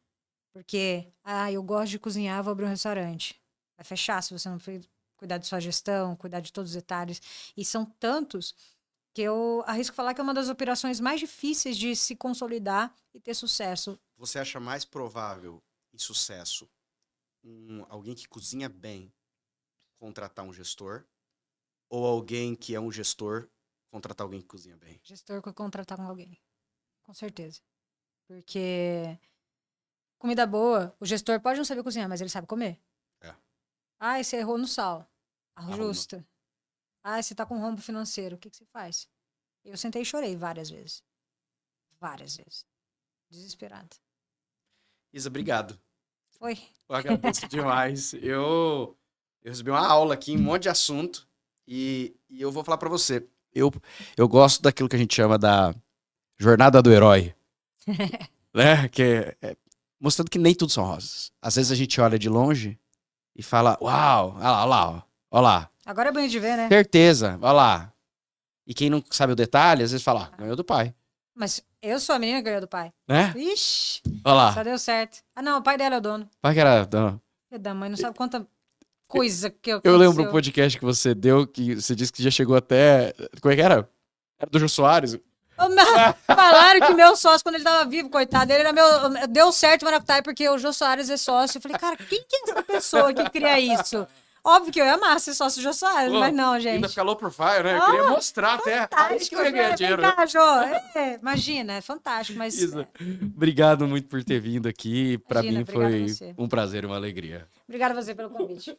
Porque, eu gosto de cozinhar, vou abrir um restaurante. Vai fechar se você não cuidar de sua gestão, cuidar de todos os detalhes. E são tantos que eu arrisco falar que é uma das operações mais difíceis de se consolidar e ter sucesso. Você acha mais provável em sucesso alguém que cozinha bem contratar um gestor ou alguém que é um gestor contratar alguém que cozinha bem? Gestor que contratar com alguém. Com certeza. Porque comida boa, o gestor pode não saber cozinhar, mas ele sabe comer. Você errou no sal. Ajusta. Você tá com rombo financeiro. O que você faz? Eu sentei e chorei várias vezes. Várias vezes. Desesperada. Isa, obrigado. Foi. Eu agradeço demais. Eu recebi uma aula aqui, um monte de assunto, e eu vou falar pra você. Eu gosto daquilo que a gente chama da jornada do herói. Né? Que mostrando que nem tudo são rosas. Às vezes a gente olha de longe e fala, uau, olha lá. Agora é bonito de ver, né? Certeza, olha lá. E quem não sabe o detalhe, às vezes fala, ganhou do pai. Mas eu sou a menina que ganhou do pai. Né? Ixi, Olha lá. só deu certo. Não, o pai dela é o dono. Pai que era... Não. Filha da mãe, não sabe quanta coisa que Eu lembro um podcast que você deu, que você disse que já chegou até... Como é que era? Era do Jô Soares. Falaram que meu sócio, quando ele tava vivo, coitado, ele era meu... Deu certo o Maracutaia, porque o Jô Soares é sócio. Eu falei, cara, quem que é essa pessoa que cria isso? Óbvio que eu ia amar ser sócio do Jô Soares, mas não, gente. Ainda fica low profile, né? Eu queria mostrar até. Isso que eu ia ganhar dinheiro. Imagina, é fantástico, mas... Isa, obrigado muito por ter vindo aqui. Pra Imagina, mim foi você. um prazer e uma alegria. Obrigada a você pelo convite.